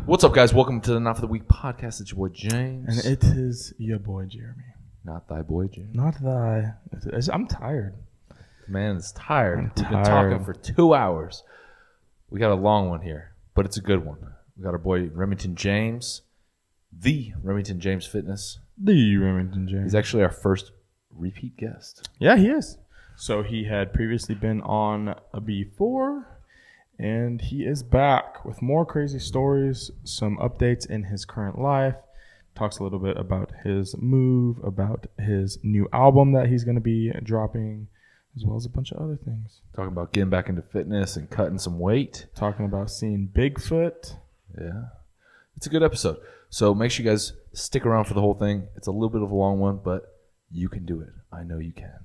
What's up, guys? Welcome to the Not For The Week podcast. It's your boy, James. And it is your boy, Jeremy. Not thy boy, James. Not thy. I'm tired. Man is tired. I'm We've tired. been talking for 2 hours. We got a long one here, but it's a good one. We got our boy, Remington James. The Remington James Fitness. The Remington James. He's actually our first repeat guest. Yeah, he is. So he had previously been on a before, and he is back with more crazy stories, some updates in his current life. Talks a little bit about his move, about his new album that he's going to be dropping, as well as a bunch of other things. Talking about getting back into fitness and cutting some weight. Talking about seeing Bigfoot. Yeah. It's a good episode. So make sure you guys stick around for the whole thing. It's a little bit of a long one, but you can do it. I know you can.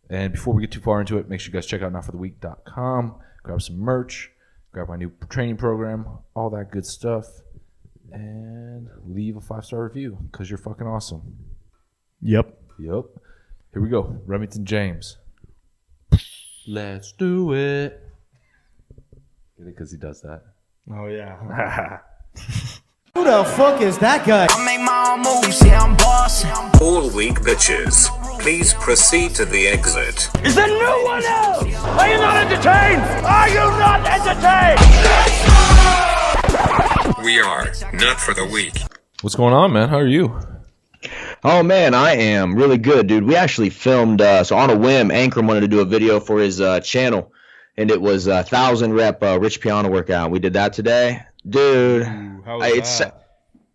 And before we get too far into it, make sure you guys check out notfortheweek.com. Grab some merch. Grab my new training program. All that good stuff. And leave a 5-star review because you're fucking awesome. Yep. Here we go. Remington James. Let's do it. Get it? Because he does that. Oh, yeah. Who the fuck is that guy? I make my own moves, yeah, I'm bossing. All weak bitches. Please proceed to the exit. Is there no one else? Are you not entertained? Are you not entertained? We are Not For The Week. What's going on, man? How are you? Oh, man, I am really good, dude. We actually filmed, so on a whim, Anchor wanted to do a video for his channel, and it was a 1,000-rep Rich Piano workout. We did that today. Dude, How was that?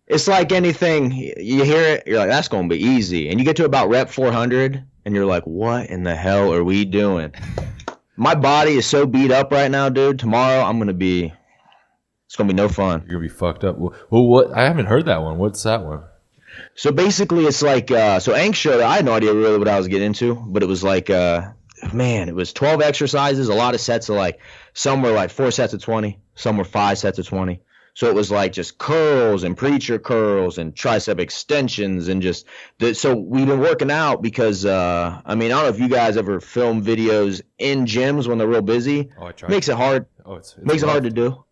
it's like anything. You hear it, you're like, that's going to be easy. And you get to about rep 400, and you're like, what in the hell are we doing? My body is so beat up right now, dude. Tomorrow, it's going to be no fun. You're going to be fucked up. Well, what? I haven't heard that one. What's that one? So basically, it's like, so Ank showed, I had no idea really what I was getting into, but it was like, it was 12 exercises, a lot of sets of like, some were like 4 sets of 20, some were 5 sets of 20. So it was like just curls and preacher curls and tricep extensions and just, so we've been working out because, I don't know if you guys ever film videos in gyms when they're real busy. Oh, I tried. Makes it hard. Oh, it's Makes it hard to do.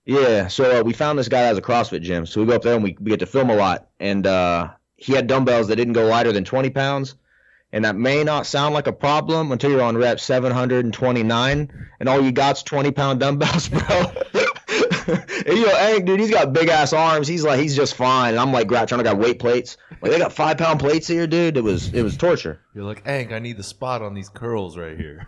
Yeah, so we found this guy that has a CrossFit gym. So we go up there and we get to film a lot. And he had dumbbells that didn't go lighter than 20 pounds. And that may not sound like a problem until you're on rep 729. And all you got's 20-pound dumbbells, bro. And Hank, dude, he's got big-ass arms. He's just fine. And I'm like trying to grab weight plates. Like, they got 5-pound plates here, dude. It was torture. You're like, Hank, I need the spot on these curls right here.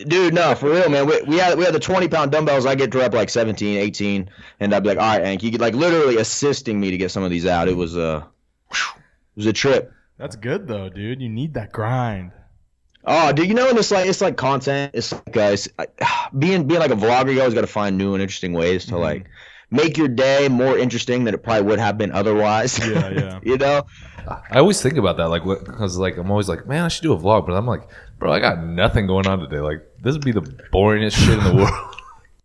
Dude, no, for real, man. We had the 20-pound dumbbells. I get to rep like 17, 18, and I'd be like, all right, Hank, you could like literally assisting me to get some of these out. It was a trip. That's good, though, dude. You need that grind. Oh, dude, and it's like content. It's like being like a vlogger. You always got to find new and interesting ways to like make your day more interesting than it probably would have been otherwise. Yeah. I always think about that, like, because like I'm always like, man, I should do a vlog, but I'm like, bro, I got nothing going on today. Like, this would be the boringest shit in the world.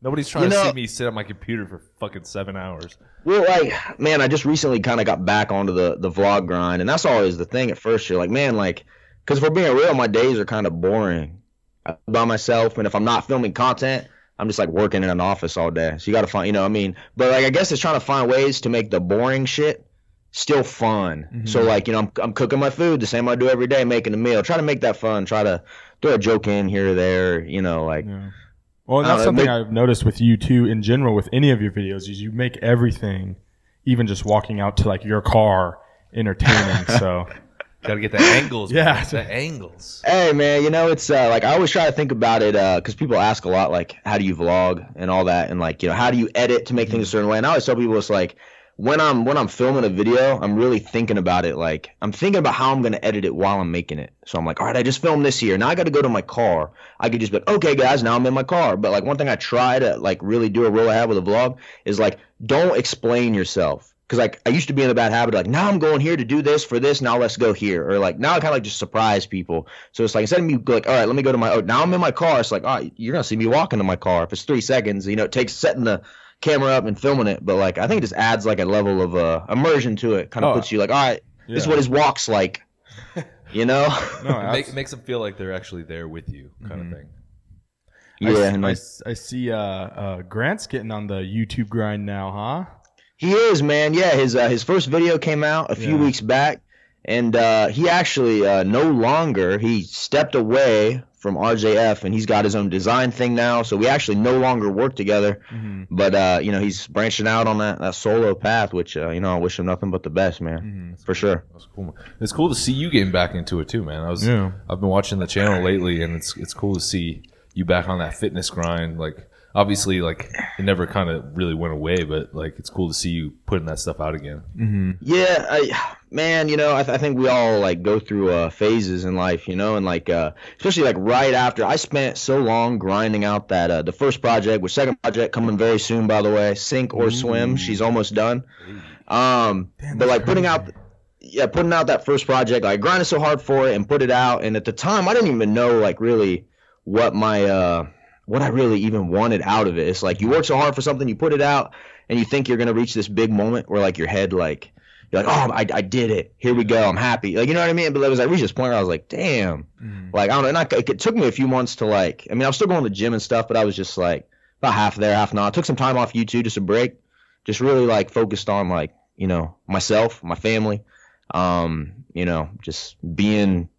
Nobody's trying to see me sit on my computer for fucking 7 hours. Well, like, man, I just recently kind of got back onto the vlog grind, and that's always the thing at first. You're like, man, like, because if we're being real, my days are kind of boring by myself, and if I'm not filming content, I'm just like working in an office all day. So you got to find, but like, I guess it's trying to find ways to make the boring shit still fun. Mm-hmm. So like, I'm cooking my food the same I do every day, making a meal. Try to make that fun. Try to throw a joke in here or there, like. Yeah. Well, and that's something I've noticed with you too in general with any of your videos is you make everything, even just walking out to like your car, entertaining. So gotta get the angles. Yeah, the angles. Hey man, it's like I always try to think about it because people ask a lot like, how do you vlog and all that, and like how do you edit to make things a certain way? And I always tell people it's like when I'm filming a video, I'm really thinking about it. Like I'm thinking about how I'm gonna edit it while I'm making it. So I'm like, all right, I just filmed this here. Now I got to go to my car. I could just be like, okay, guys, now I'm in my car. But like one thing I try to like really do a rule I have with a vlog is like don't explain yourself. Because like I used to be in the bad habit of like now I'm going here to do this for this. Now let's go here. Or like now I kind of like just surprise people. So it's like instead of me like, all right, let me go to now I'm in my car. It's like, all right, you're gonna see me walking to my car. If it's 3 seconds, it takes setting the camera up and filming it, but like I think it just adds like a level of immersion to it. Kind of puts you like, all right, this is what his walk's like. No, makes them feel like they're actually there with you, kind of thing. Yeah, I see Grant's getting on the YouTube grind now, huh? He is, man. Yeah, his first video came out a few weeks back, and he actually no longer, he stepped away from RJF, and he's got his own design thing now. So we actually no longer work together. But he's branching out on that solo path, which I wish him nothing but the best, man. For sure. That's cool. It's cool to see you getting back into it too, man. I've been watching the channel lately, and it's cool to see you back on that fitness grind. Like, obviously, like, it never kind of really went away, but like, it's cool to see you putting that stuff out again. Yeah, I think we all like go through phases in life, and like especially like right after I spent so long grinding out that the first project, which second project coming very soon, by the way, Sink or Swim. She's almost done. But like putting out that first project, I grinded so hard for it and put it out, and at the time I didn't even know like really what I really even wanted out of it. It's like you work so hard for something, you put it out, and you think you're gonna reach this big moment where like your head like you're like, oh, I did it, here we go, I'm happy, like, you know what I mean? But it was like reached this point where I was like, damn, like I don't know. And it took me a few months to like, I mean, I was still going to the gym and stuff, but I was just like about half there, half not. I took some time off YouTube, just a break, just really like focused on like myself, my family, just being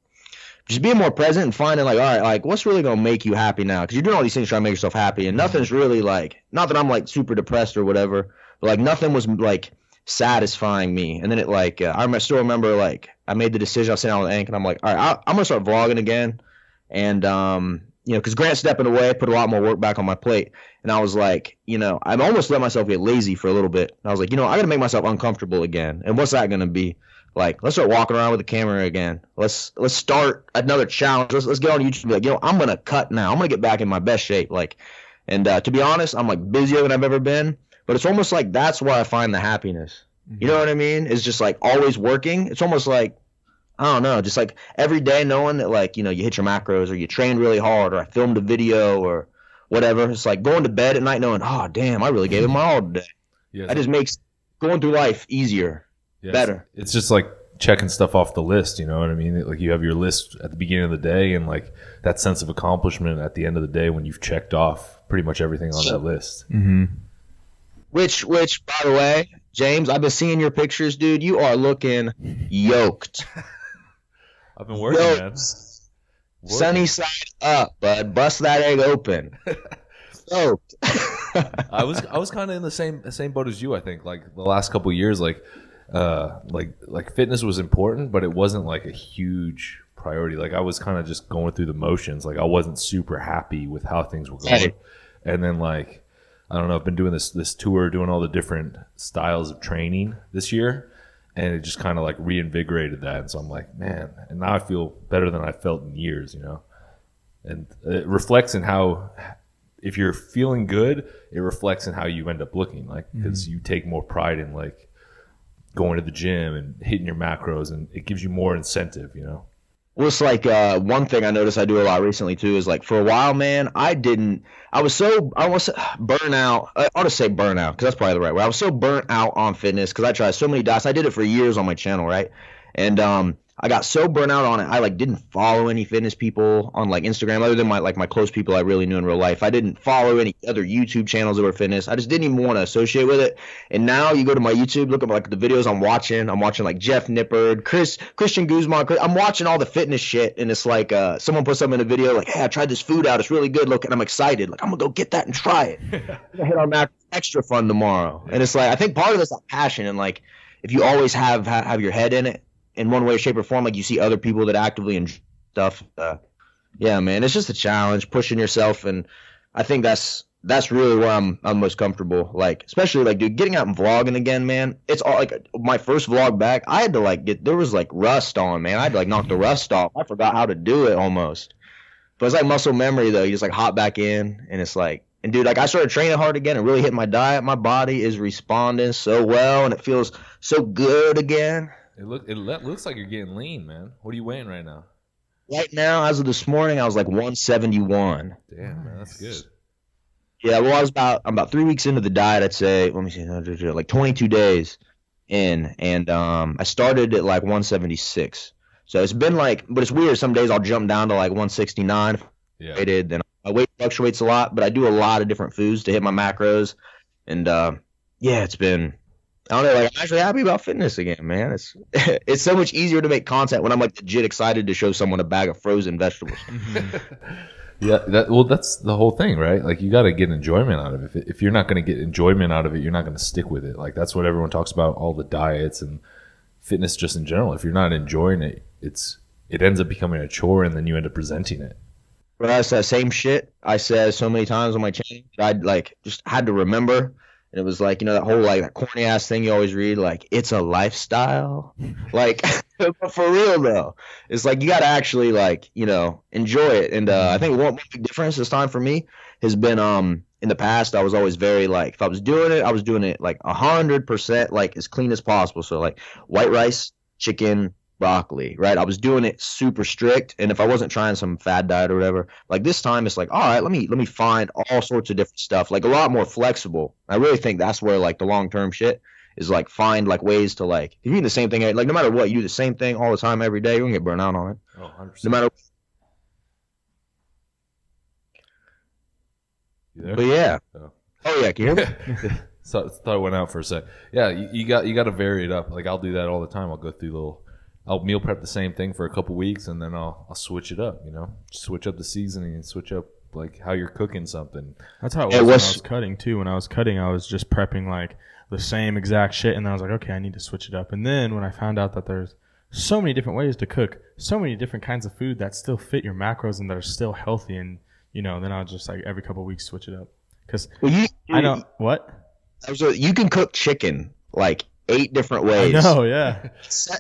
more present and finding like, all right, like what's really going to make you happy now? Because you're doing all these things trying to make yourself happy, and nothing's really like, not that I'm like super depressed or whatever, but like nothing was like satisfying me. And then it like, I still remember like I made the decision, I was sitting out with Ank, and I'm like, all right, I'm going to start vlogging again. And, because Grant's stepping away, put a lot more work back on my plate. And I was like, I've almost let myself get lazy for a little bit. And I was like, I got to make myself uncomfortable again. And what's that going to be? Like, let's start walking around with the camera again. Let's start another challenge. Let's get on YouTube and be like, I'm going to cut now. I'm going to get back in my best shape. Like, and to be honest, I'm like busier than I've ever been. But it's almost like that's where I find the happiness. You know what I mean? It's just like always working. It's almost like, I don't know, just like every day knowing that like, you hit your macros, or you trained really hard, or I filmed a video or whatever. It's like going to bed at night knowing, oh, damn, I really gave it my all today. Yeah, that just makes going through life easier. Better. It's just like checking stuff off the list, you know what I mean? Like you have your list at the beginning of the day, and like that sense of accomplishment at the end of the day when you've checked off pretty much everything on that list. Which by the way, James, I've been seeing your pictures, dude. You are looking yoked. I've been working, man. Sunny side up, bud. Bust that egg open. Yoked. I was kind of in the same boat as you. I think like the last couple of years, like fitness was important, but it wasn't like a huge priority. Like I was kind of just going through the motions. Like I wasn't super happy with how things were going. And then like, I don't know, I've been doing this tour, doing all the different styles of training this year, and it just kind of like reinvigorated that. And so I'm like, man, and now I feel better than I felt in years, and it reflects in how, if you're feeling good, it reflects in how you end up looking, like, because you take more pride in like going to the gym and hitting your macros, and it gives you more incentive, Well, it's like one thing I noticed I do a lot recently too is like for a while, man, I was burnt out. I ought to say burnt out because that's probably the right way. I was so burnt out on fitness because I tried so many diets. I did it for years on my channel, right? And I got so burnt out on it. I like didn't follow any fitness people on like Instagram other than my close people I really knew in real life. I didn't follow any other YouTube channels that were fitness. I just didn't even want to associate with it. And now you go to my YouTube, look at like the videos I'm watching. I'm watching like Jeff Nippard, Christian Guzman. I'm watching all the fitness shit, and it's like someone puts something in a video like, hey, I tried this food out. It's really good. Look, and I'm excited. Like I'm gonna go get that and try it. I'm gonna hit our max extra fun tomorrow. And it's like I think part of it's that passion, and like if you always have your head in it, in one way, shape, or form, like you see other people that actively enjoy stuff. Yeah, man, it's just a challenge, pushing yourself, and I think that's really where I'm most comfortable. Like, especially like, dude, getting out and vlogging again, man. It's all like my first vlog back. I had to like there was like rust on, man. I had to like knock the rust off. I forgot how to do it almost. But it's like muscle memory though. You just like hop back in, and it's like, and dude, like I started training hard again and really hitting my diet. My body is responding so well, and it feels so good again. It looks like you're getting lean, man. What are you weighing right now? Right now, as of this morning, I was like 171. Damn, man, that's good. Yeah, well, I'm about 3 weeks into the diet, I'd say. Let me see, like 22 days in, and I started at like 176. So it's been like, but it's weird. Some days I'll jump down to like 169. Yeah. Then my weight fluctuates a lot, but I do a lot of different foods to hit my macros, and yeah, it's been I don't know, like I'm actually happy about fitness again, man. It's it's so much easier to make content when I'm like legit excited to show someone a bag of frozen vegetables. Yeah, that's the whole thing, right? Like you got to get enjoyment out of it. If you're not going to get enjoyment out of it, you're not going to stick with it. Like that's what everyone talks about, all the diets and fitness just in general. If you're not enjoying it, it ends up becoming a chore, and then you end up resenting it. But that's that same shit I said so many times on my channel that I'd like just had to remember. And it was like, that whole like that corny ass thing you always read, like it's a lifestyle. Like, but for real though, it's like you got to actually like, enjoy it. And I think one big difference this time for me has been in the past I was always very like, if I was doing it like 100% like as clean as possible. So like white rice, chicken, broccoli, right? I was doing it super strict, and if I wasn't trying some fad diet or whatever, like this time it's like, all right, let me find all sorts of different stuff, like a lot more flexible. I really think that's where like the long-term shit is, like find like ways to like, if you do the same thing, like no matter what, you do the same thing all the time every day, you're gonna get burnt out on it. Oh, 100%. No matter. You there? But yeah. Oh yeah, can you hear me? So thought it went out for a sec. Yeah, you got to vary it up. Like I'll do that all the time. I'll go through I'll meal prep the same thing for a couple weeks, and then I'll switch it up. Switch up the seasoning and switch up like how you're cooking something. That's how it was when I was cutting too. When I was cutting, I was just prepping like the same exact shit, and then I was like, okay, I need to switch it up. And then when I found out that there's so many different ways to cook, so many different kinds of food that still fit your macros and that are still healthy, and then I'll just like every couple of weeks switch it up. Because I know what. So you can cook chicken like 8 different ways. I know, yeah.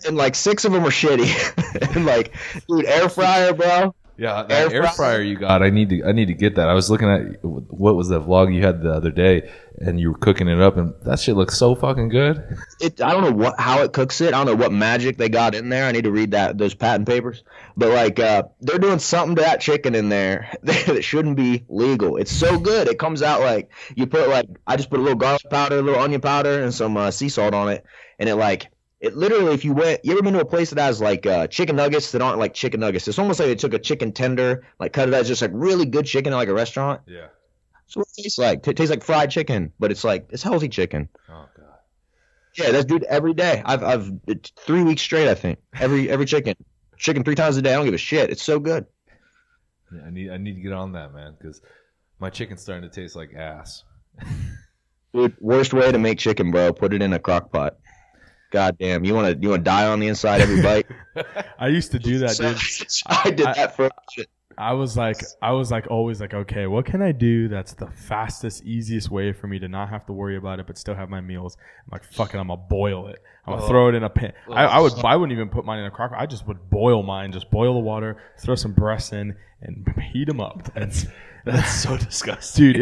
And like 6 of them are shitty. And like, dude, air fryer, bro. Yeah, that air fryer you got, I need to get that. I was looking at what was that vlog you had the other day, and you were cooking it up, and that shit looks so fucking good. I don't know how it cooks it. I don't know what magic they got in there. I need to read those patent papers. But like, they're doing something to that chicken in there that shouldn't be legal. It's so good. It comes out like you put like, I just put a little garlic powder, a little onion powder, and some sea salt on it, and it literally, if you ever been to a place that has like chicken nuggets that aren't like chicken nuggets? It's almost like they took a chicken tender, like cut it out, just like really good chicken in like a restaurant. Yeah. So what it tastes like? It tastes like fried chicken, but it's healthy chicken. Oh god. Yeah, that's dude every day. I've 3 weeks straight, I think. Every chicken 3 times a day. I don't give a shit. It's so good. Yeah, I need to get on that, man, because my chicken's starting to taste like ass. Dude, worst way to make chicken, bro. Put it in a crock pot. God damn, you want to die on the inside every bite? I used to do that, dude. I did that for shit. I was like always like, okay, what can I do that's the fastest, easiest way for me to not have to worry about it but still have my meals? I'm like, fuck it, I'm gonna boil it. I'm gonna throw it in a pan. I wouldn't even put mine in a crock. I just would boil mine, just boil the water, throw some breasts in, and heat them up. That's so disgusting, dude.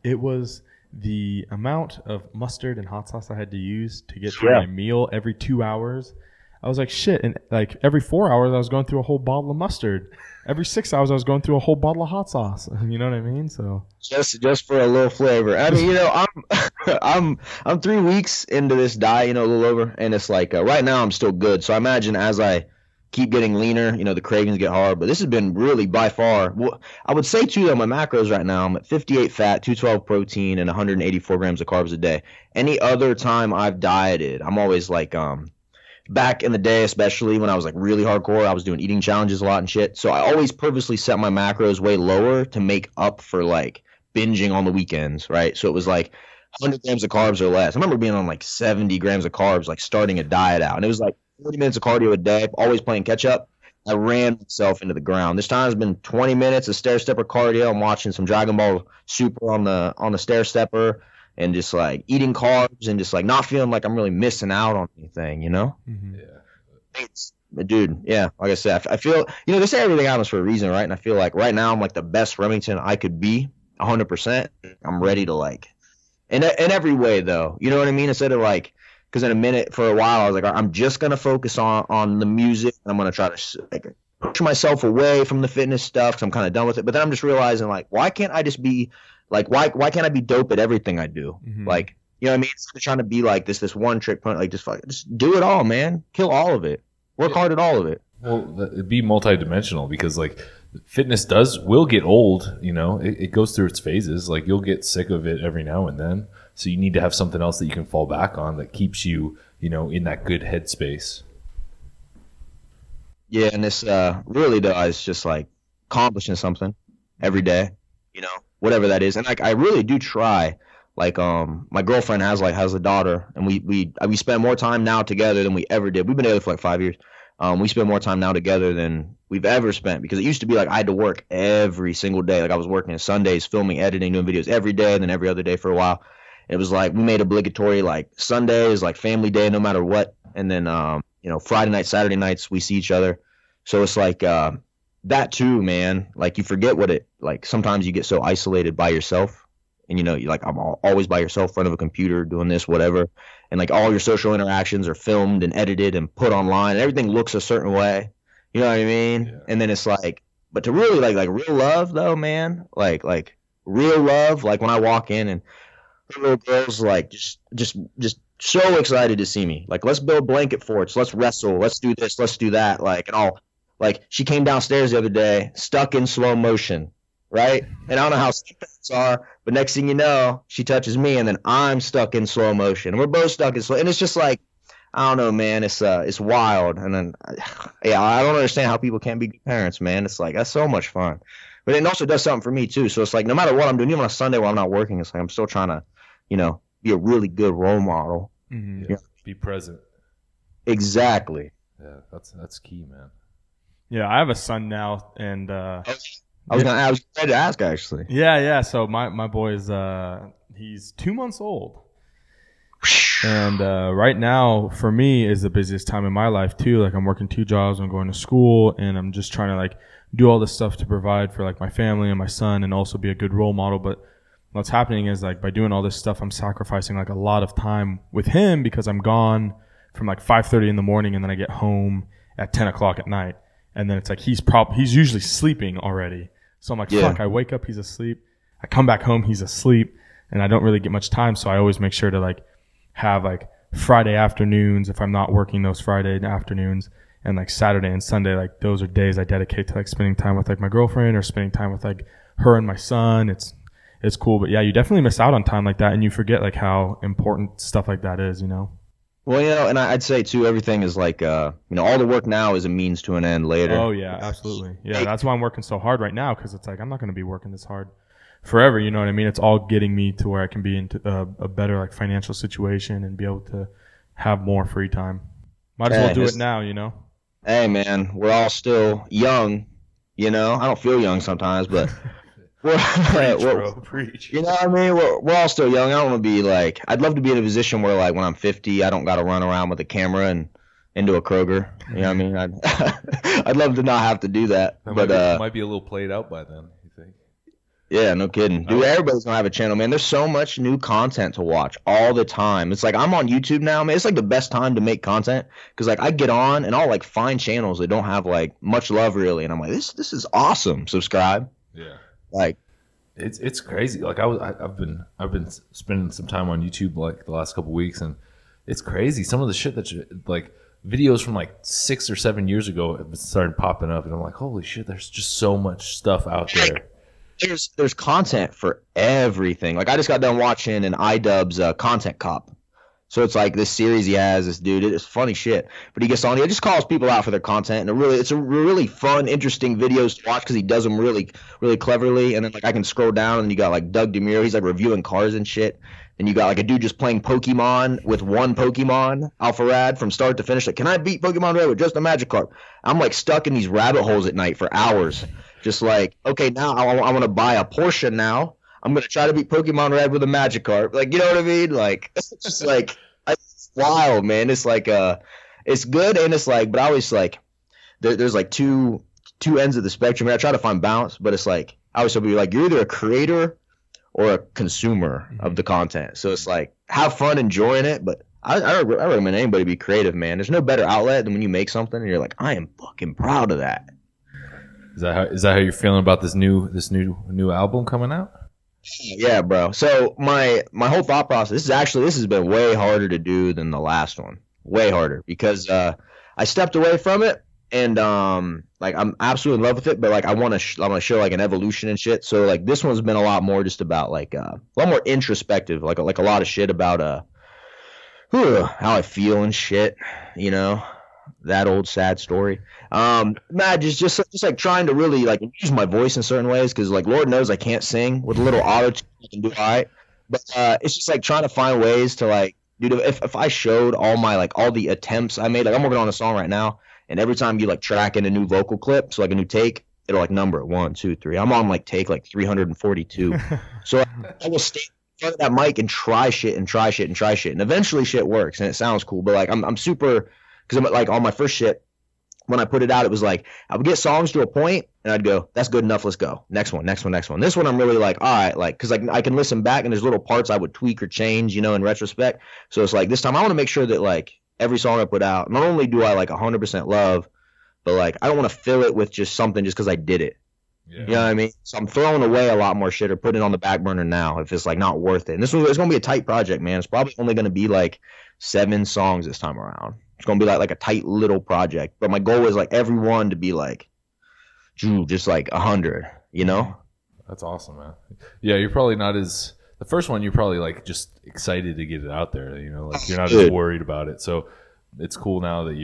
It was the amount of mustard and hot sauce I had to use to get through my meal every 2 hours. I was like, shit. And like every 4 hours, I was going through a whole bottle of mustard. Every 6 hours, I was going through a whole bottle of hot sauce. You know what I mean? So just for a little flavor. I mean, I'm 3 weeks into this diet, a little over, and it's like right now I'm still good. So I imagine as I keep getting leaner, the cravings get hard. But this has been really by far. Well, I would say too, though, my macros right now, I'm at 58 fat, 212 protein, and 184 grams of carbs a day. Any other time I've dieted, I'm always like back in the day, especially when I was like really hardcore, I was doing eating challenges a lot and shit. So I always purposely set my macros way lower to make up for like binging on the weekends, right? So it was like 100 grams of carbs or less. I remember being on like 70 grams of carbs, like starting a diet out. And it was like 40 minutes of cardio a day, always playing catch up. I ran myself into the ground. This time it's been 20 minutes of stair stepper cardio. I'm watching some Dragon Ball Super on the stair stepper and just like eating carbs and just like not feeling like I'm really missing out on anything, Mm-hmm. Yeah. Dude, yeah, like I said, I feel, they say everything happens for a reason, right? And I feel like right now I'm like the best Remington I could be, 100%. I'm ready to like, in every way though, you know what I mean? Instead of like, because in a minute, for a while, I was like, I'm just going to focus on the music. And I'm going to try to like, push myself away from the fitness stuff because I'm kind of done with it. But then I'm just realizing, like, why can't I just be, like, why can't I be dope at everything I do? Mm-hmm. Like, you know what I mean? Instead of trying to be like this one trick point, like, just do it all, man. Kill all of it. Work hard at all of it. Well, it'd be multidimensional because, like, fitness will get old, it goes through its phases. Like, you'll get sick of it every now and then. So you need to have something else that you can fall back on that keeps you, in that good headspace. Yeah, and this really does just like accomplishing something every day, whatever that is. And like I really do try. Like my girlfriend has a daughter, and we spend more time now together than we ever did. We've been together for like 5 years. We spend more time now together than we've ever spent, because it used to be like I had to work every single day. Like I was working Sundays, filming, editing, doing videos every day, and then every other day for a while. It was like we made obligatory like Sundays, like family day, no matter what. And then Friday nights, Saturday nights, we see each other. So it's like that too, man. Like you forget what it like. Sometimes you get so isolated by yourself. And, you're like, I'm always by yourself in front of a computer doing this, whatever. And, like, all your social interactions are filmed and edited and put online. And everything looks a certain way. You know what I mean? Yeah. And then it's like, but to really, like real love, though, man, like real love, like when I walk in and little girls, like, just so excited to see me. Like, let's build blanket forts. Let's wrestle. Let's do this. Let's do that. Like, and all. Like, she came downstairs the other day, stuck in slow motion. Right? And I don't know how parents are, but next thing you know, she touches me, and then I'm stuck in slow motion. And we're both stuck in slow, and it's just like, I don't know, man. It's wild. And then, I don't understand how people can't be good parents, man. It's like, that's so much fun. But it also does something for me too. So it's like, no matter what I'm doing, even on a Sunday while I'm not working, it's like I'm still trying to, be a really good role model. Mm-hmm. Yeah. Be present. Exactly. Yeah, that's key, man. Yeah, I have a son now, and I was ready to ask, actually. Yeah. So my boy is he's 2 months old, and right now for me is the busiest time in my life too. Like I'm working 2 jobs, I'm going to school, and I'm just trying to like do all this stuff to provide for like my family and my son, and also be a good role model. But what's happening is like by doing all this stuff, I'm sacrificing like a lot of time with him, because I'm gone from like 5:30 in the morning, and then I get home at 10 o'clock at night, and then it's like he's usually sleeping already. So I'm like, fuck, I wake up, he's asleep. I come back home, he's asleep, and I don't really get much time. So I always make sure to like have like Friday afternoons, if I'm not working those Friday afternoons, and like Saturday and Sunday, like those are days I dedicate to like spending time with like my girlfriend, or spending time with like her and my son. It's cool. But yeah, you definitely miss out on time like that, and you forget like how important stuff like that is, Well, and I'd say too, everything is like, all the work now is a means to an end later. Oh yeah, absolutely. Yeah, that's why I'm working so hard right now, because it's like I'm not going to be working this hard forever. You know what I mean? It's all getting me to where I can be into a better like financial situation and be able to have more free time. Might as well do it now, Hey man, we're all still young. I don't feel young sometimes, but. Preach. You know what I mean? We're all still young. I don't want to be like, I'd love to be in a position where like when I'm 50, I don't got to run around with a camera and into a Kroger. You know what I mean? I'd love to not have to do that. But might be a little played out by then, you think? Yeah, no kidding. Dude, everybody's going to have a channel, man. There's so much new content to watch all the time. It's like I'm on YouTube now, man. It's like the best time to make content, because like I get on and I'll like find channels that don't have like much love really, and I'm like, this is awesome. Subscribe. Yeah. Like it's crazy. Like I've been spending some time on YouTube like the last couple weeks, and it's crazy. Some of the shit that like videos from like 6 or 7 years ago have started popping up, and I'm like, holy shit, there's just so much stuff out there. There's content for everything. Like I just got done watching an iDubbbz Content Cop. So it's like this series he has, this dude, it's funny shit. But he gets on, he just calls people out for their content, and it's a really fun, interesting videos to watch, because he does them really, really cleverly. And then like I can scroll down, and you got like Doug DeMuro, he's like reviewing cars and shit. And you got like a dude just playing Pokemon with one Pokemon, Alpharad, from start to finish. Like, can I beat Pokemon Red with just a Magikarp? I'm like stuck in these rabbit holes at night for hours. Just like, okay, now I want to buy a Porsche now. I'm going to try to beat Pokemon Red with a Magikarp. Like, you know what I mean? Like, it's just like, it's wild, man. It's like, it's good, and it's like, but I always like, there's like two ends of the spectrum. I try to find balance, but it's like, I always tell people, like, you're either a creator or a consumer of the content. So it's like, have fun enjoying it, but I recommend anybody be creative, man. There's no better outlet than when you make something and you're like, I am fucking proud of that. Is that how you're feeling about this new album coming out? Yeah, bro. So my whole thought process, this has been way harder to do than the last one. Way harder, because I stepped away from it, And like I'm absolutely in love with it, but like I want to I'm gonna show like an evolution and shit. So like this one's been a lot more just about like a lot more introspective, like a lot of shit about how I feel and shit, you know, that old sad story. Man, just like trying to really like use my voice in certain ways, because like Lord knows I can't sing. With a little auto tune I can do all right, but it's just like trying to find ways to like, dude, if I showed all my like all the attempts I made, like I'm working on a song right now. And every time you like track in a new vocal clip, so like a new take, it'll like number it 1, 2, 3. I'm on like take like 342. So I will stay in front of that mic and try shit. And eventually shit works and it sounds cool. But like I'm super, because I'm like on my first shit, when I put it out, it was like I would get songs to a point and I'd go, that's good enough, let's go. Next one. This one I'm really like, all right, like, because like I can listen back and there's little parts I would tweak or change, you know, in retrospect. So it's like this time I want to make sure that like every song I put out, not only do I like 100% love, but like I don't want to fill it with just something just because I did it. Yeah. You know what I mean? So I'm throwing away a lot more shit or putting it on the back burner now if it's like not worth it. And it's gonna be a tight project, man. It's probably only gonna be like 7 songs this time around. It's gonna be like a tight little project. But my goal is like every one to be like, just like 100. You know? That's awesome, man. Yeah, you're probably not as. The first one, you're probably like just excited to get it out there, you know, like you're not as worried about it. So it's cool now that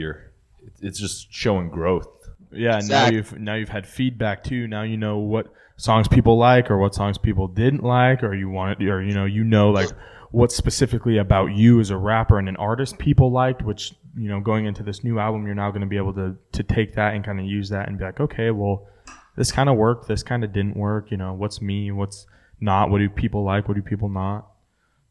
it's just showing growth. Yeah, exactly. Now you've had feedback too. Now you know what songs people like or what songs people didn't like, or you know like what specifically about you as a rapper and an artist people liked, which, you know, going into this new album, you're now going to be able to take that and kind of use that and be like, okay, well, this kind of worked, this kind of didn't work, you know, what's me, what's not, what do people like, what do people not?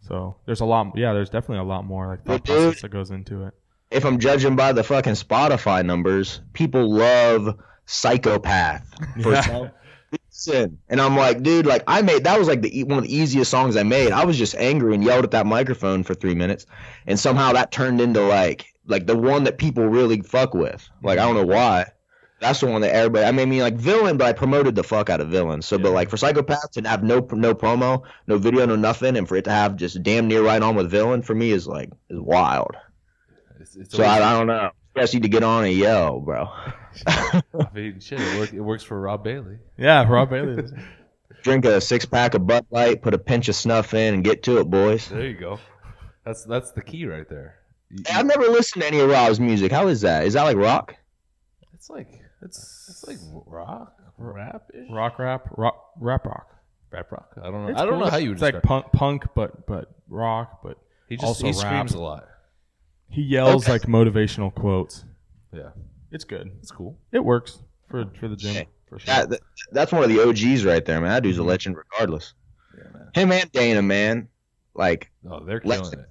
So there's definitely a lot more like thought process that goes into it. If I'm judging by the fucking Spotify numbers, people love Psychopath for some reason. And I'm like, dude, like that was like one of the easiest songs I made. I was just angry and yelled at that microphone for 3 minutes, and somehow that turned into like the one that people really fuck with. Like I don't know why. That's the one that everybody. I mean, like Villain, but I promoted the fuck out of Villain. So, but like for Psychopath to have no promo, no video, no nothing, and for it to have just damn near right on with Villain for me is wild. So I don't know. You guys need to get on and yell, bro. I mean, shit, it works for Rob Bailey. Yeah, Rob Bailey. Drink a 6-pack of Bud Light, put a pinch of snuff in, and get to it, boys. There you go. That's the key right there. I've never listened to any of Rob's music. How is that? Is that like rock? It's like rock, rap-ish. Rap rock. I don't know. It's I don't cool. know how you would It's like punk, but rock, but he also screams a lot. He yells like motivational quotes. Yeah, it's good. It's cool. It works for the gym for sure. That's one of the OGs right there, man. That dude's a legend regardless. Yeah, man. Him and Dana, man. Like, they're killing it.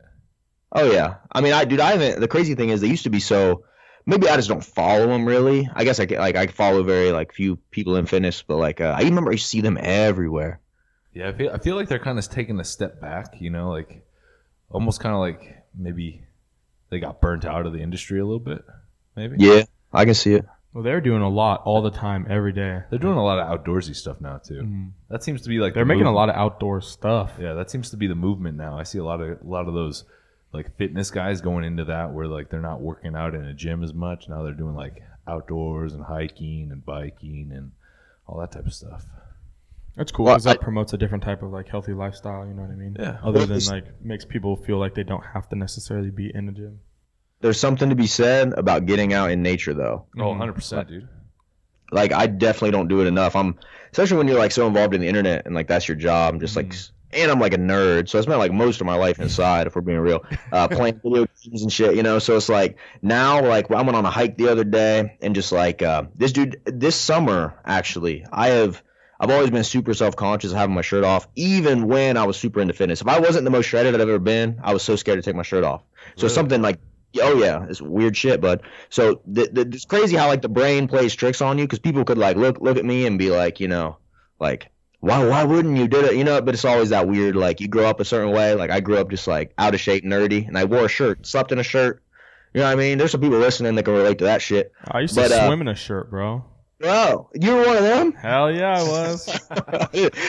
Oh yeah. I mean, I haven't. The crazy thing is they used to be so. Maybe I just don't follow them really. I guess I follow very like few people in fitness, but like I remember I used to see them everywhere. Yeah, I feel like they're kind of taking a step back, you know, like almost kind of like maybe they got burnt out of the industry a little bit, maybe. Yeah, I can see it. Well, they're doing a lot all the time, every day. They're doing a lot of outdoorsy stuff now too. Mm-hmm. That seems to be like they're making a lot of outdoor stuff. Yeah, that seems to be the movement now. I see a lot of those like fitness guys going into that where like they're not working out in a gym as much. Now they're doing like outdoors and hiking and biking and all that type of stuff. That's cool because that promotes a different type of like healthy lifestyle. You know what I mean? Yeah. Other than like makes people feel like they don't have to necessarily be in a gym. There's something to be said about getting out in nature though. Oh, 100%, dude. Like I definitely don't do it enough. Especially when you're like so involved in the internet and like that's your job. I'm just like, and I'm like a nerd, so I spent like most of my life inside, if we're being real, playing video games and shit, you know. So it's like now, like I went on a hike the other day, and just like this summer actually, I've always been super self-conscious of having my shirt off, even when I was super into fitness. If I wasn't the most shredded I've ever been, I was so scared to take my shirt off. So something like, oh yeah, it's weird shit, bud. So it's crazy how like the brain plays tricks on you, because people could like look at me and be like, you know, like. Why wouldn't you do it? You know, but it's always that weird, like you grow up a certain way. Like I grew up just like out of shape, nerdy, and I wore a shirt, slept in a shirt. You know what I mean? There's some people listening that can relate to that shit. I used to swim in a shirt, bro. Bro, you were one of them? Hell yeah, I was.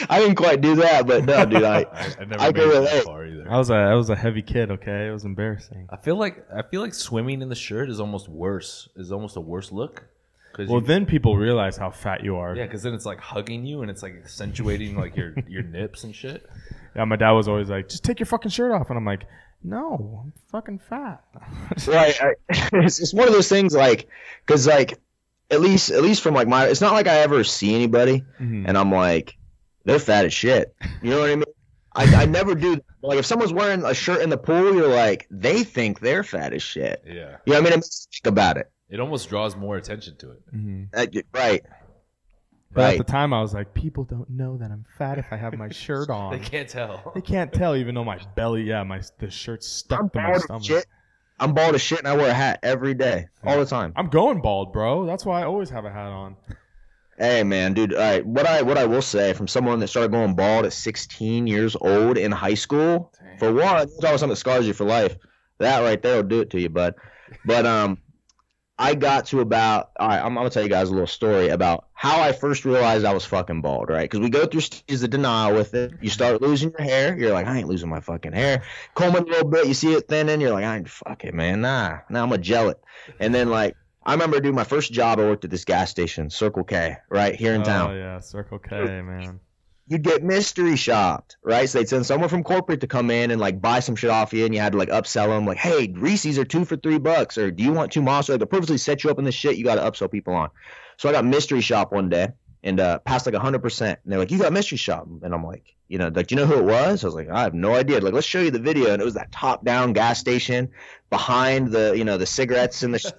I didn't quite do that, but no, dude, I never made it that far either. I was a heavy kid, okay? It was embarrassing. I feel like swimming in the shirt is almost worse. Is almost a worse look. Well, then people realize how fat you are. Yeah, because then it's like hugging you and it's like accentuating like your nips and shit. Yeah, my dad was always like, just take your fucking shirt off. And I'm like, no, I'm fucking fat. Right. It's one of those things like, because like, at least from like it's not like I ever see anybody and I'm like, they're fat as shit. You know what I mean? I never do. Like if someone's wearing a shirt in the pool, you're like, they think they're fat as shit. Yeah. You know what I mean? It makes you think about it. It almost draws more attention to it. Right. But at the time, I was like, people don't know that I'm fat if I have my shirt on. They can't tell. They can't tell, even though my belly, the shirt's stuck to my stomach. Shit. I'm bald as shit, and I wear a hat every day, all the time. I'm going bald, bro. That's why I always have a hat on. Hey, man, dude. All right, what I will say from someone that started going bald at 16 years old in high school, for one, it's always something that scars you for life. That right there will do it to you, bud. But I got to about, all right, I'm going to tell you guys a little story about how I first realized I was fucking bald, right? Because we go through stages of denial with it. You start losing your hair. You're like, I ain't losing my fucking hair. Comb it a little bit. You see it thinning. You're like, I ain't fuck it, man. Nah, I'm going to gel it. And then, like, I remember doing my first job. I worked at this gas station, Circle K, right here in town. Oh, yeah, Circle K, man. You'd get mystery shopped, right? So they'd send someone from corporate to come in and like buy some shit off you, and you had to like upsell them, like, hey, Reese's are 2 for $3, or do you want 2 Monsters? Like, they purposely set you up in this shit you got to upsell people on. So I got mystery shop one day and passed like 100%. And they're like, you got mystery shop, and I'm like, you know, like, do you know who it was? I was like, I have no idea. Like, let's show you the video, and it was that top down gas station behind the, you know, the cigarettes and the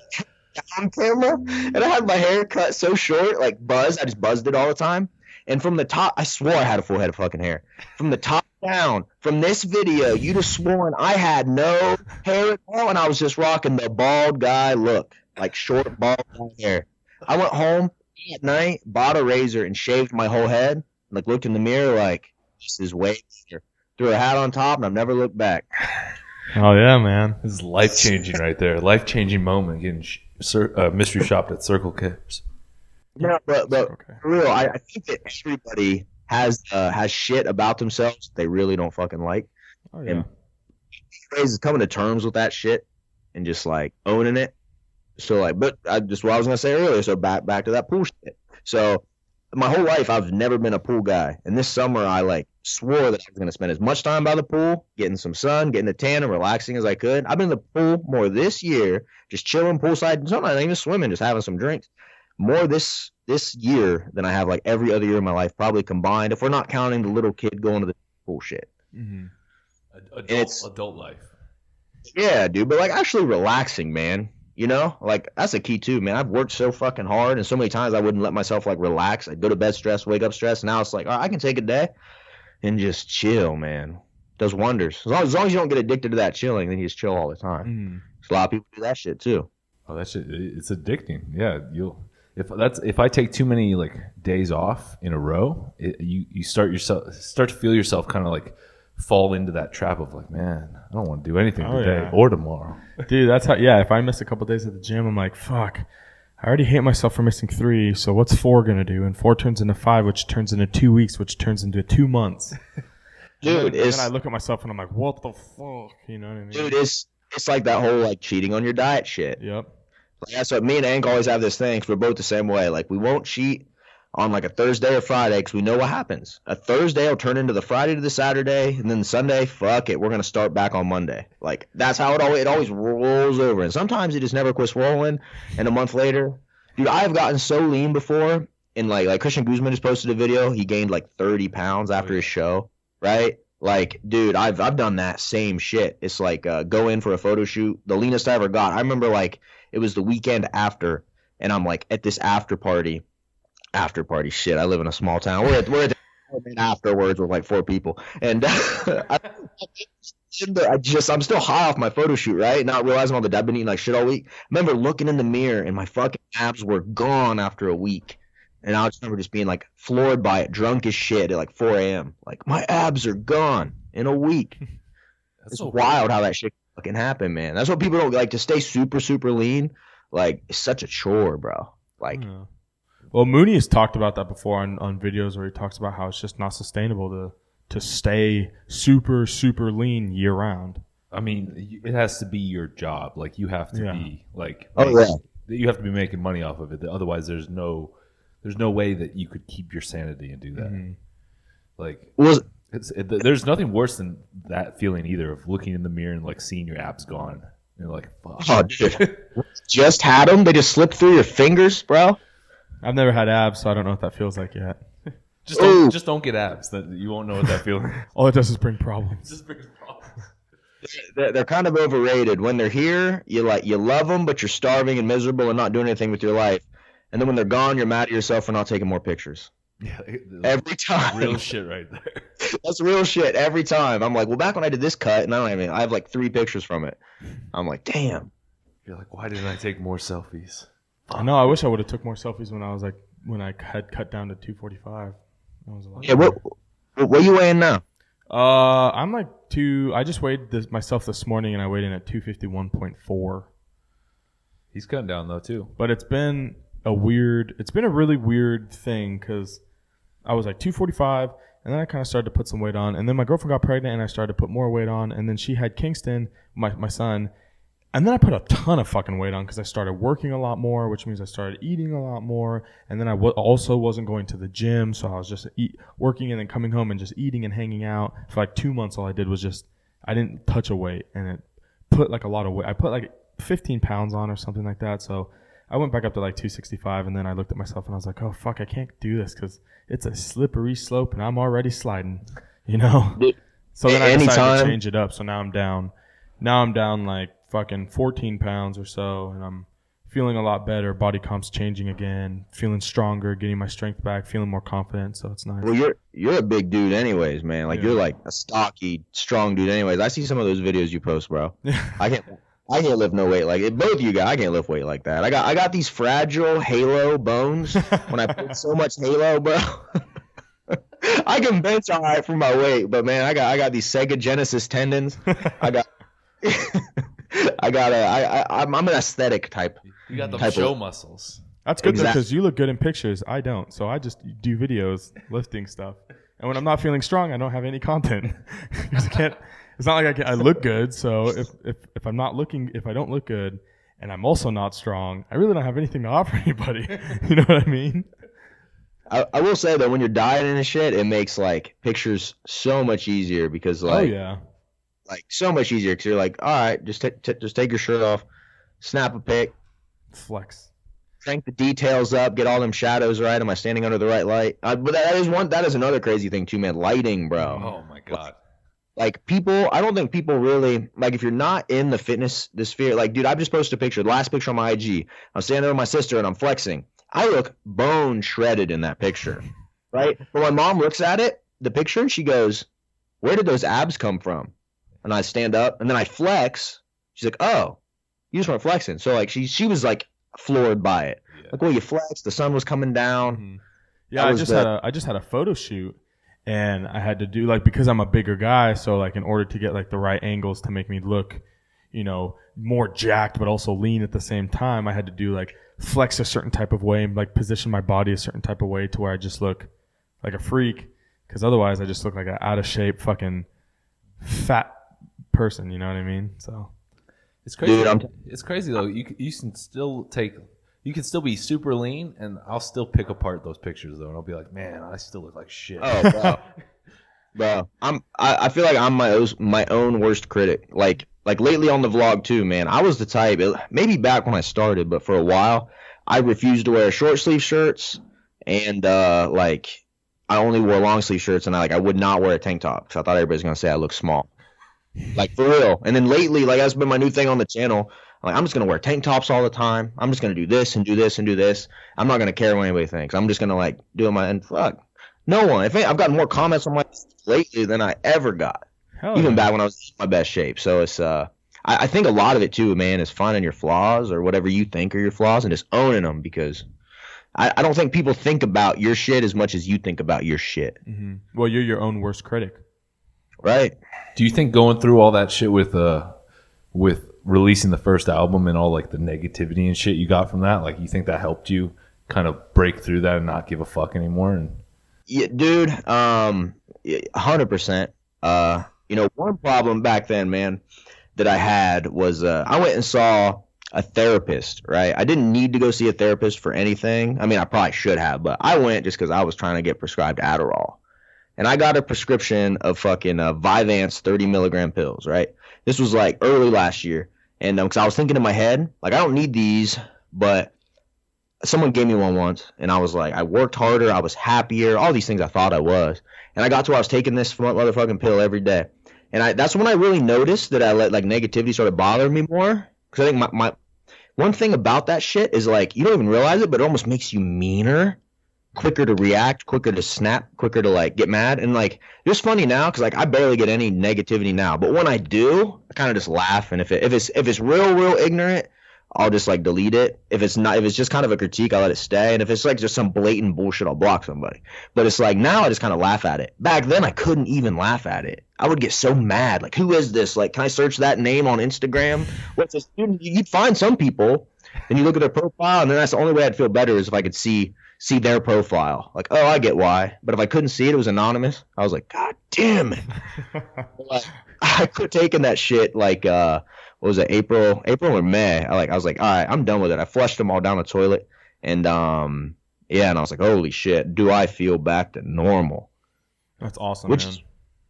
on camera, and I had my hair cut so short, like buzzed. I just buzzed it all the time. And from the top, I swore I had a full head of fucking hair. From the top down, from this video, you'd have sworn I had no hair at all, and I was just rocking the bald guy look, like short bald hair. I went home at night, bought a razor, and shaved my whole head. Like looked in the mirror, like this is way better. Threw a hat on top, and I've never looked back. Oh yeah, man. This is life changing right there. Life changing moment getting mystery shopped at Circle K. Yeah, but for real, I think that everybody has shit about themselves they really don't fucking like. Oh yeah. And is coming to terms with that shit and just like owning it. So like, but just what I was gonna say earlier. So back to that pool shit. So my whole life I've never been a pool guy, and this summer I like swore that I was gonna spend as much time by the pool, getting some sun, getting a tan, and relaxing as I could. I've been in the pool more this year, just chilling poolside, sometimes even swimming, just having some drinks. More this year than I have like every other year in my life, probably combined, if we're not counting the little kid going to the pool shit. Mm-hmm. Adult life. Yeah, dude, but like actually relaxing, man. You know, like that's a key too, man. I've worked so fucking hard, and so many times I wouldn't let myself like relax. I'd go to bed stressed, wake up stressed. Now it's like, all right, I can take a day and just chill, man. Does wonders. As long as you don't get addicted to that chilling, then you just chill all the time. Mm. So a lot of people do that shit too. Oh, that shit, it's addicting. Yeah, if I take too many like days off in a row, you start to feel yourself kind of like fall into that trap of like, man, I don't want to do anything today or tomorrow. Dude, that's how. Yeah, if I miss a couple days at the gym, I'm like, fuck. I already hate myself for missing 3. So what's 4 gonna do? And 4 turns into 5, which turns into 2 weeks, which turns into 2 months. Dude, and then I look at myself and I'm like, what the fuck? You know what I mean? Dude, it's like that whole like cheating on your diet shit. Yep. Like, that's what me and Hank always have this thing, because we're both the same way. Like, we won't cheat on like a Thursday or Friday because we know what happens. A Thursday will turn into the Friday to the Saturday, and then the Sunday, fuck it, we're gonna start back on Monday. Like that's how it always rolls over. And sometimes it just never quits rolling. And a month later, dude, I've gotten so lean before. And like Christian Guzman just posted a video. He gained like 30 pounds after his show, right? Like, dude, I've done that same shit. It's like go in for a photo shoot. The leanest I ever got. I remember like it was the weekend after, and I'm like at this after party shit. I live in a small town. We're at afterwards with like 4 people, and I'm still high off my photo shoot, right? Not realizing all the I've been eating like shit all week. I remember looking in the mirror and my fucking abs were gone after a week. And I just remember just being like floored by it, drunk as shit at like 4 a.m. Like my abs are gone in a week. It's so wild how that shit fucking happened, man. That's what people don't like, to stay super, super lean. Like it's such a chore, bro. Like, well, Mooney has talked about that before on videos where he talks about how it's just not sustainable to stay super, super lean year round. I mean, it has to be your job. Like you have to be like, you have to be making money off of it. Otherwise, there's no way that you could keep your sanity and do that. Mm-hmm. Like, there's nothing worse than that feeling either of looking in the mirror and like seeing your abs gone. And you're like, fuck. Oh, dude. Just had them. They just slipped through your fingers, bro. I've never had abs, so I don't know what that feels like yet. Just don't get abs. That you won't know what that feels like. All it does is bring problems. Just brings problems. They're kind of overrated. When they're here, you love them, but you're starving and miserable and not doing anything with your life. And then when they're gone, you're mad at yourself for not taking more pictures. Yeah, every time. Real shit right there. That's real shit every time. I'm like, well, back when I did this cut, and I have like 3 pictures from it. I'm like, damn. You're like, why didn't I take more selfies? I know. I wish I would have took more selfies when I had cut down to 245. That was a lot. Yeah. What are you weighing now? I'm like I just weighed myself this morning, and I weighed in at 251.4. He's cutting down though too. But it's been a really weird thing because I was like 245, and then I kind of started to put some weight on, and then my girlfriend got pregnant, and I started to put more weight on, and then she had Kingston, my son, and then I put a ton of fucking weight on because I started working a lot more, which means I started eating a lot more, and then I also wasn't going to the gym, so I was just working and then coming home and just eating and hanging out. For like 2 months, all I did was I didn't touch a weight, and it put like a lot of weight. I put like 15 pounds on or something like that, so I went back up to like 265, and then I looked at myself and I was like, oh fuck, I can't do this because it's a slippery slope and I'm already sliding, you know? So then I decided to change it up, so now I'm down like fucking 14 pounds or so, and I'm feeling a lot better. Body comp's changing again, feeling stronger, getting my strength back, feeling more confident, so it's nice. Well, you're a big dude anyways, man. Like, you're like a stocky, strong dude anyways. I see some of those videos you post, bro. I can't lift no weight like it. Both of you guys, I can't lift weight like that. I got these fragile Halo bones when I put so much Halo, bro. I can bench all right for my weight, but man, I got these Sega Genesis tendons. I'm an aesthetic type. You got the show muscles. That's good though, because you look good in pictures. I don't, so I just do videos lifting stuff. And when I'm not feeling strong, I don't have any content because I can't. It's not like I look good. So if I'm not looking, if I don't look good, and I'm also not strong, I really don't have anything to offer anybody. You know what I mean? I will say that when you're dieting and shit, it makes like pictures so much easier because like. Oh yeah. Like so much easier because you're like, all right, just take your shirt off, snap a pic, flex, crank the details up, get all them shadows right. Am I standing under the right light? But that is another crazy thing too, man. Lighting, bro. Oh my god. Like people, I don't think people really like if you're not in the fitness sphere. Like, dude, I just posted a picture, the last picture on my IG. I'm standing there with my sister and I'm flexing. I look bone shredded in that picture, right? But my mom looks at the picture, and she goes, "Where did those abs come from?" And I stand up, and then I flex. She's like, "Oh, you just weren't flexing." So like she was like floored by it. Yeah. Like, well, you flexed. The sun was coming down. Mm-hmm. Yeah, I just had a photo shoot, and I had to do like because I'm a bigger guy, so like in order to get like the right angles to make me look, you know, more jacked but also lean at the same time, I had to do like flex a certain type of way and like position my body a certain type of way to where I just look like a freak. Because otherwise, I just look like an out of shape fucking fat person, you know what I mean? So it's crazy. Dude, it's crazy though. You can still be super lean, and I'll still pick apart those pictures though, and I'll be like, man, I still look like shit. Oh, bro, bro, I feel like I'm my own worst critic. Like lately on the vlog too, man. I was the type, maybe back when I started, but for a while, I refused to wear short sleeve shirts, and like I only wore long sleeve shirts, and I would not wear a tank top because I thought everybody's gonna say I look small. Like for real. And then lately, like that's been my new thing on the channel. Like I'm just gonna wear tank tops all the time. I'm just gonna do this and do this and do this. I'm not gonna care what anybody thinks. I'm just gonna like do my and fuck. No one. I've gotten more comments on my lately than I ever got. Even back when I was in my best shape. So it's I think a lot of it too, man, is finding your flaws or whatever you think are your flaws and just owning them because I don't think people think about your shit as much as you think about your shit. Mm-hmm. Well, you're your own worst critic. Right. Do you think going through all that shit with releasing the first album and all like the negativity and shit you got from that, like you think that helped you kind of break through that and not give a fuck anymore? And yeah, dude, 100%. You know, one problem back then, man, that I had was I went and saw a therapist, right? I didn't need to go see a therapist for anything. I mean, I probably should have, but I went just because I was trying to get prescribed Adderall. And I got a prescription of fucking Vyvanse 30 milligram pills, right? This was like early last year. And because I was thinking in my head, like, I don't need these, but someone gave me one once. And I was like, I worked harder. I was happier. All these things I thought I was. And I got to where I was taking this motherfucking pill every day. And that's when I really noticed that I let like negativity started bothering me more. Because I think my one thing about that shit is like, you don't even realize it, but it almost makes you meaner. Quicker to react, quicker to snap, quicker to like get mad. And like, it's funny now because like I barely get any negativity now, but when I do, I kind of just laugh. And if it's real ignorant, I'll just like delete it. If it's just kind of a critique, I'll let it stay. And if it's like just some blatant bullshit, I'll block somebody. But it's like now I just kind of laugh at it. Back then I couldn't even laugh at it. I would get so mad. Like, who is this? Like, can I search that name on Instagram? What's this? You'd find some people and you look at their profile, and then that's the only way I'd feel better is if I could see their profile. Like, oh, I get why. But if I couldn't see it, it was anonymous. I was like, God damn it. Like, I quit taking that shit like what was it, April or May? I was like, all right, I'm done with it. I flushed them all down the toilet. And yeah, and I was like, holy shit, do I feel back to normal? That's awesome, which man.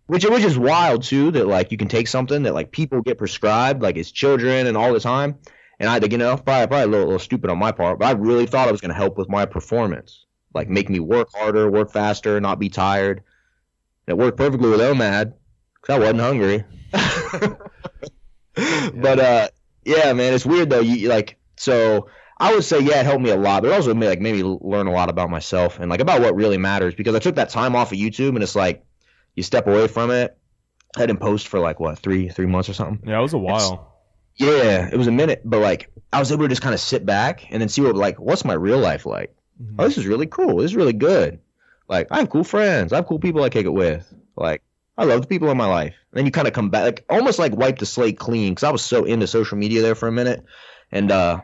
Which is wild too, that like you can take something that like people get prescribed, like it's children and all the time. And I think, probably a little stupid on my part, but I really thought I was going to help with my performance, like make me work harder, work faster, not be tired. It worked perfectly with OMAD because I wasn't hungry. But yeah, man, it's weird though. You like, so I would say, yeah, it helped me a lot, but it also made me learn a lot about myself and like about what really matters, because I took that time off of YouTube, and it's like you step away from it. I didn't post for like what, three months or something. Yeah, it was a while. Yeah, it was a minute, but like I was able to just kind of sit back and then see what's my real life like. Mm-hmm. Oh, this is really cool. This is really good. Like, I have cool friends. I have cool people I kick it with. Like, I love the people in my life. And then you kind of come back, like almost like wipe the slate clean, because I was so into social media there for a minute. And I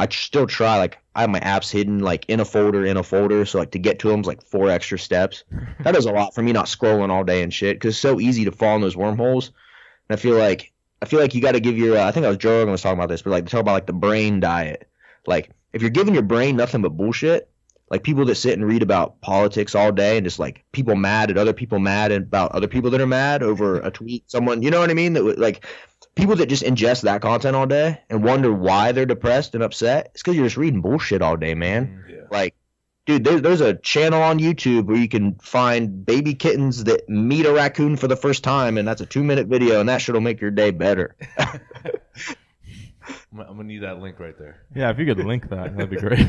still try. Like, I have my apps hidden like in a folder. So like to get to them is like 4 extra steps. That does a lot for me, not scrolling all day and shit, because it's so easy to fall in those wormholes. And I feel like you got to give your I think Joe Rogan was talking about this, but like they talk about like the brain diet. Like, if you're giving your brain nothing but bullshit, like people that sit and read about politics all day and just like people mad at other people, mad about other people that are mad over a tweet, someone, you know what I mean? That like people that just ingest that content all day and wonder why they're depressed and upset. It's because you're just reading bullshit all day, man. Yeah. Like, dude, there's a channel on YouTube where you can find baby kittens that meet a raccoon for the first time, and that's a 2-minute video, and that shit'll make your day better. I'm gonna need that link right there. Yeah, if you could link that'd be great.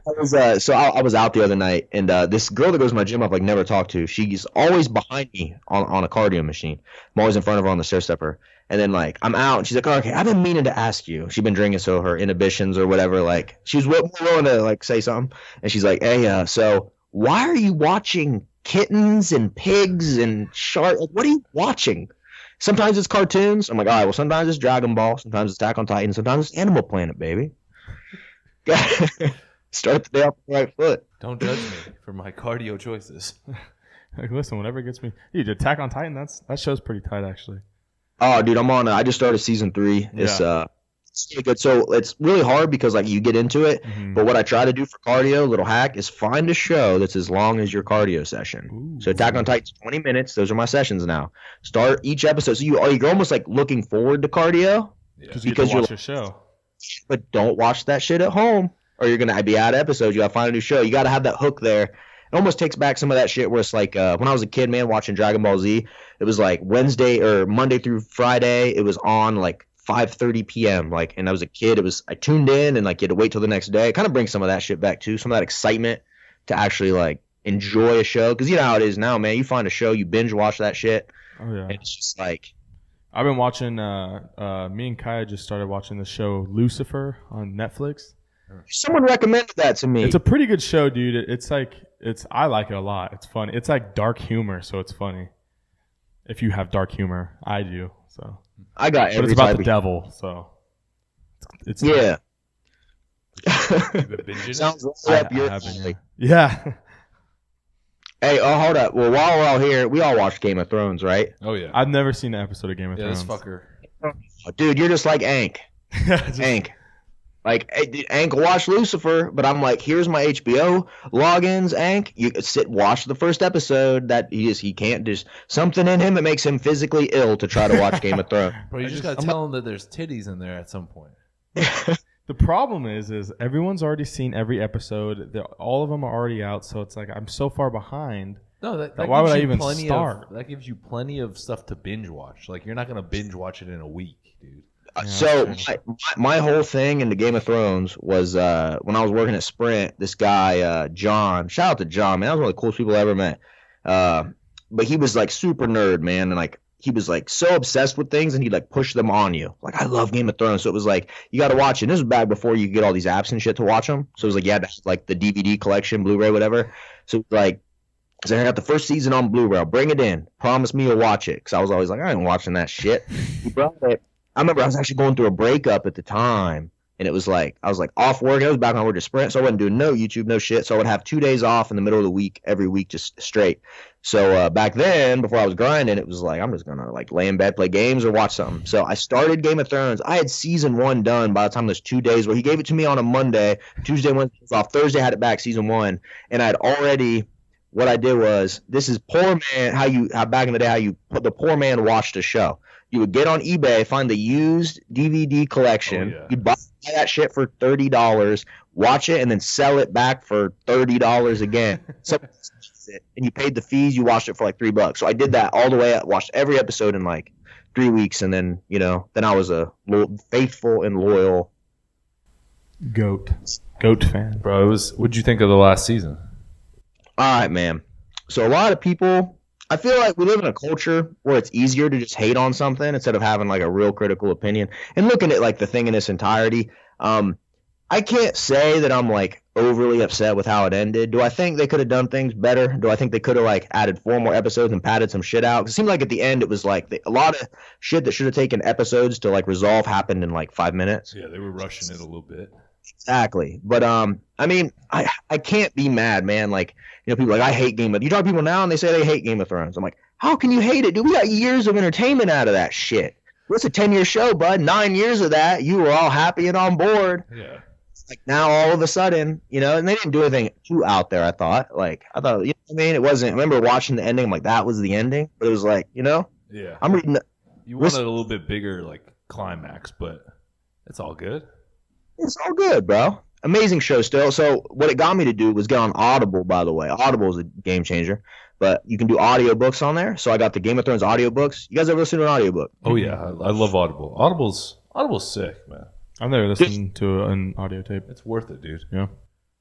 I was out the other night, and this girl that goes to my gym I've like never talked to. She's always behind me on a cardio machine. I'm always in front of her on the stair stepper. And then like I'm out, and she's like, oh, okay, I've been meaning to ask you. She's been drinking, so her inhibitions or whatever, like she was willing to like say something. And she's like, hey, so why are you watching kittens and pigs and sharks? Like, what are you watching? Sometimes it's cartoons. I'm like, all right, well, sometimes it's Dragon Ball, sometimes it's Attack on Titan, sometimes it's Animal Planet, baby. Start the day off the right foot. Don't judge me for my cardio choices. Like, listen, whatever gets me. Dude, Attack on Titan, that show's pretty tight, actually. Oh, dude, I'm on. I just started season 3. It's really good. So it's really hard because like you get into it. Mm-hmm. But what I try to do for cardio, little hack, is find a show that's as long as your cardio session. Ooh. So Attack on Titan's 20 minutes. Those are my sessions now. Start each episode. So you're almost like looking forward to cardio because you watch a show. But don't watch that shit at home, or you're gonna be out of episodes. You gotta find a new show. You gotta have that hook there. It almost takes back some of that shit where it's like when I was a kid, man, watching Dragon Ball Z, it was like Wednesday or Monday through Friday. It was on like 5:30 p.m. Like, and I was a kid. I tuned in and like you had to wait till the next day. It kind of brings some of that shit back too. Some of that excitement to actually like enjoy a show. Because you know how it is now, man. You find a show, you binge watch that shit. Oh yeah. And it's just like. I've been watching. Me and Kaya just started watching the show Lucifer on Netflix. Someone recommended that to me. It's a pretty good show, dude. I like it a lot. It's funny. It's like dark humor, so it's funny. If you have dark humor, I do. So I got every. But it's about the devil, so it's yeah. Sounds up your alley. Yeah. Hey, hold up. Well, while we're all here, we all watched Game of Thrones, right? Oh yeah. I've never seen an episode of Game of Thrones. This fucker. Dude, you're just like Ank. Ank. Like, hey, Ank watch Lucifer, but I'm like, here's my HBO logins, Ank. You watch the first episode. That he can't. There's something in him that makes him physically ill to try to watch Game of Thrones. Bro, you just gotta tell him that there's titties in there at some point. The problem is everyone's already seen every episode. All of them are already out, so it's like I'm so far behind. No, that why would gives I you even plenty start? That gives you plenty of stuff to binge watch. Like, you're not gonna binge watch it in a week, dude. So my whole thing into Game of Thrones was when I was working at Sprint, this guy John, shout out to John, man, that was one of the coolest people I ever met. But he was like super nerd, man, and like he was like so obsessed with things, and he'd like push them on you. Like, I love Game of Thrones, so it was like you got to watch it. And this was back before you could get all these apps and shit to watch them. So it was like you had to have, like the DVD collection, Blu-ray, whatever. So like, I got the first season on Blu-ray. I'll bring it in. Promise me you'll watch it, because I was always like, I ain't watching that shit. He brought it. I remember I was actually going through a breakup at the time, and it was like I was like off work. It was back when I worked at Sprint, so I wasn't doing no YouTube, no shit. So I would have 2 days off in the middle of the week, every week, just straight. So back then, before I was grinding, it was like I'm just gonna like lay in bed, play games, or watch something. So I started Game of Thrones. I had season 1 done by the time those 2 days where he gave it to me on a Monday, Tuesday, Wednesday was off, Thursday I had it back, season 1, and I'd already. What I did was, this is poor man. How back in the day, how you put the poor man watched a show. You would get on eBay, find the used DVD collection. Oh, yeah. You'd buy that shit for $30, watch it, and then sell it back for $30 again. And you paid the fees. You watched it for like $3. So I did that all the way. I watched every episode in like 3 weeks, and then then I was a faithful and loyal goat fan. Bro, what'd you think of the last season? All right, man. So a lot of people. I feel like we live in a culture where it's easier to just hate on something instead of having like a real critical opinion and looking at like the thing in its entirety. I can't say that I'm like overly upset with how it ended. Do I think they could have done things better? Do I think they could have like added 4 more episodes and padded some shit out? 'Cause it seemed like at the end it was like a lot of shit that should have taken episodes to like resolve happened in like 5 minutes. Yeah, they were rushing it a little bit. Exactly. But I mean, I can't be mad, man. Like, people are like, I hate Game of. You talk to people now and they say they hate Game of Thrones. I'm like, how can you hate it, dude? We got years of entertainment out of that shit. It's a 10-year show, bud. 9 years of that, you were all happy and on board. Yeah. Like now, all of a sudden, and they didn't do anything too out there. I thought, you know what I mean? It wasn't. I remember watching the ending. I'm like, that was the ending. But it was like, Yeah. I'm reading. You wanted a little bit bigger, like climax, but it's all good. It's all good, bro. Amazing show still. So what it got me to do was get on Audible, by the way. Audible is a game changer. But you can do audiobooks on there. So I got the Game of Thrones audiobooks. You guys ever listen to an audiobook? Oh, yeah. I love Audible. Audible's sick, man. I've never listened to an audio tape. It's worth it, dude. Yeah.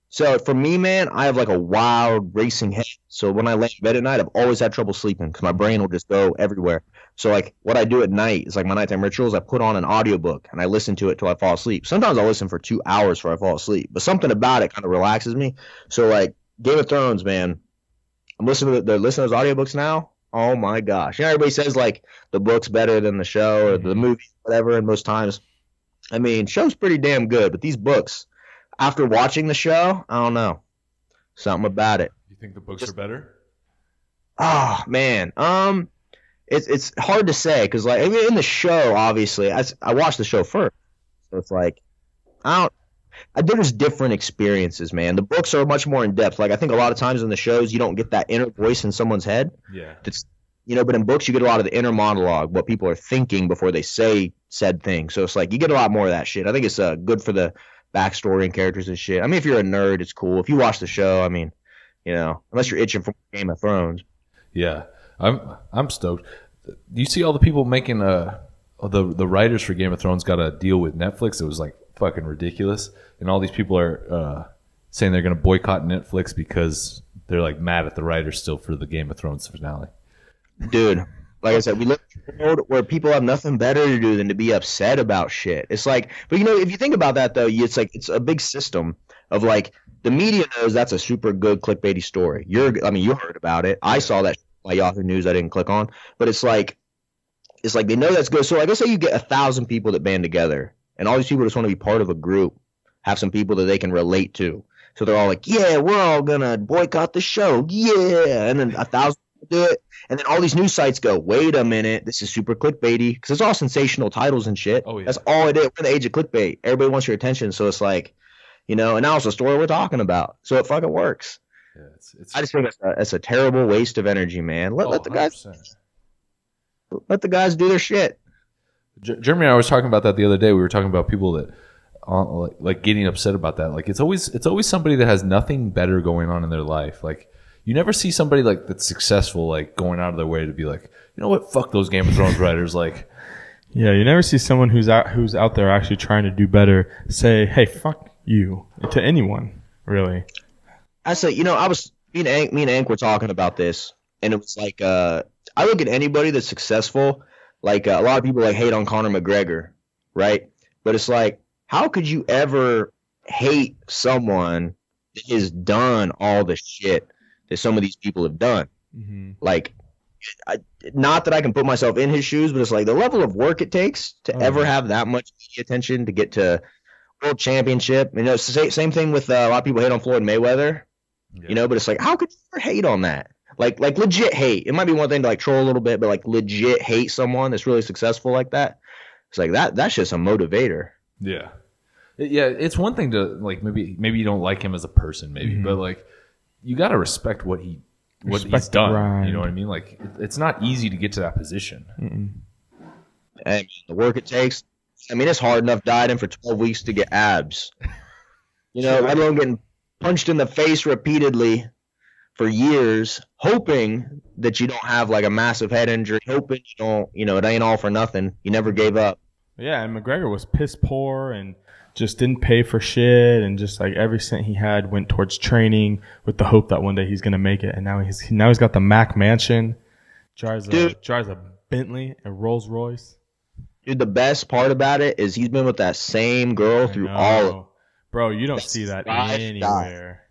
So for me, man, I have like a wild racing head. So when I lay in bed at night, I've always had trouble sleeping because my brain will just go everywhere. So like what I do at night is like my nighttime rituals. I put on an audiobook and I listen to it till I fall asleep. Sometimes I'll listen for 2 hours before I fall asleep, but something about it kind of relaxes me. So like Game of Thrones, man, I'm listening to those audiobooks now. Oh my gosh. Everybody says like the book's better than the show or the movie, whatever. And most times, I mean, show's pretty damn good, but these books, after watching the show, I don't know. Something about it. You think the books are better? Oh, man. It's hard to say because, like, I mean, in the show, obviously, I watched the show first. So it's like, there's different experiences, man. The books are much more in depth. Like, I think a lot of times in the shows, you don't get that inner voice in someone's head. Yeah. But in books, you get a lot of the inner monologue, what people are thinking before they say said thing. So it's like, you get a lot more of that shit. I think it's good for the backstory and characters and shit. I mean, if you're a nerd, it's cool. If you watch the show, I mean, unless you're itching for Game of Thrones. Yeah, I'm stoked. You see all the people making the writers for Game of Thrones got a deal with Netflix. It was like fucking ridiculous, and all these people are saying they're going to boycott Netflix because they're like mad at the writers still for the Game of Thrones finale. Dude, like I said, we live in a world where people have nothing better to do than to be upset about shit. It's like, but if you think about that though, it's like it's a big system of like the media knows that's a super good clickbaity story. You heard about it. I saw that by Yahoo News. I didn't click on, but it's like they know that's good. So like, let's say you get 1,000 people that band together, and all these people just want to be part of a group, have some people that they can relate to. So they're all like, yeah, we're all gonna boycott the show, yeah, and then 1,000 do it. And then all these news sites go, wait a minute, this is super clickbaity because it's all sensational titles and shit. Oh, yeah. That's all it is. We're in the age of clickbait. Everybody wants your attention. So it's like, and now it's a story we're talking about. So it fucking works. Yeah, it's I just think it's a terrible waste of energy, man. Let the guys 100%. let the guys do their shit. Jeremy and I was talking about that the other day. We were talking about people that like getting upset about that. Like it's always somebody that has nothing better going on in their life. Like you never see somebody like that's successful like going out of their way to be like, you know what, fuck those Game of Thrones writers. Like, Yeah, you never see someone who's out there actually trying to do better say, "Hey, fuck you," to anyone, really. I say, I was me and Ank were talking about this, and it was like I look at anybody that's successful. Like a lot of people like hate on Conor McGregor, right? But it's like, how could you ever hate someone that has done all the shit that some of these people have done? Mm-hmm. Like, not that I can put myself in his shoes, but it's like the level of work it takes to ever have that much media attention to get to world championship. It's the same thing with a lot of people hate on Floyd Mayweather, but it's like, how could you ever hate on that? Like legit hate. It might be one thing to like troll a little bit, but like legit hate someone that's really successful like that. It's like that's just a motivator. yeah, it's one thing to like maybe you don't like him as a person, maybe, but like you got to respect what he's done. grind. You know what I mean? Like it's not easy to get to that position. And the work it takes. I mean, it's hard enough dieting for 12 weeks to get abs. Let alone getting punched in the face repeatedly for years, hoping that you don't have like a massive head injury, hoping you don't, it ain't all for nothing. You never gave up. Yeah, and McGregor was piss poor and just didn't pay for shit, and just like every cent he had went towards training with the hope that one day he's gonna make it. And now he's got the Mac Mansion, drives a Bentley, a Rolls Royce. Dude, the best part about it is he's been with that same girl through all of. Bro, you don't see that anywhere.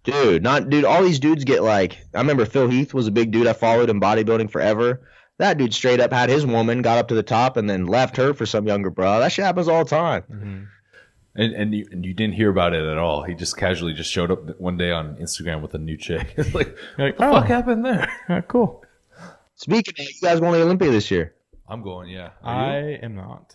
Dude, all these dudes get like, I remember Phil Heath was a big dude I followed in bodybuilding forever. That dude straight up had his woman, got up to the top, and then left her for some younger bro. That shit happens all the time. Mm-hmm. And you didn't hear about it at all. He just casually just showed up one day on Instagram with a new chick. It's like, what the fuck happened there? Cool. Speaking of, you guys going to the Olympia this year? I'm going, yeah. I am not.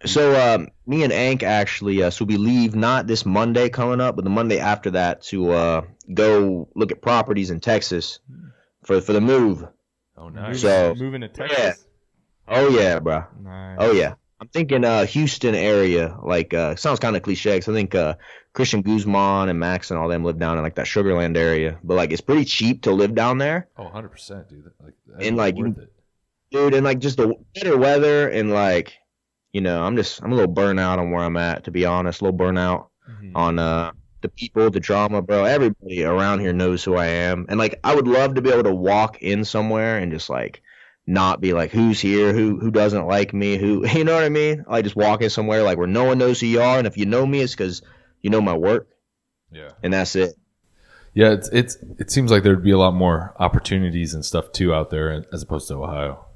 So me and Ank actually, so we leave not this Monday coming up, but the Monday after that to go look at properties in Texas for the move. Oh, nice. So Moving to Texas? Yeah. Oh, yeah, bro. Nice. Oh, yeah. I'm thinking Houston area. Like, sounds kind of cliche because I think Christian Guzman and Max and all them live down in like that Sugarland area. But like, it's pretty cheap to live down there. Oh, 100%, dude. And like, worth it. Dude, and like just the better weather and like, I'm a little burnout on where I'm at, to be honest. A little burnout on the people, the drama, bro. Everybody around here knows who I am. And like, I would love to be able to walk in somewhere and just like not be like, who's here, who doesn't like me, who, you know what I mean? I just walk in somewhere like where no one knows who you are, and if you know me, it's because you know my work. Yeah. And that's it. Yeah, it seems like there'd be a lot more opportunities and stuff too out there as opposed to Ohio.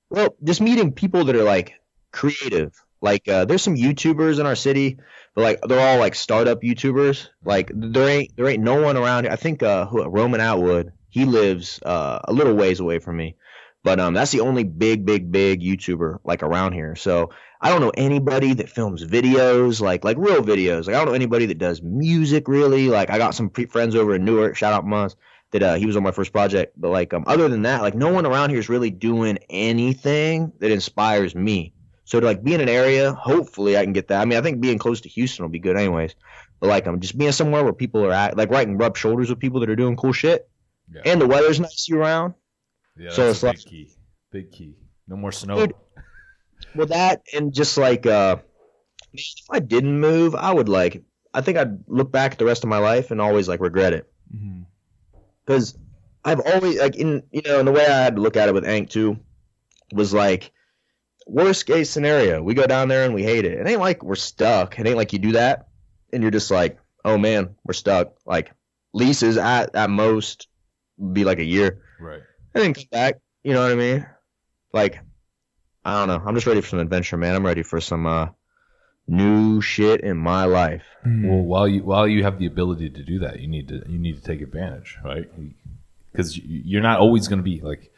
Well, just meeting people that are like creative. Like there's some YouTubers in our city, but like they're all like startup YouTubers. Like there ain't no one around here. I think Roman Atwood, he lives a little ways away from me. But that's the only big YouTuber like around here. So I don't know anybody that films videos, like real videos. Like I don't know anybody that does music really. Like I got some friends over in Newark, shout out Muzz, that he was on my first project. But like other than that, like no one around here is really doing anything that inspires me. So to like be in an area, hopefully I can get that. I mean, I think being close to Houston will be good anyways. But like I'm just being somewhere where people are at, like I can rub shoulders with people that are doing cool shit. Yeah. And the weather's nice year round. Yeah, so it's like big key. No more snow. Dude, well, that and just like if I didn't move, I think I'd look back at the rest of my life and always like regret it. Because I've always like and the way I had to look at it with Ank too was like worst case scenario, we go down there and we hate it. It ain't like we're stuck. It ain't like you do that and you're just like, oh man, we're stuck. Like leases at most be like a year. Right. And then come back, you know what I mean? Like, I don't know. I'm just ready for some adventure, man. I'm ready for some new shit in my life. Well, while you have the ability to do that, you need to take advantage, right? because you're not always going to be like,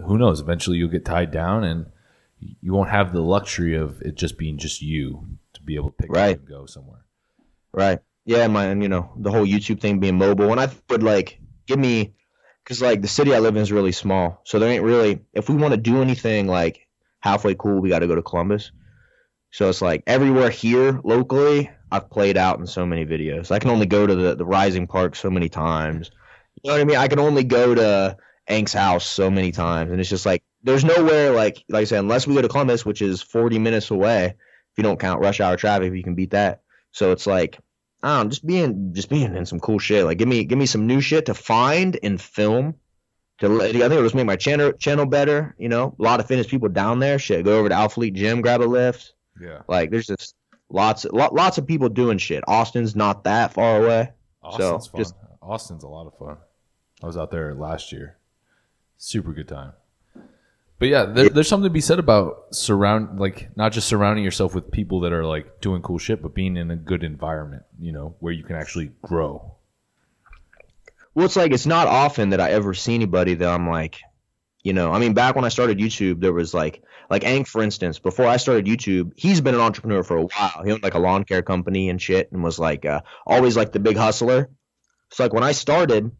who knows? Eventually, you'll get tied down, and you won't have the luxury of it just being just you to be able to pick up and go somewhere. Right. Yeah, and the whole YouTube thing being mobile, and I would like give me, because like the city I live in is really small, so there ain't really, if we want to do anything like halfway cool, we got to go to Columbus. So it's like everywhere here locally, I've played out in so many videos. I can only go to the Rising Park so many times. You know what I mean? I can only go to Ank's house so many times, and it's just like there's nowhere like I said, unless we go to Columbus, which is 40 minutes away. If you don't count rush hour traffic, you can beat that. So it's like, I don't know, just being in some cool shit. Like give me some new shit to find and film. I think it'll just make my channel better. A lot of fitness people down there. Shit, go over to Alphalete Gym, grab a lift. Yeah. Like there's just lots of people doing shit. Austin's not that far away. Austin's fun. Austin's a lot of fun. I was out there last year. Super good time. But yeah, there's something to be said about not just surrounding yourself with people that are like doing cool shit, but being in a good environment, where you can actually grow. Well, it's like, it's not often that I ever see anybody that I'm like, back when I started YouTube, there was like Ank, for instance, before I started YouTube, he's been an entrepreneur for a while. He owned like a lawn care company and shit, and was like, always like the big hustler. So like when I started,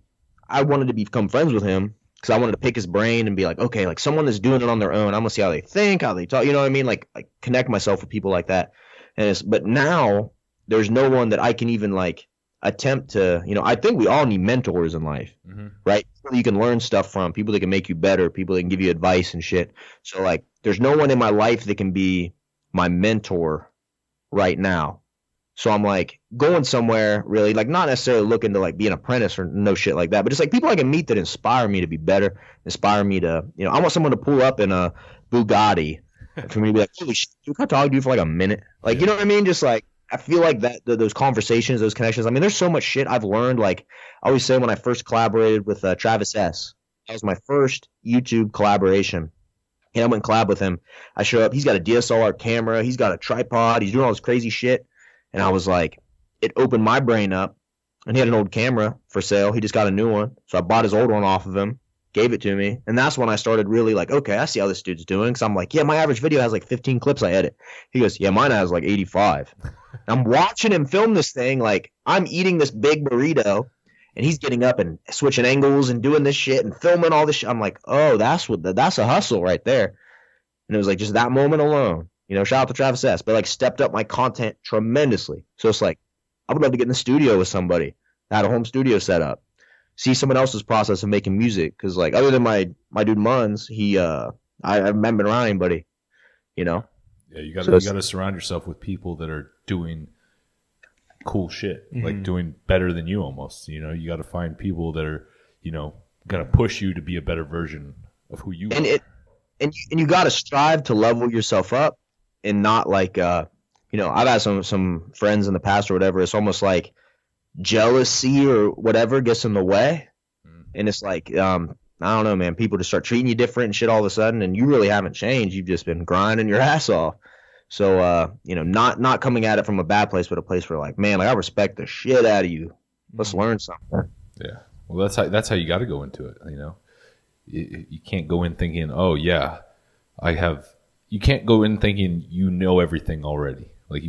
I wanted to become friends with him, because I wanted to pick his brain and be like, okay, like someone that's doing it on their own, I'm gonna see how they think, how they talk, you know what I mean? Like connect myself with people like that. But now there's no one that I can even like attempt to, I think we all need mentors in life, right? People you can learn stuff from, people that can make you better, people that can give you advice and shit. So like there's no one in my life that can be my mentor right now. So I'm like going somewhere really, like not necessarily looking to like be an apprentice or no shit like that, but just like people I can meet that inspire me to be better, inspire me to, I want someone to pull up in a Bugatti for me to be like, holy shit, can I talk to you for like a minute? Like, you know what I mean? Just like, I feel like that those conversations, those connections. I mean, there's so much shit I've learned. Like I always say, when I first collaborated with Travis S., that was my first YouTube collaboration. And I went and collab with him. I show up, he's got a DSLR camera, he's got a tripod, he's doing all this crazy shit. And I was like, it opened my brain up. And he had an old camera for sale. He just got a new one. So I bought his old one off of him, gave it to me. And that's when I started really like, okay, I see how this dude's doing. Because I'm like, yeah, my average video has like 15 clips I edit. He goes, yeah, mine has like 85. I'm watching him film this thing. Like I'm eating this big burrito, and he's getting up and switching angles and doing this shit and filming all this shit. I'm like, oh, that's a hustle right there. And it was like just that moment alone. Shout out to Travis S., but like stepped up my content tremendously. So it's like, I would love to get in the studio with somebody, had a home studio set up, see someone else's process of making music. Cause like, other than my dude Muns, I haven't been around anybody, Yeah, you gotta surround yourself with people that are doing cool shit, like doing better than you almost, you gotta find people that are, gonna push you to be a better version of who you are. And you gotta strive to level yourself up. And not like, I've had some friends in the past or whatever. It's almost like jealousy or whatever gets in the way. And it's like, I don't know, man. People just start treating you different and shit all of a sudden. And you really haven't changed. You've just been grinding your ass off. So, not coming at it from a bad place, but a place where like, man, like I respect the shit out of you. Let's learn something. Yeah. Well, that's how you got to go into it. You can't go in thinking, oh yeah, you can't go in thinking you know everything already. Like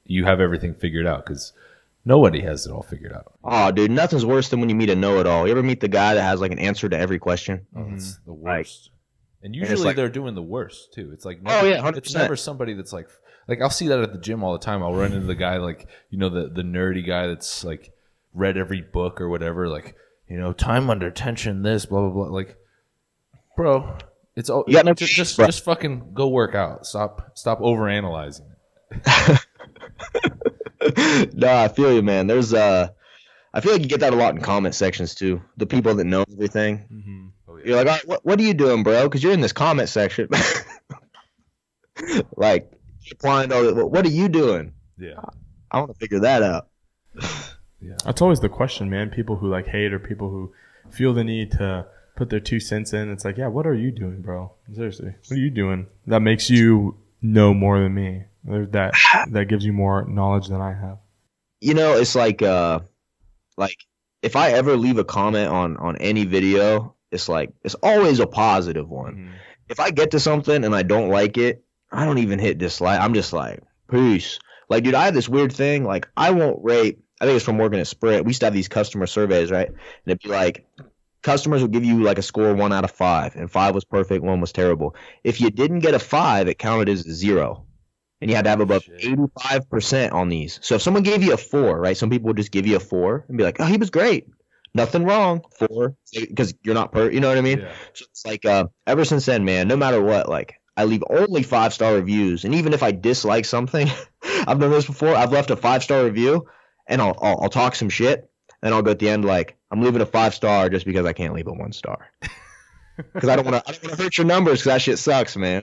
you have everything figured out, because nobody has it all figured out. Oh, dude, nothing's worse than when you meet a know-it-all. You ever meet the guy that has like an answer to every question? Oh, it's the worst. And usually they're doing the worst too. It's like, never, 100%. It's never somebody that's like I'll see that at the gym all the time. I'll run into the guy like, the nerdy guy that's like read every book or whatever. Like, time under tension, this, blah, blah, blah. Like, bro, it's all, just fucking go work out. Stop overanalyzing it. No, I feel you, man. There's I feel like you get that a lot in comment sections too. The people that know everything. Oh, yeah. You're like, all right, what are you doing, bro? Because you're in this comment section. Like, applying what are you doing? Yeah, I want to figure that out. Yeah, that's always the question, man. People who like hate, or people who feel the need to put their 2 cents in. It's like, yeah, what are you doing, bro? Seriously, what are you doing that makes you know more than me? That gives you more knowledge than I have. It's like if I ever leave a comment on any video, it's always a positive one. Mm-hmm. If I get to something and I don't like it, I don't even hit dislike. I'm just like, peace. Like, dude, I have this weird thing. Like, I won't rate. I think it's from working at Sprint. We used to have these customer surveys, right? And it'd be like, customers would give you like a score 1 out of 5, and 5 was perfect, 1 was terrible. If you didn't get a 5, it counted as 0, and you had to have above 85% on these. So if someone gave you a 4, right? Some people would just give you a 4 and be like, oh, he was great, nothing wrong, 4, because you're not you know what I mean? Yeah. So it's like ever since then, man, no matter what, like I leave only 5-star reviews, and even if I dislike something, I've done this before. I've left a 5-star review, and I'll talk some shit, and I'll go at the end like, I'm leaving a 5-star just because I can't leave a 1 star. Because I don't want to hurt your numbers, because that shit sucks, man.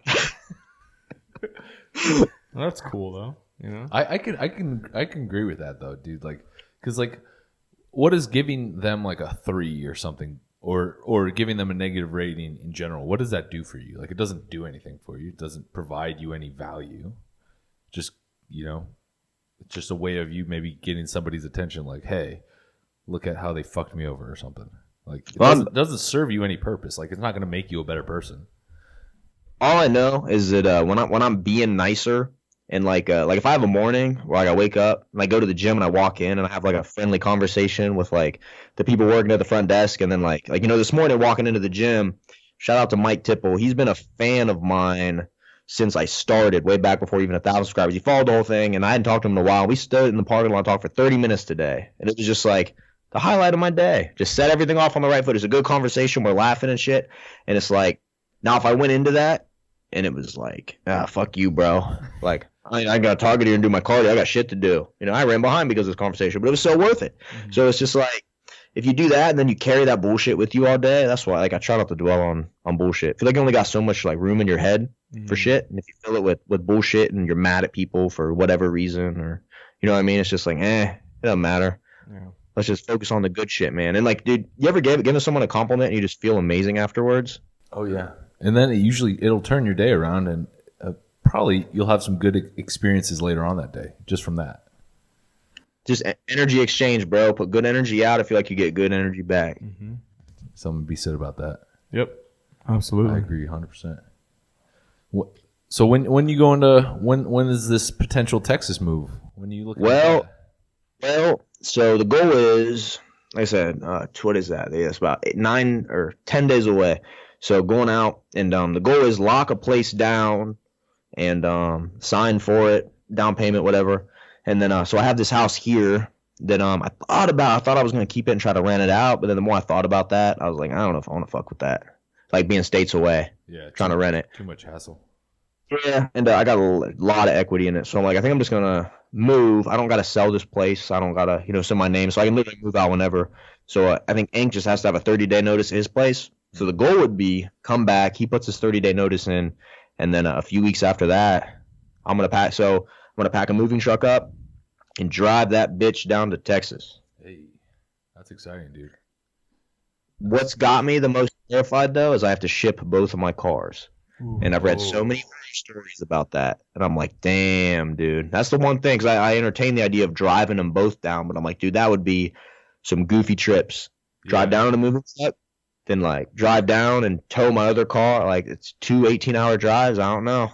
Well, that's cool though. You know, I can agree with that though, dude. Like, because like, what is giving them like a 3 or something, or giving them a negative rating in general? What does that do for you? Like, it doesn't do anything for you. It doesn't provide you any value. Just, you know, it's just a way of you maybe getting somebody's attention. Like, hey, look at how they fucked me over or something. Like, it doesn't serve you any purpose. Like, it's not going to make you a better person. All I know is that when I'm being nicer, and like if I have a morning where like I wake up and I go to the gym and I walk in and I have like a friendly conversation with like the people working at the front desk, and then like you know, this morning walking into the gym, shout out to Mike Tipple. He's been a fan of mine since I started, way back before even 1,000 subscribers. He followed the whole thing, and I hadn't talked to him in a while. We stood in the parking lot and talked for 30 minutes today, and it was just like the highlight of my day. Just set everything off on the right foot. It's a good conversation. We're laughing and shit, and it's like, now if I went into that and it was like, fuck you, bro. Like, I got to target here and do my cardio. I got shit to do. You know, I ran behind because of this conversation, but it was so worth it. Mm-hmm. So it's just like, if you do that and then you carry that bullshit with you all day, that's why like I try not to dwell on bullshit. I feel like you only got so much like room in your head for shit, and if you fill it with bullshit and you're mad at people for whatever reason, or you know what I mean, it's just like, it doesn't matter. Yeah. Let's just focus on the good shit, man. And like, dude, you ever given someone a compliment and you just feel amazing afterwards? Oh yeah. And then it'll turn your day around, and probably you'll have some good experiences later on that day just from that. Just energy exchange, bro. Put good energy out. I feel like you get good energy back. Mm-hmm. Something to be said about that. Yep, absolutely. I agree 100%. So when you go into when is this potential Texas move? When you look at well, so the goal is, like I said, what is that? Yeah, it's about 9 or 10 days away. So going out, and the goal is lock a place down and sign for it, down payment, whatever. And then so I have this house here that I thought I was going to keep it and try to rent it out. But then the more I thought about that, I was like, I don't know if I want to fuck with that. Like being states away, trying to rent it. Too much hassle. Yeah, and I got a lot of equity in it. So I'm like, I think I'm just going to move. I don't got to sell this place. I don't got to, send my name. So I can literally move out whenever. So I think Ink just has to have a 30-day notice at his place. So the goal would be come back. He puts his 30-day notice in. And then a few weeks after that, I'm going to pack a moving truck up and drive that bitch down to Texas. Hey, that's exciting, dude. What's got me the most terrified, though, is I have to ship both of my cars. Ooh, and I've read so many stories about that. And I'm like, damn, dude. That's the one thing, because I entertain the idea of driving them both down. But I'm like, dude, that would be some goofy trips. Drive down in a moving truck, then like drive down and tow my other car. Like, it's 2 18-hour drives. I don't know.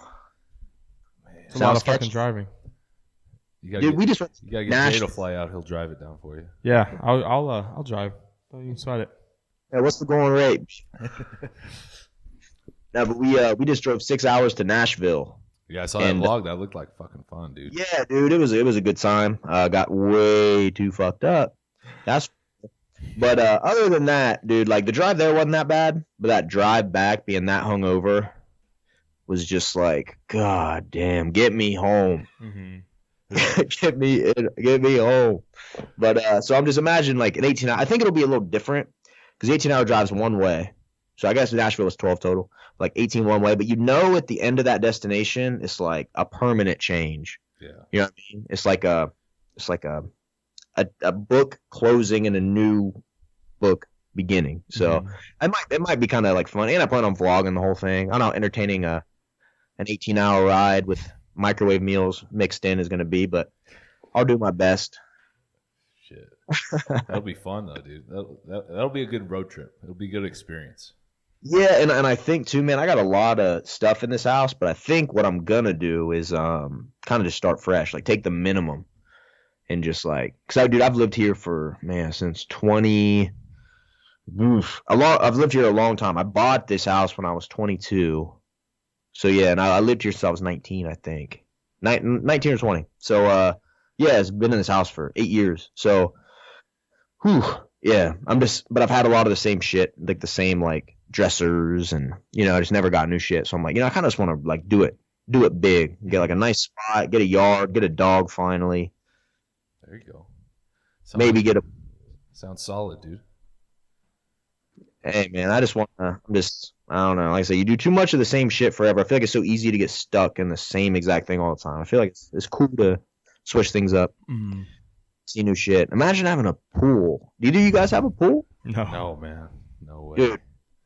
It's a lot of fucking driving. You gotta get Jay to fly out. He'll drive it down for you. Yeah, I'll drive. You can sweat it. Yeah, what's the going rate? No, but we just drove 6 hours to Nashville. Yeah, I saw that vlog. That looked like fucking fun, dude. Yeah, dude, it was a good time. Got way too fucked up. But other than that, dude, like the drive there wasn't that bad, but that drive back being that hungover was just like, God damn, get me home. Mm-hmm. get me home. But so I'm just imagining like an 18-hour. I think it'll be a little different because 18-hour drive's one way. So I guess Nashville was 12 total, like 18 one way. But at the end of that destination, it's like a permanent change. Yeah, you know what I mean? It's like a book closing and a new book beginning. So it might be kind of like fun. And I plan on vlogging the whole thing. I don't know, entertaining an 18-hour ride with microwave meals mixed in is going to be, but I'll do my best. Shit. That'll be fun though, dude. That'll be a good road trip. It'll be a good experience. Yeah, and I think too, man, I got a lot of stuff in this house, but I think what I'm gonna do is kind of just start fresh, like take the minimum and just like, dude, I've lived here for, man, since 20. I've lived here a long time. I bought this house when I was 22. So yeah, and I lived here since I was 19, I think. 19 or 20. So yeah, it's been in this house for 8 years. So yeah, but I've had a lot of the same shit, like the same like dressers, and I just never got new shit. So I'm like, I kind of just want to like do it big, get like a nice spot, get a yard, get a dog finally. There you go. Sounds solid, dude. Hey man, I don't know. Like I say, you do too much of the same shit forever. I feel like it's so easy to get stuck in the same exact thing all the time. I feel like it's cool to switch things up, see new shit. Imagine having a pool. Do you guys have a pool? No, man. No way. Dude,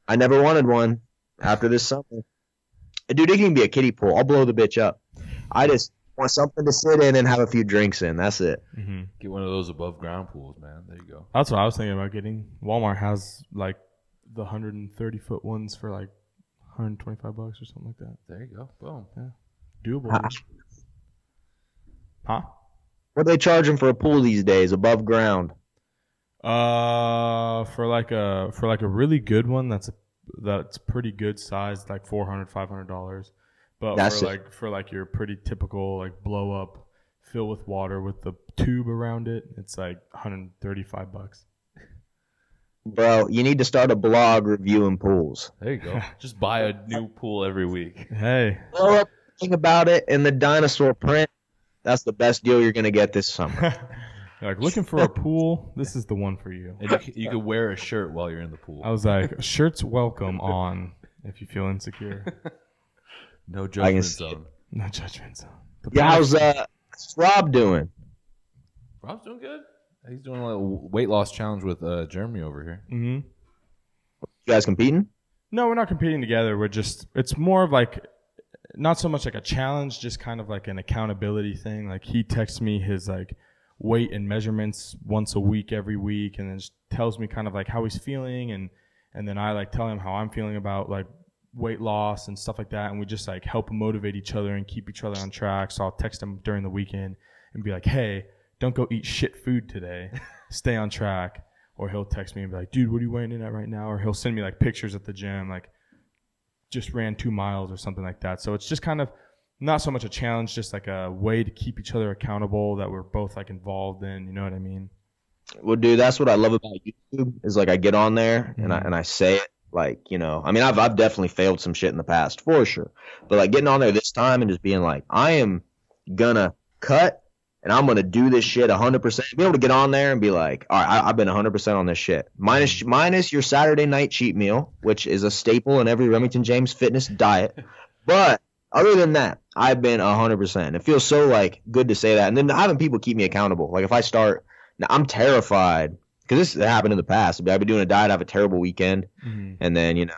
I never wanted one after this summer. Dude, it can be a kiddie pool. I'll blow the bitch up. I just want something to sit in and have a few drinks in. That's it. Mm-hmm. Get one of those above ground pools, man. There you go. That's what I was thinking about getting. Walmart has like the 130-foot ones for like $125 or something like that. There you go. Boom. Yeah. Doable. Huh? What are they charging for a pool these days above ground? For like a really good one that's pretty good size, like $400-$500. But for your pretty typical like blow up, fill with water with the tube around it, it's like $135. Bro, you need to start a blog reviewing pools. There you go. Just buy a new pool every week. Hey. Blow up, think about it in the dinosaur print. That's the best deal you're going to get this summer. Like, looking for a pool, this is the one for you. And you could wear a shirt while you're in the pool. I was like, shirts welcome on if you feel insecure. No judgment zone. No judgment zone. Yeah, how's Rob doing? Rob's doing good. He's doing a little weight loss challenge with Jeremy over here. Mm-hmm. You guys competing? No, we're not competing together. It's more of like, not so much like a challenge, just kind of like an accountability thing. Like, he texts me his like weight and measurements once a week, every week, and then just tells me kind of like how he's feeling, and then I like tell him how I'm feeling about like weight loss and stuff like that, and we just like help motivate each other and keep each other on track. So I'll text him during the weekend and be like, hey, don't go eat shit food today. Stay on track. Or he'll text me and be like, dude, what are you weighing in at right now? Or he'll send me like pictures at the gym, like just ran 2 miles or something like that. So it's just kind of not so much a challenge, just like a way to keep each other accountable that we're both like involved in. You know what I mean? Well, dude, that's what I love about YouTube is like I get on there and I say it like, I mean, I've definitely failed some shit in the past for sure. But like getting on there this time and just being like, I am gonna cut and I'm gonna do this shit 100%. Be able to get on there and be like, all right, I've been 100% on this shit. Minus your Saturday night cheat meal, which is a staple in every Remington James fitness diet. But other than that, I've been 100%. It feels so like good to say that. And then having people keep me accountable. Like if I start, now I'm terrified because this happened in the past. I've been doing a diet, I have a terrible weekend, and then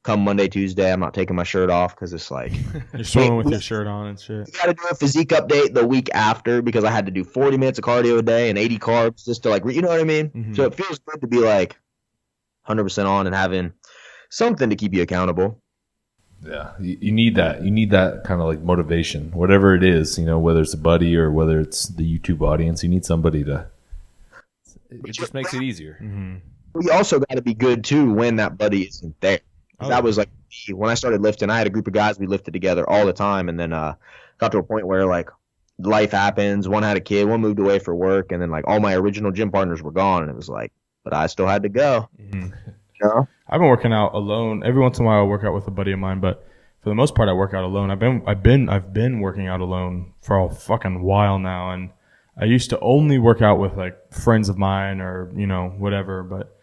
come Monday, Tuesday, I'm not taking my shirt off because it's like you're swimming with your shirt on and shit. You got to do a physique update the week after because I had to do 40 minutes of cardio a day and 80 carbs just to like, you know what I mean? Mm-hmm. So it feels good to be like 100% on and having something to keep you accountable. Yeah, you need that. You need that kind of like motivation, whatever it is, whether it's a buddy or whether it's the YouTube audience. You need somebody to. It just makes it easier. Mm-hmm. We also got to be good too when that buddy isn't there. That was like when I started lifting. I had a group of guys we lifted together all the time, and then got to a point where like life happens. One had a kid, one moved away for work, and then like all my original gym partners were gone, and it was like, but I still had to go. Mm-hmm. I've been working out alone. Every once in a while, I work out with a buddy of mine, but for the most part, I work out alone. I've been working out alone for a fucking while now, and I used to only work out with like friends of mine or whatever, but.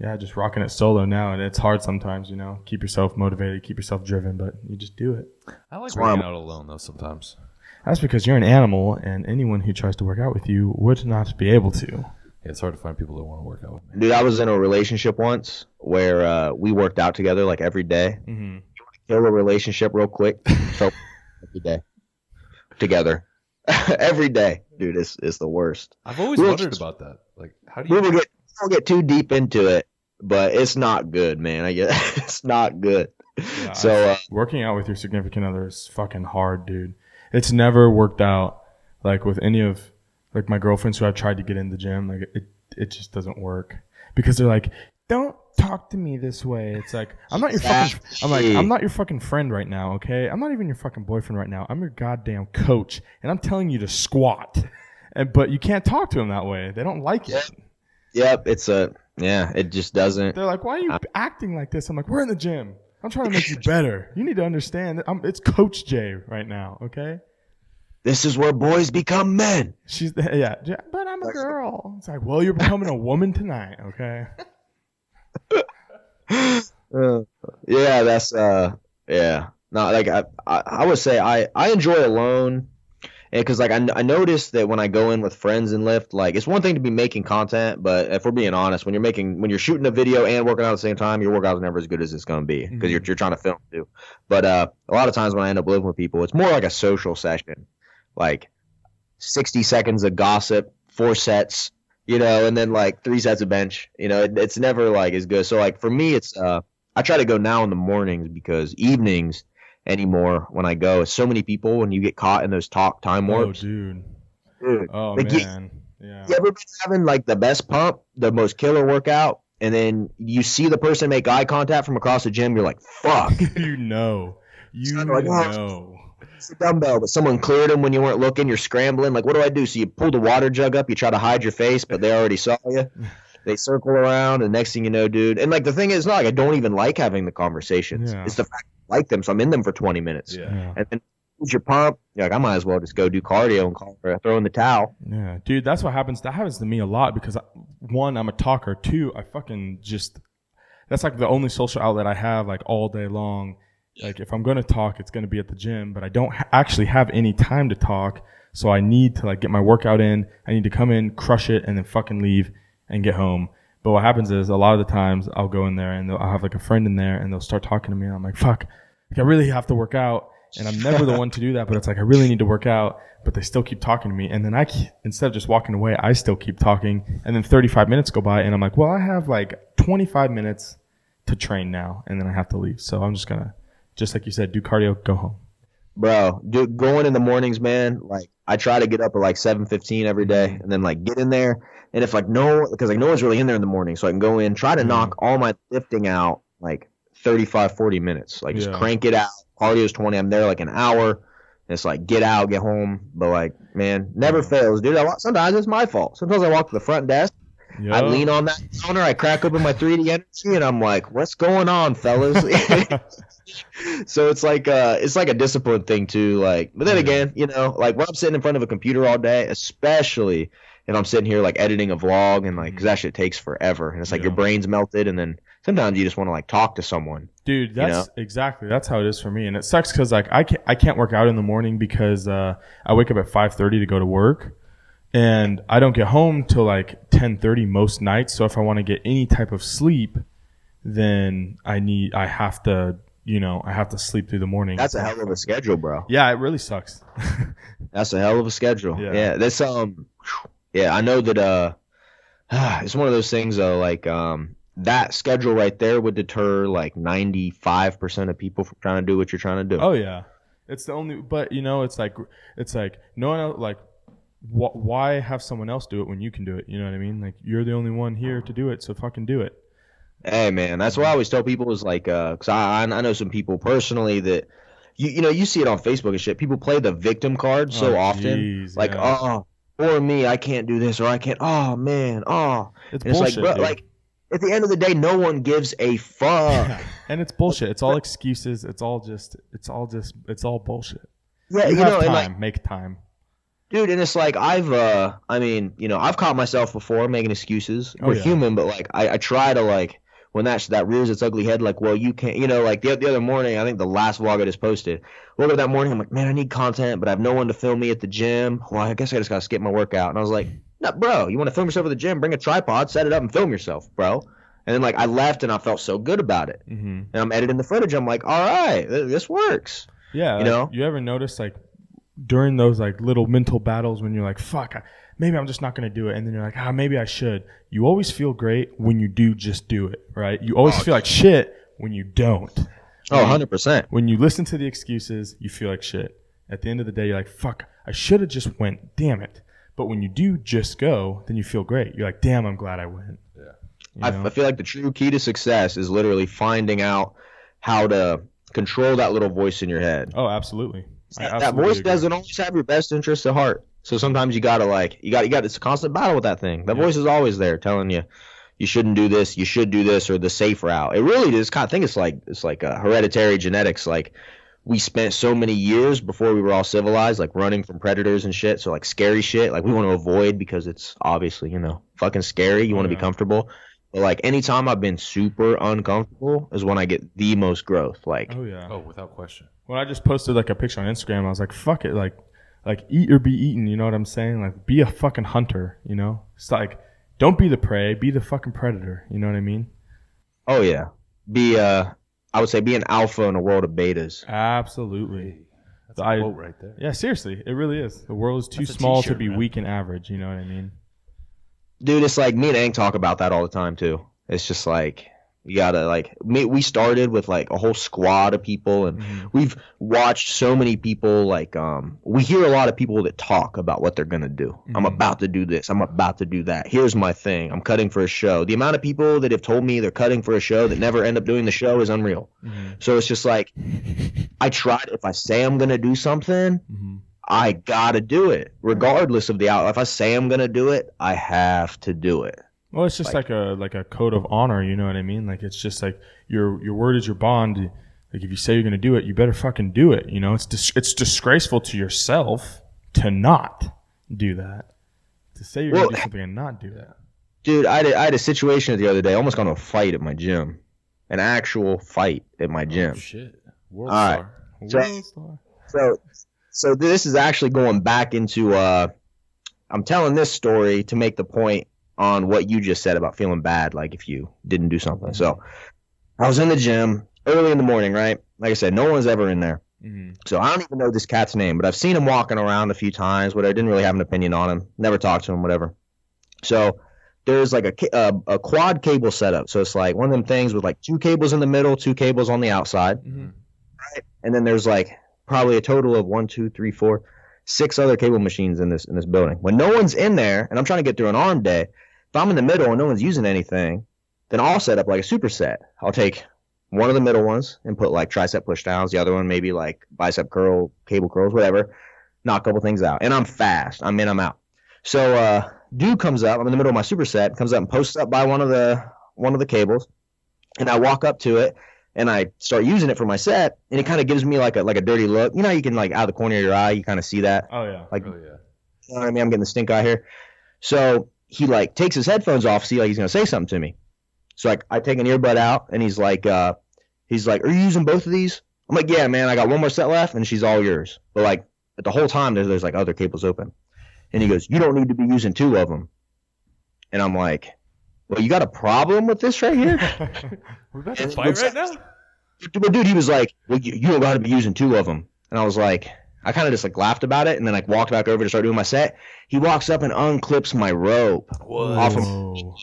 Yeah, just rocking it solo now, and it's hard sometimes, Keep yourself motivated, keep yourself driven, but you just do it. I like working out alone, though, sometimes. That's because you're an animal, and anyone who tries to work out with you would not be able to. Yeah, it's hard to find people that want to work out with me. Dude, I was in a relationship once where we worked out together like every day. Mm-hmm. You want to kill a relationship real quick? So every day. Together. Every day. Dude, it's the worst. I've always wondered about that. Like, how do you? We don't get too deep into it, but it's not good, man. I guess it's not good. Yeah, So working out with your significant other is fucking hard, dude. It's never worked out like with any of like my girlfriends who I've tried to get in the gym. Like it just doesn't work because they're like, don't talk to me this way. It's like I'm not your fucking friend right now, okay? I'm not even your fucking boyfriend right now. I'm your goddamn coach, and I'm telling you to squat. But you can't talk to them that way. They don't like it. Yep, it just doesn't. They're like, why are you acting like this? I'm like, we're in the gym. I'm trying to make you better. You need to understand that it's Coach Jay right now, okay? This is where boys become men. But I'm a girl. It's like, well, you're becoming a woman tonight, okay? Yeah. No, like I would say I enjoy alone. And because like I noticed that when I go in with friends and lift, like it's one thing to be making content, but if we're being honest, when you're shooting a video and working out at the same time, your workout is never as good as it's going to be because you're trying to film too. But a lot of times when I end up living with people, it's more like a social session, like 60 seconds of gossip, 4 sets, and then like 3 sets of bench. It's never like as good. So like for me, it's I try to go now in the mornings because evenings anymore when I go, it's so many people and you get caught in those time warps. Oh, dude. Oh, like man. Yeah. You ever been having like the best pump, the most killer workout, and then you see the person make eye contact from across the gym, you're like, fuck. You know. It's a dumbbell, but someone cleared them when you weren't looking. You're scrambling. Like, what do I do? So you pull the water jug up, you try to hide your face, but they already saw you. They circle around, and next thing you know, dude. And like the thing is, it's not like I don't even like having the conversations. Yeah. It's the fact I like them, so I'm in them for 20 minutes. Yeah. And then your pump, you're like, I might as well just go do cardio and throw in the towel. Yeah, dude, that's what happens. That happens to me a lot because one, I'm a talker. 2, I fucking that's like the only social outlet I have like all day long. Like if I'm going to talk, it's going to be at the gym, but I don't actually have any time to talk. So I need to like get my workout in. I need to come in, crush it, and then fucking leave and get home. But what happens is a lot of the times I'll go in there and I'll have like a friend in there and they'll start talking to me and I'm like, fuck, like I really have to work out. And I'm never the one to do that, but it's like I really need to work out, but they still keep talking to me. And then instead of just walking away, I still keep talking. And then 35 minutes go by and I'm like, well, I have like 25 minutes to train now and then I have to leave. So I'm just going to, just like you said, do cardio, go home. Bro, going in the mornings, man, like I try to get up at like 7:15 every day and then like get in there. And if like because like no one's really in there in the morning, so I can go in, try to knock all my lifting out like 35, 40 minutes. Like just crank it out. Cardio's 20. I'm there like an hour. And it's like get out, get home. But like, man, never fails, dude. Sometimes it's my fault. Sometimes I walk to the front desk. Yep. I lean on that counter. I crack open my 3D energy, and I'm like, "What's going on, fellas?" So it's like a discipline thing too. Like, but then again, like when I'm sitting in front of a computer all day, especially if I'm sitting here like editing a vlog, and like because that shit takes forever, and it's like your brain's melted, and then sometimes you just want to like talk to someone. Dude, that's how it is for me, and it sucks because like I can't work out in the morning because I wake up at 5:30 to go to work. And I don't get home till like 10:30 most nights. So if I want to get any type of sleep, then I have to sleep through the morning. That's a hell of a schedule, bro. Yeah, it really sucks. That's a hell of a schedule. Yeah. That's I know that it's one of those things though, like that schedule right there would deter like 95% of people from trying to do what you're trying to do. Oh yeah. It's the only, but it's like no one else, like, why have someone else do it when you can do it? You know what I mean? Like, you're the only one here to do it, so fucking do it. Hey, man, that's what I always tell people is like, because I know some people personally that, you see it on Facebook and shit. People play the victim card so often. Geez, like, oh, poor me, I can't do this, or I can't, oh, man, oh. It's bullshit, like, bro, dude. Like, at the end of the day, no one gives a fuck. And it's bullshit. It's all excuses. It's all bullshit. Yeah, you have time. Make time. Dude, and it's like I've caught myself before making excuses. We're human, but like I try to like when that rears its ugly head, like, well, you can't, like the other morning, I think the last vlog I just posted, woke up that morning, I'm like, man, I need content, but I have no one to film me at the gym. Well, I guess I just gotta skip my workout. And I was like, no, bro, you want to film yourself at the gym? Bring a tripod, set it up, and film yourself, bro. And then like I left and I felt so good about it. Mm-hmm. And I'm editing the footage. I'm like, all right, this works. Yeah. You ever notice like during those like little mental battles when you're like, fuck, maybe I'm just not going to do it. And then you're like, maybe I should. You always feel great when you do just do it, right? You always feel like shit when you don't. Oh, 100%. When you listen to the excuses, you feel like shit. At the end of the day, you're like, fuck, I should have just went. Damn it. But when you do just go, then you feel great. You're like, damn, I'm glad I went. Yeah. I feel like the true key to success is literally finding out how to control that little voice in your head. Oh, absolutely. That voice doesn't always have your best interests at heart. So sometimes you gotta it's a constant battle with that thing. That voice is always there telling you, you shouldn't do this, you should do this, or the safe route. It really is kind of thing. It's like hereditary genetics. Like we spent so many years before we were all civilized, like running from predators and shit. So like scary shit, like we want to avoid because it's obviously, fucking scary. You want to be comfortable. But like anytime I've been super uncomfortable is when I get the most growth. Like, without question. When I just posted like a picture on Instagram, I was like, fuck it, like eat or be eaten. You know what I'm saying? Like be a fucking hunter. It's like don't be the prey, be the fucking predator. You know what I mean? Oh yeah, I would say be an alpha in a world of betas. Absolutely. That's a quote right there. Yeah, seriously, it really is. The world is too small to be weak and average. You know what I mean? Dude, it's like me and Hank talk about that all the time too. It's just like you gotta we started with like a whole squad of people, and we've watched so many people. Like we hear a lot of people that talk about what they're gonna do. I'm about to do this. I'm about to do that. Here's my thing. I'm cutting for a show. The amount of people that have told me they're cutting for a show that never end up doing the show is unreal. So it's just like I tried. If I say I'm gonna do something, I gotta do it, regardless of the outcome. If I say I'm gonna do it, I have to do it. Well, it's just like a code of honor, you know what I mean? Like it's just like your word is your bond. Like if you say you're gonna do it, you better fucking do it. It's disgraceful to yourself to not do that. To say you're gonna do something and not do that. Dude, I had a situation the other day. I almost got into a fight at my gym, an actual fight at my gym. Oh, shit, World Star. World Star. So this is actually going back into. I'm telling this story to make the point on what you just said about feeling bad, like if you didn't do something. So I was in the gym early in the morning, right? Like I said, no one's ever in there. So I don't even know this cat's name, but I've seen him walking around a few times, but I didn't really have an opinion on him. Never talked to him, whatever. So there's like a quad cable setup. So it's like one of them things with like 2 cables in the middle, 2 cables on the outside. Right? And then there's like probably a total of 1, 2, 3, 4, 6 other cable machines in this building. When no one's in there and I'm trying to get through an arm day, if I'm in the middle and no one's using anything, then I'll set up like a superset. I'll take one of the middle ones and put like tricep push downs, the other one maybe like bicep curl, cable curls, whatever. Knock a couple things out. And I'm fast. I'm in, I'm out. So dude comes up, I'm in the middle of my superset, comes up and posts up by one of the cables, and I walk up to it and I start using it for my set, and it kind of gives me like a dirty look. You know, you can like out of the corner of your eye, you kind of see that. Oh yeah. Like, you know what I mean? I'm getting the stink eye here. So he like takes his headphones off, see like he's gonna say something to me. So like I take an earbud out, and he's like, "Are you using both of these?" I'm like, "Yeah, man, I got one more set left, and she's all yours." But like at the whole time, there's like other cables open, and he goes, "You don't need to be using 2 of them." And I'm like, "Well, you got a problem with this right here?" We're about to fight right now. But dude, he was like, "Well, you don't got to be using 2 of them," and I was like. I kind of just like laughed about it and then like walked back over to start doing my set. He walks up and unclips my rope off of.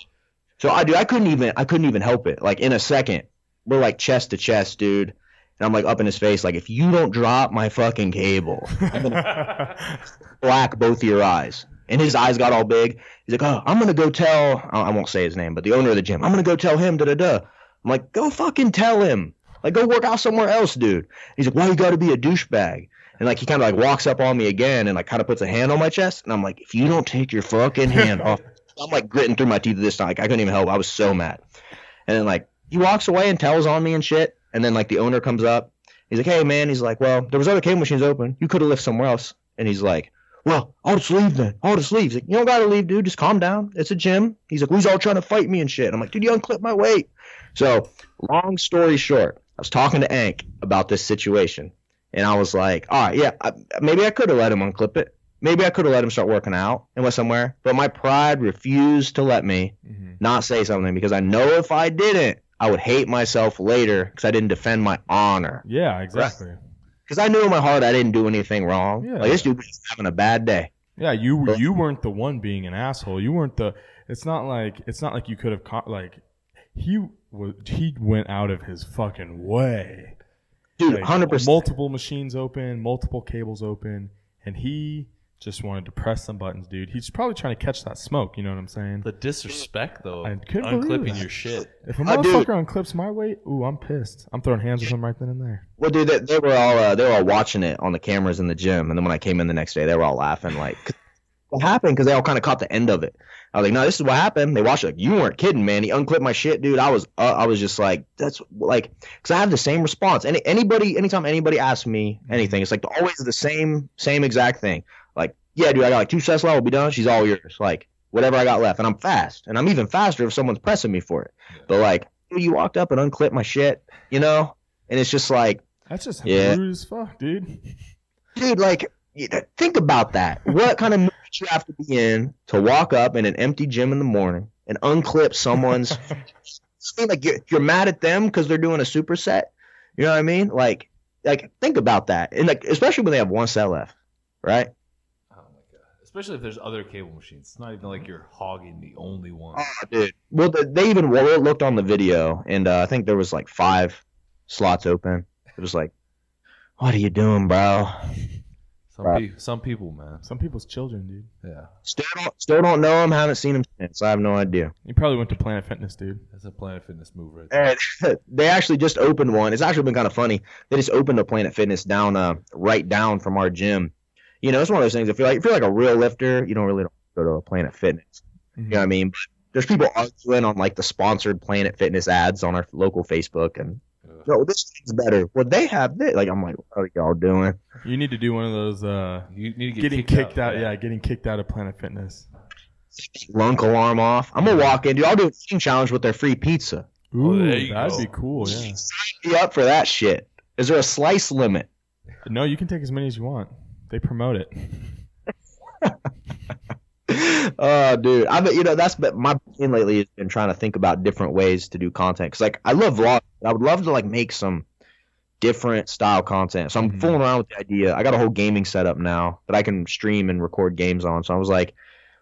So I couldn't even help it. Like in a second, we're like chest to chest, dude. And I'm like up in his face, like if you don't drop my fucking cable, I'm gonna black both of your eyes. And his eyes got all big. He's like, "Oh, I'm gonna go tell." I won't say his name, but the owner of the gym. I'm gonna go tell him. Da da da. I'm like, go fucking tell him. Like go work out somewhere else, dude. He's like, "Why you gotta be a douchebag?" And like he kind of like walks up on me again and like kind of puts a hand on my chest, and I'm like, "If you don't take your fucking hand off," I'm like gritting through my teeth this time. Like I couldn't even help. I was so mad. And then like he walks away and tells on me and shit. And then like the owner comes up. He's like, "Hey man," he's like, "Well, there was other cable machines open. You could have left somewhere else." And he's like, "Well, I'll just leave then. I'll just leave." He's like, "You don't gotta leave, dude. Just calm down. It's a gym." He's like, "Well, he's all trying to fight me and shit." I'm like, "Dude, you unclip my weight." So long story short, I was talking to Hank about this situation. And I was like, all right, yeah, maybe I could have let him unclip it. Maybe I could have let him start working out and went somewhere. But my pride refused to let me not say something because I know if I didn't, I would hate myself later because I didn't defend my honor. Yeah, exactly. because I knew in my heart I didn't do anything wrong. Yeah. Like, this dude was just having a bad day. Yeah, you weren't the one being an asshole. You weren't the. It's not like you could have he went out of his fucking way. Dude, Like, 100%. multiple machines open, multiple cables open, and he just wanted to press some buttons, dude. He's probably trying to catch that smoke. You know what I'm saying? The disrespect, though. I couldn't believe Unclipping that. your shit. If a Dude. motherfucker unclips my weight, ooh, I'm pissed. I'm throwing hands with him right then and there. Well, dude, they were all watching it on the cameras in the gym, and then when I came in the next day, they were all laughing like, "What happened?" Because they all kind of caught the end of it. I was like, "No, this is what happened." They watched it. Like, you weren't kidding, man. He unclipped my shit, dude. I was just like, that's like, because I have the same response. Anytime anybody asks me anything, it's like always the same exact thing. Like, yeah, dude, I got like 2 sets left. We'll be done. She's all yours. Like, whatever I got left, and I'm fast, and I'm even faster if someone's pressing me for it. Yeah. But like, dude, you walked up and unclipped my shit, you know, and it's just like, that's just rude as fuck, dude. Dude, like, think about that. What kind of mood you have to be in to walk up in an empty gym in the morning and unclip someone's? Like you're mad at them because they're doing a superset. You know what I mean? Like think about that, and like especially when they have 1 set left, right? Oh my god! Especially if there's other cable machines. It's not even like you're hogging the only one. Oh, dude. Well, they even looked on the video, and I think there was like 5 slots open. It was like, what are you doing, bro? Some people, man. Some people's children, dude. Yeah. Still don't know him. Haven't seen him since. I have no idea. You probably went to Planet Fitness, dude. That's a Planet Fitness move right there. And they actually just opened one. It's actually been kind of funny. They just opened a Planet Fitness right down from our gym. You know, it's one of those things. If you're like a real lifter, you don't really go to a Planet Fitness. Mm-hmm. You know what I mean? But there's people arguing on like the sponsored Planet Fitness ads on our local Facebook, and no, this thing's better. Well, they have this. Like, I'm like, what are y'all doing? You need to do one of those. You need to getting kicked out. Yeah, getting kicked out of Planet Fitness. Lunk alarm off. I'm gonna walk in, dude. I'll do a eating challenge with their free pizza. Ooh, that'd be cool. Yeah. Sign me up for that shit. Is there a slice limit? No, you can take as many as you want. They promote it. Oh, dude. That's been my pain lately has been trying to think about different ways to do content. Cause like I love vlogs. I would love to like make some different style content. So I'm fooling around with the idea. I got a whole gaming setup now that I can stream and record games on. So I was like,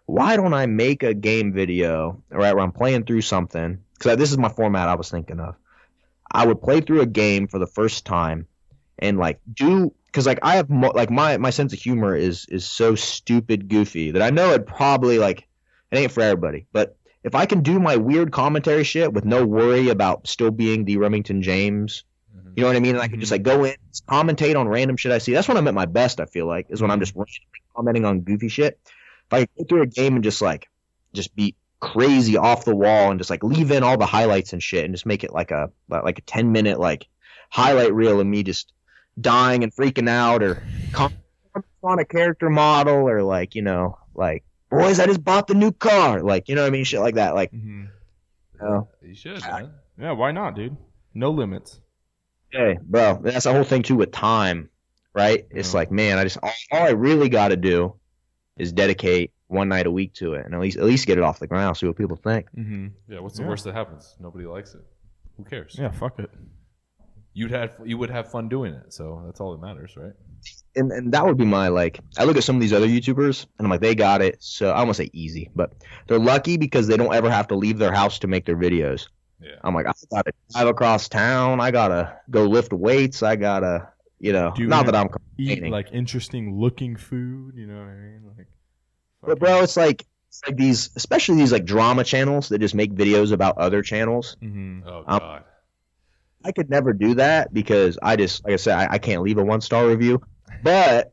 why don't I make a game video, right, where I'm playing through something? Cause this is my format I was thinking of. I would play through a game for the first time and like because like I have like my sense of humor is so stupid goofy that I know it probably like it ain't for everybody, but if I can do my weird commentary shit with no worry about still being the Remington James, you know what I mean, and I can just like go in, commentate on random shit I see. That's when I'm at my best. I feel like is when I'm just commenting on goofy shit. If I go through a game and just be crazy off the wall and just like leave in all the highlights and shit and just make it like a 10-minute like highlight reel of me just dying and freaking out or on a character model or like, you know, like, boys, I just bought the new car, like, you know what I mean, shit like that, like, you should, man. Yeah, why not, dude? No limits. Hey, bro, that's the whole thing too with time, right? It's like, man, all I really got to do is dedicate one night a week to it and at least get it off the ground, see what people think. Yeah, what's the worst that happens? Nobody likes it. Who cares? Yeah, fuck it. You would have fun doing it, so that's all that matters, right? And that would be my, like, I look at some of these other YouTubers and I'm like, they got it, so I don't want to say easy, but they're lucky because they don't ever have to leave their house to make their videos. Yeah. I'm like, I gotta drive across town, I gotta go lift weights, I gotta, you know, not that I'm complaining. Eat like interesting looking food, you know what I mean? Like, but bro, it's like these, especially these like drama channels that just make videos about other channels. Oh god. I could never do that because like I said, I can't leave a 1-star review. But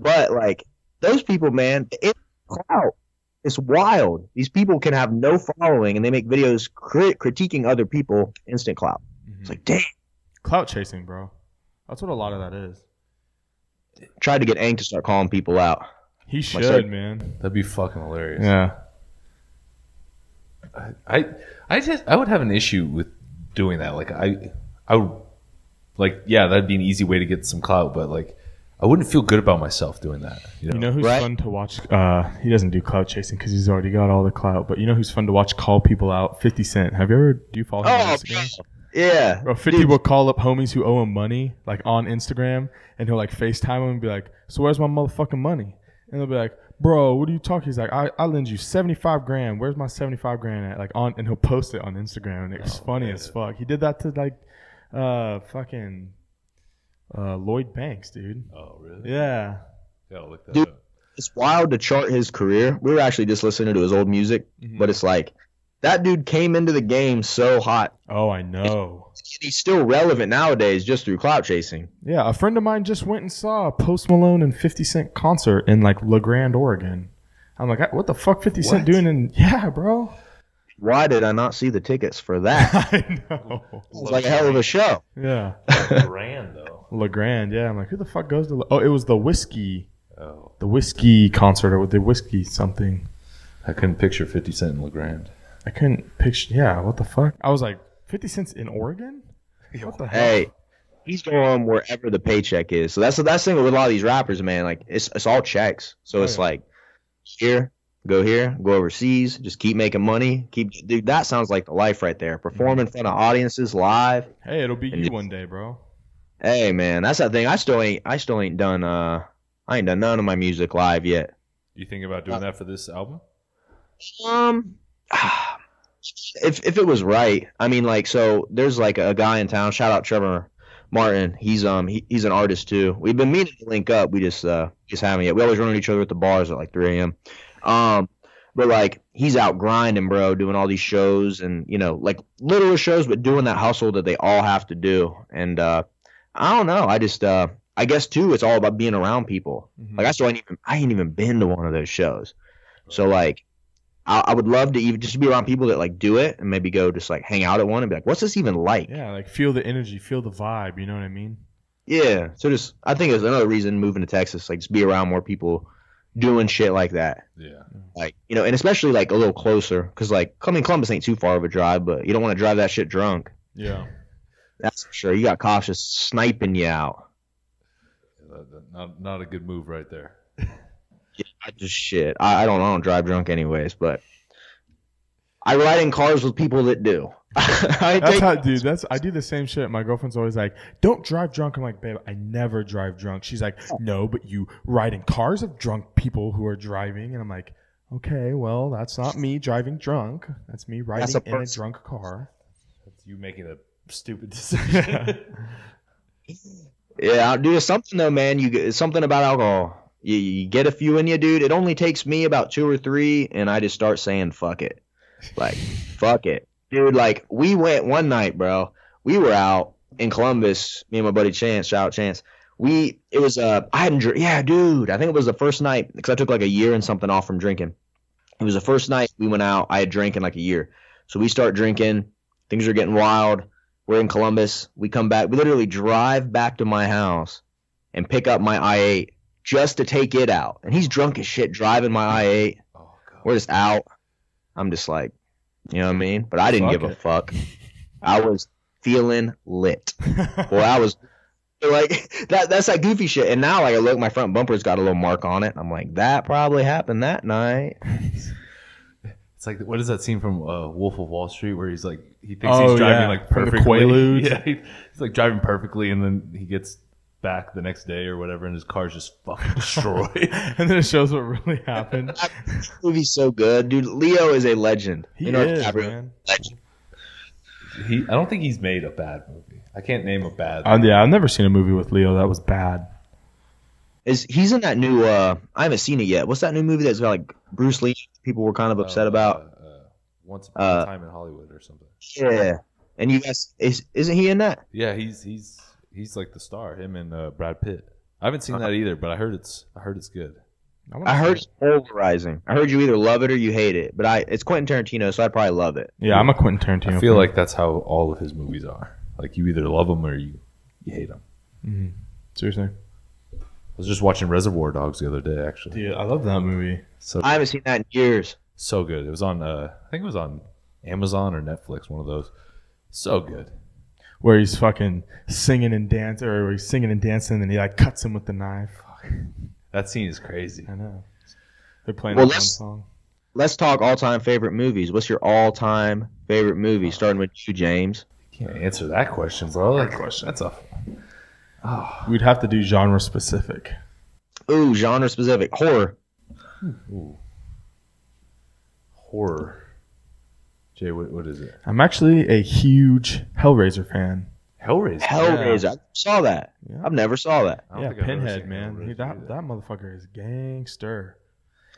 like those people, man, it's clout. It's wild. These people can have no following and they make videos critiquing other people, instant clout. It's like, damn. Clout chasing, bro. That's what a lot of that is. Tried to get Aang to start calling people out. He should, man. That'd be fucking hilarious. Yeah. I would have an issue with doing that. Like I would, like, yeah, that'd be an easy way to get some clout, but like I wouldn't feel good about myself doing that. You know who's fun to watch? He doesn't do clout chasing because he's already got all the clout. But you know who's fun to watch call people out? 50 Cent. Do you follow him on Instagram? Yeah. Bro, 50 will call up homies who owe him money, like on Instagram, and he'll like FaceTime him and be like, so where's my motherfucking money? And they'll be like, bro, what are you talking? He's like, I lend you 75 grand. Where's my 75 grand at? Like and he'll post it on Instagram, and it's funny as fuck. He did that to like fucking Lloyd Banks, dude. Oh, really? Yeah. Gotta look that Dude, up. it's wild to chart his career. We were actually just listening to his old music, but it's like that dude came into the game so hot. Oh, I know. He's still relevant nowadays just through clout chasing. Yeah, a friend of mine just went and saw a Post Malone and 50 Cent concert in like La Grande, Oregon. I'm like, what the fuck 50 Cent doing in... Yeah, bro. Why did I not see the tickets for that? I know. It was like a hell of a show. Yeah. Grand though. La Grande, yeah. I'm like, who the fuck goes to... it was the whiskey... Oh. The whiskey concert or the whiskey something. I couldn't picture 50 Cent in LeGrand. I couldn't picture... Yeah, what the fuck? I was like, 50 Cent's in Oregon? What the hell? Hey, he's going wherever the paycheck is. So that's the thing with a lot of these rappers, man. Like it's all checks. So it's like here, go overseas, just keep making money. Dude, that sounds like the life right there. Perform in front of audiences live. Hey, it'll be you one day, bro. Hey, man, that's that thing. I still ain't done. I ain't done none of my music live yet. You think about doing that for this album? If it was right, I mean, like, so there's like a guy in town. Shout out Trevor Martin. He's he's an artist too. We've been meaning to link up. We just haven't yet. We always run into each other at the bars at like 3 a.m. But like he's out grinding, bro, doing all these shows and like little shows, but doing that hustle that they all have to do. And I don't know. I just I guess too, it's all about being around people. Like I ain't even been to one of those shows. So like. I would love to even just be around people that like do it and maybe go just like hang out at one and be like, what's this even like? Yeah, like feel the energy, feel the vibe. You know what I mean? Yeah. So just I think it's another reason moving to Texas, like just be around more people doing shit like that. Yeah. Like and especially like a little closer because like Columbus ain't too far of a drive, but you don't want to drive that shit drunk. Yeah. That's for sure. You got cops just sniping you out. Not a good move right there. I don't drive drunk anyways, but I ride in cars with people that do. I do the same shit. My girlfriend's always like, don't drive drunk. I'm like, babe, I never drive drunk. She's like, no, but you ride in cars of drunk people who are driving. And I'm like, okay, well, that's not me driving drunk. That's me riding in a drunk car. That's you making a stupid decision. Yeah, dude, it's something though, man. It's something about alcohol. You get a few in you, dude. It only takes me about 2 or 3, and I just start saying fuck it. Like, fuck it. Dude, like, we went one night, bro. We were out in Columbus, me and my buddy Chance. Shout out Chance. I think it was the first night, because I took like a year and something off from drinking. It was the first night we went out. I had drank in like a year. So we start drinking. Things are getting wild. We're in Columbus. We come back. We literally drive back to my house and pick up my I-8. Just to take it out. And he's drunk as shit driving my I-8. Oh, God. We're just out. I'm just like, you know what I mean? But I didn't give a fuck. I was feeling lit. Boy, I was like, that's that goofy shit. And now, like, I look, my front bumper's got a little mark on it. I'm like, that probably happened that night. It's like, what is that scene from Wolf of Wall Street where he's like, he thinks he's driving like perfectly. From the Quaaludes. Yeah, he's like driving perfectly, and then he gets back the next day or whatever, and his car's just fucking destroyed. And then it shows what really happened. That movie's so good, dude. Leo is a legend. He is, man. Legend. I don't think he's made a bad movie. I can't name a bad. Yeah, I've never seen a movie with Leo that was bad. He's in that new? I haven't seen it yet. What's that new movie that's got like Bruce Lee? People were kind of upset about. Once Upon a Time in Hollywood or something. Yeah, and you guys, isn't he in that? Yeah, he's like the star. Him and Brad Pitt. I haven't seen that either, but I heard it's good. I heard it's polarizing. I heard you either love it or you hate it. But it's Quentin Tarantino, so I'd probably love it. Yeah, I'm a Quentin Tarantino. I feel like that's how all of his movies are. Like you either love them or you hate them. Mm-hmm. Seriously. I was just watching Reservoir Dogs the other day, actually. Dude, I love that movie. So I haven't seen that in years. So good. It was on. I think it was on Amazon or Netflix. One of those. So good. Where he's fucking singing and dancing, or he's singing and dancing, and he like cuts him with the knife. That scene is crazy. I know. They're playing that one song. Let's talk all-time favorite movies. What's your all-time favorite movie? Starting with you, James. Can't answer that question, bro. Hard question. That's a. We'd have to do genre specific. Ooh, genre specific. Horror. Ooh. Horror. Jay, what is it? I'm actually a huge Hellraiser fan. Hellraiser. Hellraiser. I saw that. Yeah. I've never saw that. I don't Yeah, think I've ever Pinhead, seen man. Hellraiser That either. motherfucker is gangster.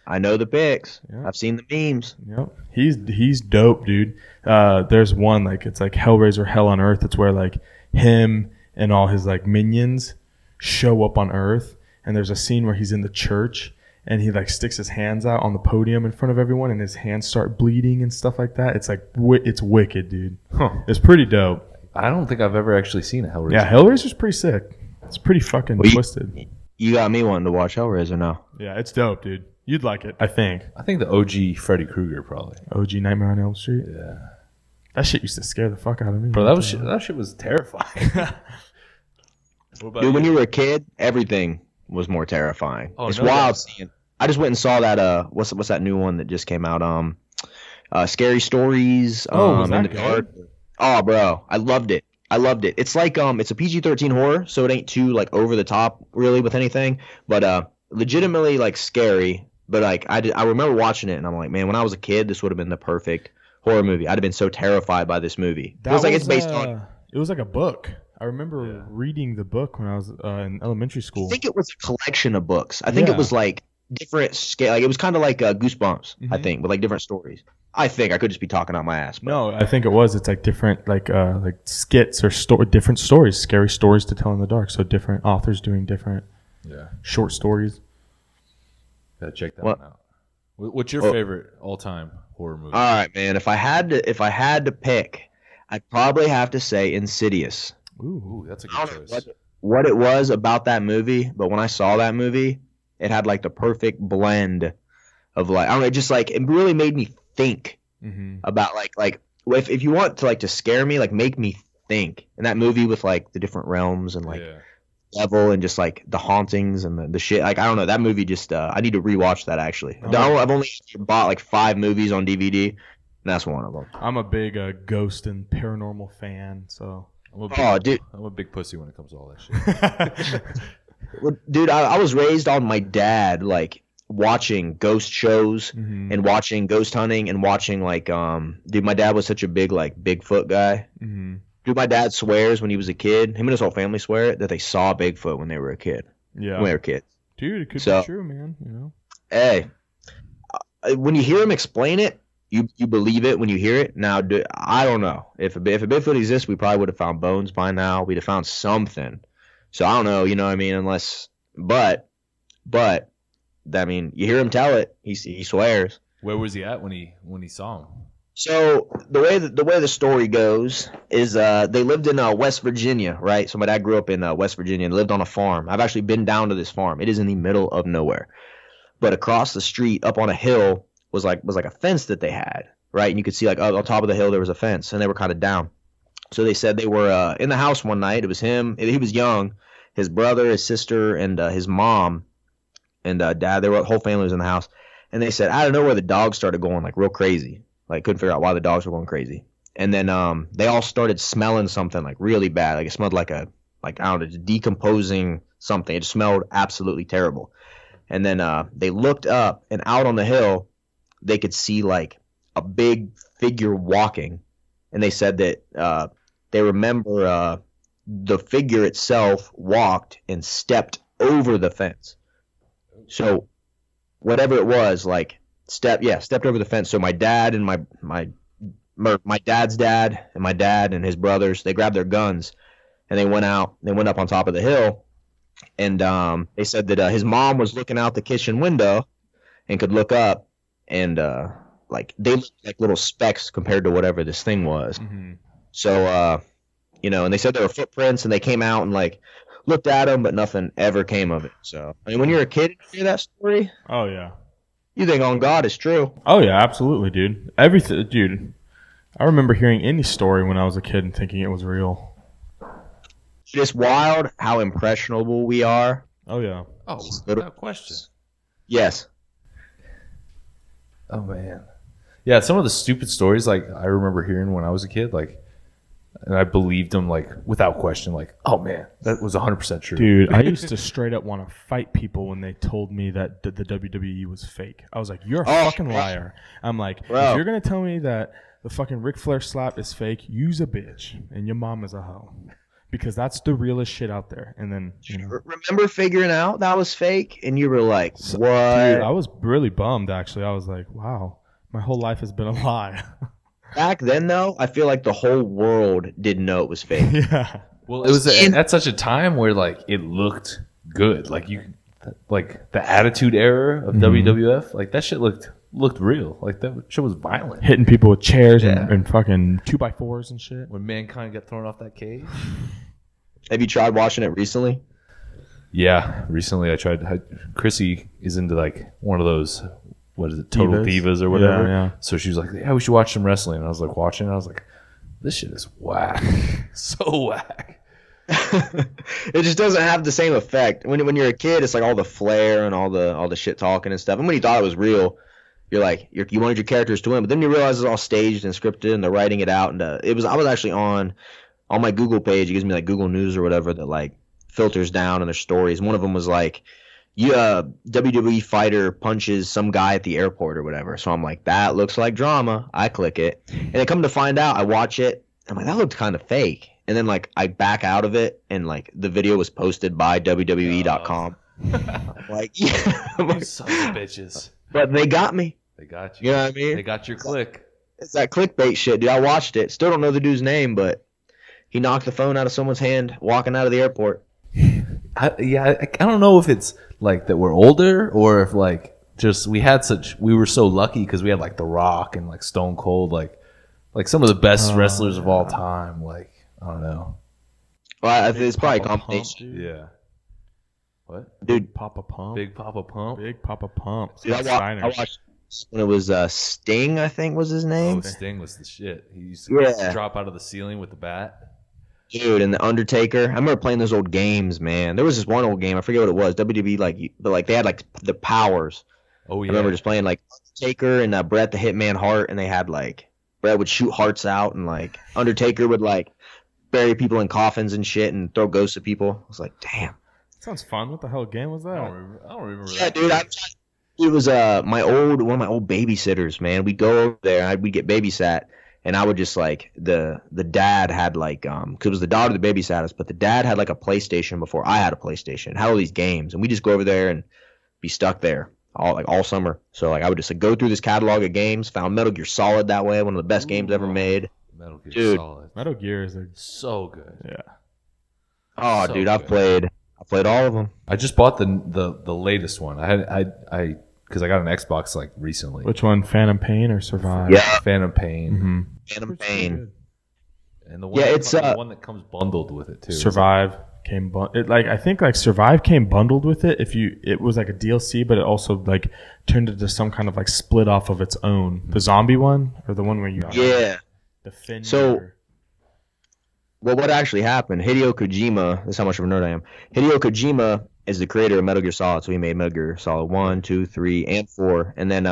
I know the pics. Yeah. I've seen the memes. Yep. He's dope, dude. There's one it's like Hellraiser Hell on Earth. It's where like him and all his like minions show up on Earth, and there's a scene where he's in the church and he like sticks his hands out on the podium in front of everyone, and his hands start bleeding and stuff like that. It's like it's wicked, dude. Huh. It's pretty dope. I don't think I've ever actually seen a Hellraiser. Yeah, Hellraiser's pretty sick. It's pretty fucking twisted. You got me wanting to watch Hellraiser now. Yeah, it's dope, dude. You'd like it, I think. I think the OG Freddy Krueger probably. OG Nightmare on Elm Street. Yeah. That shit used to scare the fuck out of me. Bro, that shit was terrifying. What about Dude, when you were a kid, everything was more terrifying. Oh, It's no wild doubt. seeing. I just went and saw that. What's that new one that just came out? Scary Stories. Was that in the good? dark. Oh, bro, I loved it. It's like it's a PG-13 horror, so it ain't too like over the top really with anything, but legitimately like scary. But like I remember watching it and I'm like, man, when I was a kid, this would have been the perfect horror movie. I'd have been so terrified by this movie. It was like it's based on. It was like a book. I remember reading the book when I was in elementary school. I think it was a collection of books. I think it was like different scale. Like it was kind of like Goosebumps. I think with like different stories. I think I could just be talking out my ass. But. No, I think it was. It's like different like skits or different stories, scary stories to tell in the dark. So different authors doing different short stories. Gotta check that What? one out. What's your favorite all-time horror movie? All right, man. If I had to pick, I'd probably have to say Insidious. Ooh, that's a I good don't know choice. what it was about that movie, but when I saw that movie, it had like the perfect blend of like I don't know, just like it really made me think about like if you want to like to scare me, like make me think. And that movie with like the different realms and like level and just like the hauntings and the shit. Like I don't know, that movie just I need to rewatch that actually. I've only bought like 5 movies on DVD, and that's one of them. I'm a big ghost and paranormal fan, so. Dude. I'm a big pussy when it comes to all that shit. Well, dude, I was raised on my dad like watching ghost shows and watching ghost hunting and watching like dude, my dad was such a big like Bigfoot guy. Dude, my dad swears when he was a kid, him and his whole family swear that they saw Bigfoot when they were a kid. Yeah. When they were kids. Dude, it could So- be true, man. You know. Hey, when you hear him explain it, you believe it when you hear it. Now, I don't know. If a Bigfoot exists, we probably would have found bones by now. We'd have found something. So I don't know, you know what I mean? Unless, but, I mean, you hear him tell it. He swears. Where was he at when he saw him? So the way the story goes is they lived in West Virginia, right? So my dad grew up in West Virginia and lived on a farm. I've actually been down to this farm. It is in the middle of nowhere, but across the street, up on a hill, was like a fence that they had, right? And you could see like on top of the hill there was a fence, and they were kind of down. So they said they were in the house one night. It was him. He was young. His brother, his sister, and his mom, and dad. The whole family was in the house, and they said out of nowhere the dogs started going like real crazy. Like couldn't figure out why the dogs were going crazy. And then they all started smelling something like really bad. Like it smelled like I don't know, just decomposing something. It just smelled absolutely terrible. And then they looked up, and out on the hill they could see like a big figure walking. And they said that they remember the figure itself walked and stepped over the fence. So whatever it was, like stepped over the fence. So my dad and my dad's dad and my dad and his brothers, they grabbed their guns and they went up on top of the hill. And they said that his mom was looking out the kitchen window and could look up, and like they looked like little specks compared to whatever this thing was. So and they said there were footprints, and they came out and like looked at them, but nothing ever came of it. So I mean, when you're a kid and you hear that story, Oh yeah. you think on God is true. Oh yeah, absolutely, dude. Everything, dude. I remember hearing any story when I was a kid and thinking it was real. It's just wild how impressionable we are. Oh yeah. Oh, without question. Yes. Oh man, yeah. Some of the stupid stories like I remember hearing when I was a kid, like and I believed him like without question. Like, oh man, that was 100% true. Dude, I used to straight up want to fight people when they told me that the WWE was fake. I was like, you're a fucking liar. I'm like, if you're going to tell me that the fucking Ric Flair slap is fake, use a bitch and your mom is a hoe. Because that's the realest shit out there. And then, remember figuring out that was fake? And you were like, what? Dude, I was really bummed, actually. I was like, wow, my whole life has been a lie. Back then, though, I feel like the whole world didn't know it was fake. Yeah. Well, it was at such a time where like it looked good. Like like the Attitude Era of WWF, like that shit looked real. Like that shit was violent. Hitting people with chairs and fucking 2x4s and shit. When Mankind got thrown off that cage. Have you tried watching it recently? Yeah, recently I tried. Chrissy is into like one of those, what is it, Total Divas or whatever. Yeah. So she was like, yeah, we should watch some wrestling. And I was like watching it. I was like, this shit is whack. So whack. It just doesn't have the same effect. When you're a kid, it's like all the flair and all the shit talking and stuff. And when you thought it was real, you're like you wanted your characters to win, but then you realize it's all staged and scripted and they're writing it out. And I was actually on my Google page. It gives me like Google News or whatever that like filters down and their stories. One of them was like, WWE fighter punches some guy at the airport or whatever. So I'm like, that looks like drama. I click it, and then come to find out, I watch it. I'm like, that looked kind of fake. And then like I back out of it, and like the video was posted by WWE.com. I'm like, yeah, You sons of bitches. But they got me. They got you. You know what I mean? They got your click. It's that clickbait shit, dude. I watched it. Still don't know the dude's name, but he knocked the phone out of someone's hand walking out of the airport. I don't know if it's like that we're older or if like just we were so lucky because we had like The Rock and like Stone Cold, like some of the best wrestlers of all time. Like, I don't know. Well, it's probably a combination. Yeah. What? Dude, Papa Pump. Big Papa Pump. Big Papa Pump. Dude, I watched when it was Sting, I think was his name. Oh, Sting was the shit. He used to drop out of the ceiling with the bat. Dude, and the Undertaker. I remember playing those old games, man. There was this one old game, I forget what it was. WWE, but they had like the powers. Oh yeah. I remember just playing like Undertaker and Bret the Hitman Hart, and they had like Bret would shoot hearts out, and like Undertaker would like bury people in coffins and shit, and throw ghosts at people. I was like, damn. Sounds fun. What the hell game was that? I don't remember. Yeah, dude. It was one of my old babysitters, man. We'd go over there, we'd get babysat. And I would just like the dad had like because it was the daughter that babysat us, but the dad had like a PlayStation before I had a PlayStation. Had all these games, and we just go over there and be stuck there all summer. So like I would just like go through this catalog of games. Found Metal Gear Solid that way, one of the best games ever made. Metal Gear Dude. Solid. Metal Gear is So good. yeah. Oh, So dude, good. I played all of them. I just bought the latest one. I because I got an Xbox like recently. Which one? Phantom Pain or Survive? Yeah, Phantom Pain. Mm-hmm. Phantom Pain. And the one the one that comes bundled with it too. Survive came I think like Survive came bundled with it. It was like a DLC, but it also like turned into some kind of like split off of its own. The zombie one or the one where you defend. So, well, what actually happened? Hideo Kojima. This is how much of a nerd I am. Hideo Kojima is the creator of Metal Gear Solid, so he made Metal Gear Solid 1, 2, 3, and 4. And then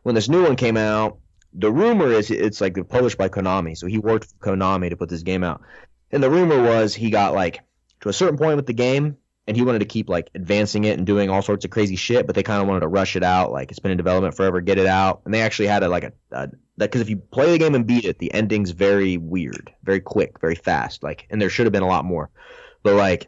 when this new one came out, the rumor is it's like published by Konami, so he worked for Konami to put this game out. And the rumor was he got like to a certain point with the game, and he wanted to keep like advancing it and doing all sorts of crazy shit, but they kind of wanted to rush it out, like it's been in development forever, get it out. And they actually had because if you play the game and beat it, the ending's very weird, very quick, very fast, like, and there should have been a lot more. But like,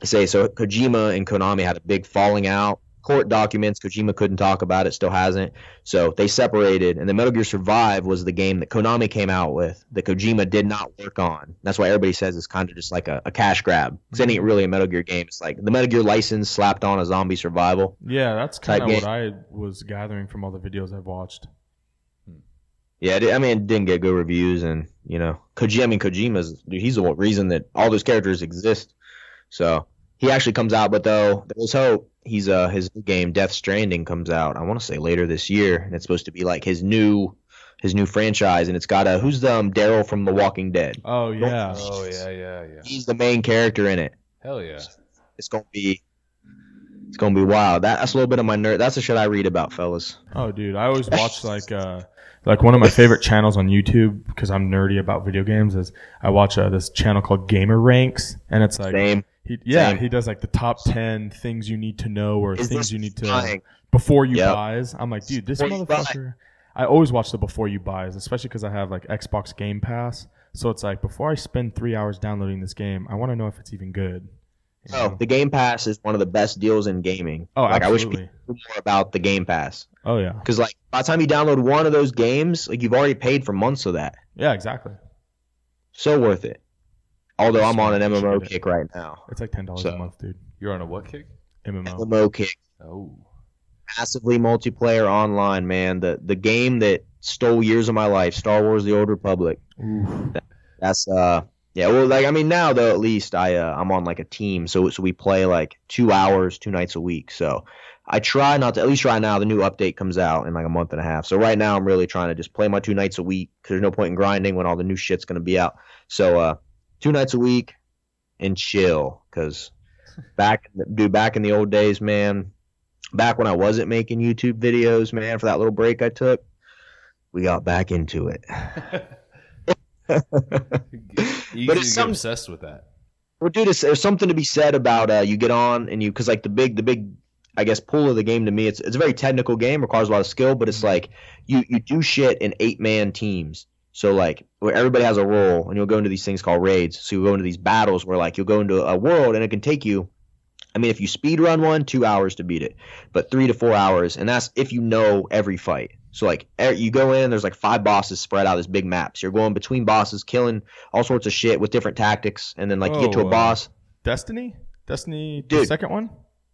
so Kojima and Konami had a big falling out. Court documents, Kojima couldn't talk about it, still hasn't. So they separated, and then Metal Gear Survive was the game that Konami came out with that Kojima did not work on. That's why everybody says it's kind of just like a cash grab. Because it ain't really a Metal Gear game. It's like the Metal Gear license slapped on a zombie survival. Yeah, that's kind of what I was gathering from all the videos I've watched. Yeah, I mean, it didn't get good reviews, and you know, Kojima's he's the reason that all those characters exist. So he actually comes out, but though there's hope. His new game Death Stranding comes out. I want to say later this year, and it's supposed to be like his new franchise, and it's got who's the Daryl from The Walking Dead. Oh yeah. Oh yeah. He's the main character in it. Hell yeah. It's gonna be It's gonna be wild. That's a little bit of my nerd. That's the shit I read about, fellas. Oh, dude, I always watch like one of my favorite channels on YouTube because I'm nerdy about video games. Is I watch this channel called Gamer Ranks, and it's like Same. He does like the top 10 things you need to know or things you need to before you buys. I'm like, dude, this motherfucker. I always watch the before you buys, especially because I have like Xbox Game Pass. So it's like before I spend 3 hours downloading this game, I want to know if it's even good. Oh, the Game Pass is one of the best deals in gaming. Oh, like, absolutely. I wish people knew more about the Game Pass. Oh, yeah. Because like by the time you download one of those games, like you've already paid for months of that. Yeah, exactly. So worth it. Although I'm on an MMO kick right now. It's like $10 a month, dude. You're on a what kick? MMO kick. Oh. Massively multiplayer online, man. The game that stole years of my life, Star Wars: The Old Republic. Ooh. That's yeah. Well, like I mean, now though at least I'm on like a team, so we play like 2 hours, 2 nights a week. So I try not to. At least right now, the new update comes out in like a month and a half. So right now, I'm really trying to just play my 2 nights a week because there's no point in grinding when all the new shit's gonna be out. So 2 nights a week and chill. Because back in the old days, man. Back when I wasn't making YouTube videos, man, for that little break I took, we got back into it. Easy to get obsessed with that. Well, dude, there's something to be said about you get on and because like the big, I guess, pull of the game to me, it's a very technical game, requires a lot of skill, but it's like you do shit in 8-man teams. So like where everybody has a role, and you'll go into these things called raids. So you go into these battles where like you'll go into a world and it can take you. I mean, if you speed run one, 2 hours to beat it, but 3 to 4 hours, and that's if you know every fight. So like you go in, there's like 5 bosses spread out this big map. So you're going between bosses, killing all sorts of shit with different tactics, and then like you get to a boss. Destiny, dude, the second one.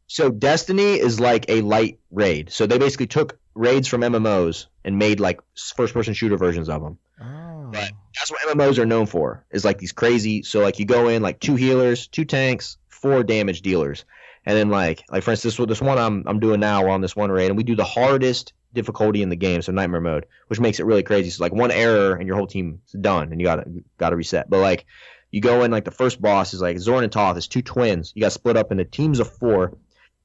So Destiny is like a light raid. So they basically took raids from MMOs and made like first-person shooter versions of them. Oh. But that's what MMOs are known for. Is like these crazy. So like you go in like 2 healers, 2 tanks, 4 damage dealers. And then like for instance, this one I'm doing now, we're on this one raid, and we do the hardest difficulty in the game, so nightmare mode, which makes it really crazy. So like one error and your whole team's done, and you gotta reset. But like you go in, like the first boss is like Zorn and Toth is 2 twins. You got split up into teams of 4,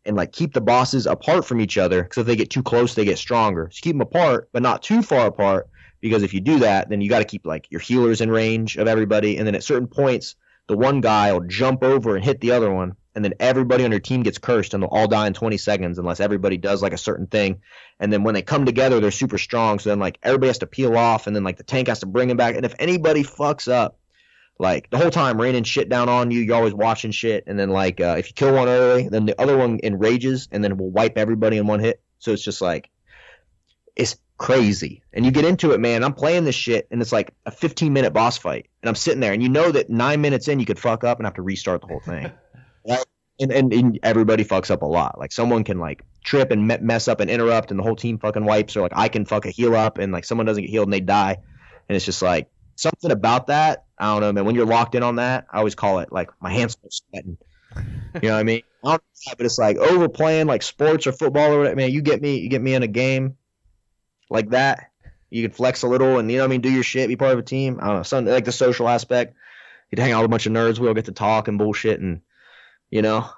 and like keep the bosses apart from each other, because if they get too close, they get stronger. So keep them apart, but not too far apart, because if you do that, then you got to keep like your healers in range of everybody, and then at certain points, the one guy will jump over and hit the other one. And then everybody on your team gets cursed, and they'll all die in 20 seconds unless everybody does like a certain thing. And then when they come together, they're super strong. So then like everybody has to peel off, and then like the tank has to bring them back. And if anybody fucks up, like the whole time raining shit down on you, you're always watching shit. And then like if you kill one early, then the other one enrages, and then it will wipe everybody in one hit. So it's just like it's crazy. And you get into it, man. I'm playing this shit, and it's like a 15-minute boss fight, and I'm sitting there, and you know that 9 minutes in, you could fuck up and have to restart the whole thing. And everybody fucks up a lot. Like someone can like trip and mess up and interrupt, and the whole team fucking wipes. Or like I can fuck a heal up, and like someone doesn't get healed and they die. And it's just like something about that. I don't know, man. When you're locked in on that, I always call it like my hands are sweating. You know what I mean? I don't know, but it's like overplaying like sports or football or whatever. Man, you get me in a game like that. You can flex a little, and you know what I mean, do your shit, be part of a team. I don't know, something like the social aspect. You'd hang out with a bunch of nerds. We all get to talk and bullshit, and you know,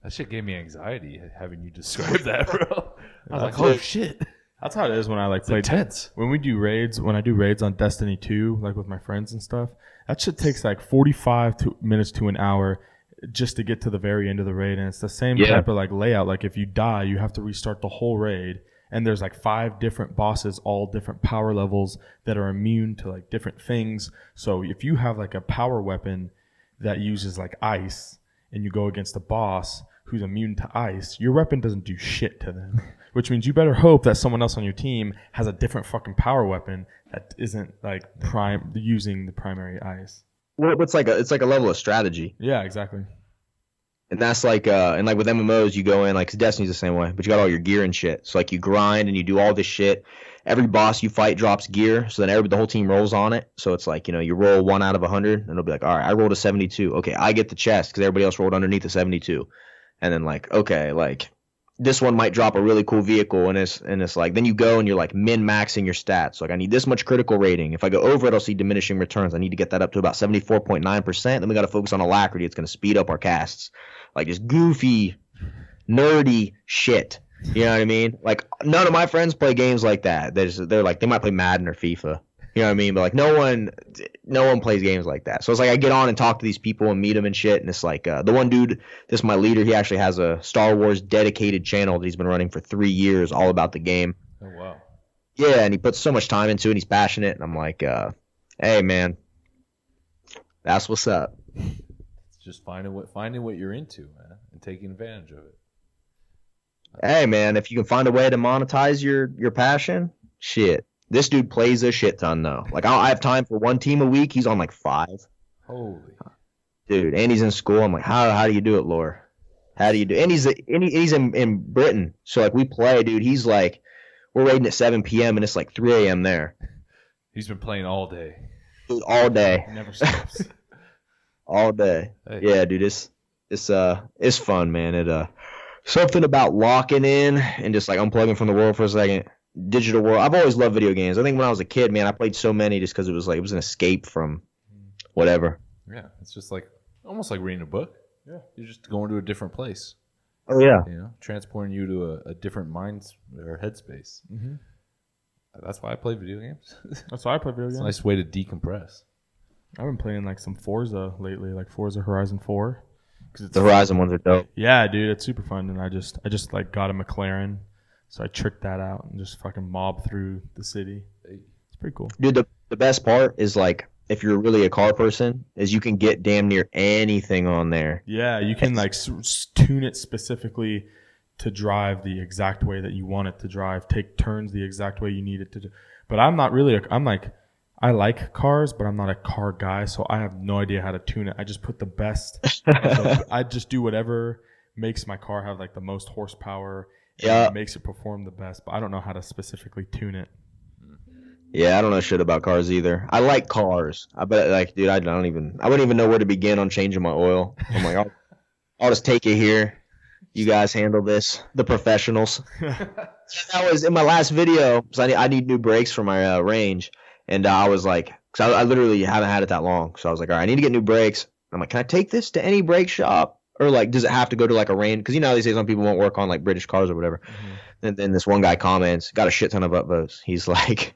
that shit gave me anxiety having you describe that, bro. I was like, oh shit. That's how it is when I like play intense. When I do raids on Destiny 2, like with my friends and stuff, that shit takes like 45 minutes to an hour just to get to the very end of the raid. And it's the same type of like layout. Like if you die, you have to restart the whole raid. And there's like 5 different bosses, all different power levels that are immune to like different things. So if you have like a power weapon that uses like ice, and you go against a boss who's immune to ice, your weapon doesn't do shit to them. Which means you better hope that someone else on your team has a different fucking power weapon that isn't like using the primary ice. Well, it's like a level of strategy. Yeah, exactly. And that's like and like with MMOs, you go in like 'cause Destiny's the same way, but you got all your gear and shit. So like you grind and you do all this shit. Every boss you fight drops gear, so then the whole team rolls on it. So it's like, you know, you roll 1 out of 100, and it'll be like, all right, I rolled a 72. Okay, I get the chest because everybody else rolled underneath the 72. And then like, okay, like this one might drop a really cool vehicle, and it's like then you go and you're like min-maxing your stats. Like I need this much critical rating. If I go over it, I'll see diminishing returns. I need to get that up to about 74.9%. Then we got to focus on alacrity. It's going to speed up our casts. Like just goofy nerdy shit. You know what I mean? Like none of my friends play games like that. They're like they might play Madden or FIFA. You know what I mean? But like no one plays games like that. So it's like I get on and talk to these people and meet them and shit. And it's like the one dude, this is my leader. He actually has a Star Wars dedicated channel that he's been running for 3 years, all about the game. Oh wow. Yeah, and he puts so much time into it. And he's passionate, and I'm like, hey man, that's what's up. It's just finding what you're into, man, and taking advantage of it. Hey man, if you can find a way to monetize your passion, shit. This dude plays a shit ton though. Like I have time for one team a week. He's on like 5. Holy. Dude, and he's in school. I'm like, how do you do it, Lore? How do you do? And he's in Britain, so like we play, dude. He's like, we're raiding at 7 p.m. and it's like 3 a.m. there. He's been playing all day. Dude, all day. Never stops. All day. Hey. Yeah, dude. It's fun, man. It something about locking in and just like unplugging from the world for a second. Digital world. I've always loved video games. I think when I was a kid, man, I played so many just because it was an escape from whatever. Yeah, it's just like almost like reading a book. Yeah, you're just going to a different place. Oh yeah. You know, transporting you to a different mind or headspace. Mm-hmm. That's why I play video games. That's why I play video It's games. a nice way to decompress. I've been playing like some Forza lately, like Forza Horizon 4. Cause The Horizon ones are dope. Yeah, dude, it's super fun. And I just like got a McLaren, so I tricked that out and just fucking mob through the city. It's pretty cool. Dude, the best part is like if you're really a car person, is you can get damn near anything on there. Yeah, you can like tune it specifically to drive the exact way that you want it to drive, take turns the exact way you need it to do. But I'm not really I like cars, but I'm not a car guy, so I have no idea how to tune it. I just put the best. I just do whatever makes my car have like the most horsepower. Yeah. And makes it perform the best, but I don't know how to specifically tune it. Yeah, I don't know shit about cars either. I like cars. I bet, like, dude, I wouldn't even know where to begin on changing my oil. I'm like, I'll just take it here. You guys handle this, the professionals. That was in my last video. So I need new brakes for my range, and I was like, because I literally haven't had it that long. So I was like, all right, I need to get new brakes. I'm like, can I take this to any brake shop? Or like, does it have to go to like a range? Because you know how they say some people won't work on like British cars or whatever. Mm-hmm. And then this one guy comments, got a shit ton of upvotes. He's like,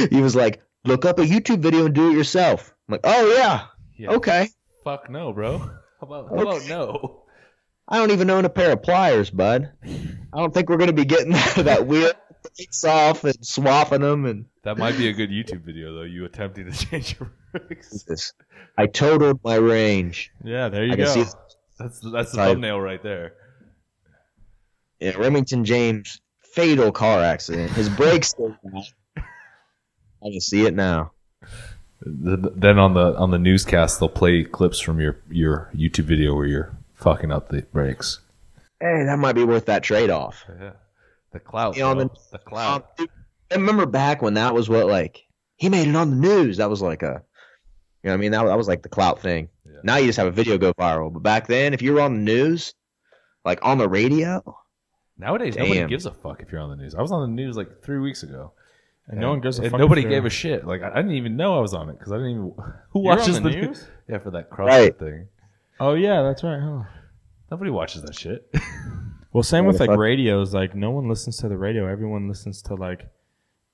he was like, look up a YouTube video and do it yourself. I'm like, oh yeah. Okay. Fuck no, bro. How about no? I don't even own a pair of pliers, bud. I don't think we're gonna be getting that wheel takes off and swapping them. And that might be a good YouTube video though. You attempting to change your brakes. I totaled my range. Yeah, there you go. That's the thumbnail right there. Yeah, Remington James, fatal car accident. His brakes still bad. I can see it now. Then on the newscast, they'll play clips from your YouTube video where you're fucking up the brakes. Hey, that might be worth that trade-off. Yeah, the clout. The clout. I remember back when that was what like he made it on the news. That was like a, you know what I mean? That was like the clout thing. Yeah. Now you just have a video go viral. But back then, if you were on the news, like on the radio. Nowadays, nobody gives a fuck if you're on the news. I was on the news like 3 weeks ago. And no one gives a fuck. Nobody gave a shit. Like I didn't even know I was on it because I didn't even. Who watches the news? Yeah, for that CrossFit thing. Oh yeah, that's right. Huh? Nobody watches that shit. Well, same with like radios. Like no one listens to the radio. Everyone listens to like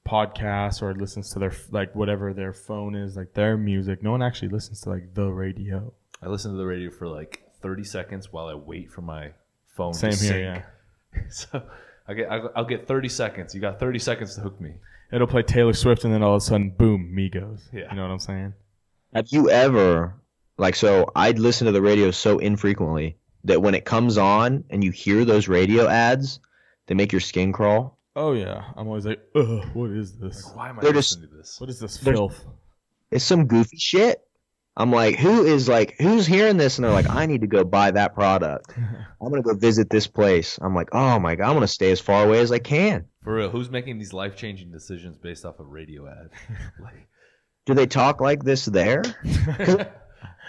podcasts or listens to their like whatever their phone is, like their music. No one actually listens to like the radio. I listen to the radio for like 30 seconds while I wait for my phone to sync. Same here, yeah. So I'll get 30 seconds. You got 30 seconds to hook me. It'll play Taylor Swift and then all of a sudden, boom, Migos. Yeah. You know what I'm saying? Have you ever, like, so I'd listen to the radio so infrequently that when it comes on and you hear those radio ads, they make your skin crawl. Oh, yeah. I'm always like, ugh, what is this? Like, why am I listening to this? What is this filth? It's some goofy shit. I'm like, who's hearing this? And they're like, I need to go buy that product. I'm going to go visit this place. I'm like, oh my God, I'm going to stay as far away as I can. For real, who's making these life-changing decisions based off a radio ad? Do they talk like this there?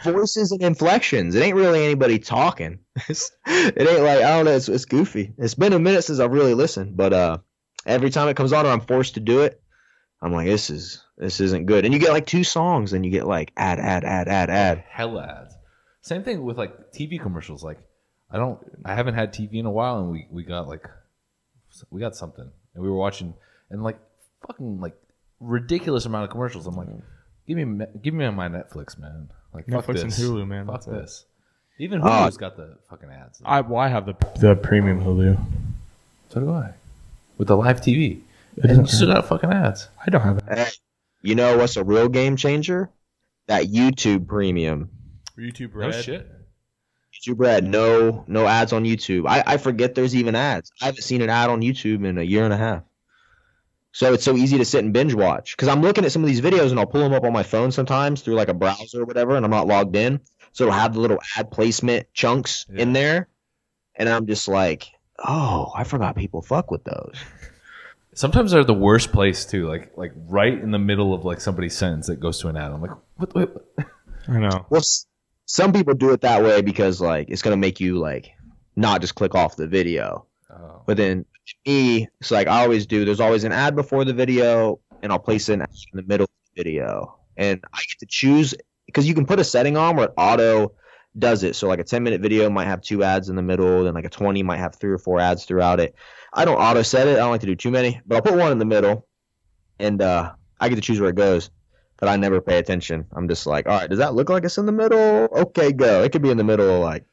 Voices and inflections. It ain't really anybody talking. It ain't like, I don't know, it's goofy. It's been a minute since I've really listened, but every time it comes on or I'm forced to do it, I'm like, this isn't good. And you get like 2 songs, and you get like ad. Hell ads. Same thing with like TV commercials. Like I haven't had TV in a while, and we got something, and we were watching, and like fucking like ridiculous amount of commercials. I'm like, give me my Netflix, man. Like fuck Netflix this. and Hulu, man. Fuck That's this. Even Hulu's got the fucking ads. I have the premium Hulu. So do I. With the live TV. And you still got fucking ads. I don't have that. Hey, you know what's a real game changer? That YouTube Premium. YouTube No Red. shit. YouTube Red, no ads on YouTube. I forget there's even ads. I haven't seen an ad on YouTube in a year and a half. So it's so easy to sit and binge watch. Because I'm looking at some of these videos and I'll pull them up on my phone sometimes through like a browser or whatever, and I'm not logged in. So it'll have the little ad placement chunks in there. And I'm just like, oh, I forgot people fuck with those. Sometimes they're the worst place too, like right in the middle of like somebody's sentence that goes to an ad. I'm like, what? I know. Well, some people do it that way because like it's gonna make you like not just click off the video. Oh. But then me, it's like I always do. There's always an ad before the video, and I'll place an ad in the middle of the video, and I get to choose because you can put a setting on where it auto does it. So like a 10-minute video might have 2 ads in the middle, then like a 20 might have 3 or 4 ads throughout it. I don't auto set it. I don't like to do too many, but I'll put one in the middle, and I get to choose where it goes. But I never pay attention. I'm just like, all right, does that look like it's in the middle? Okay, go. It could be in the middle of like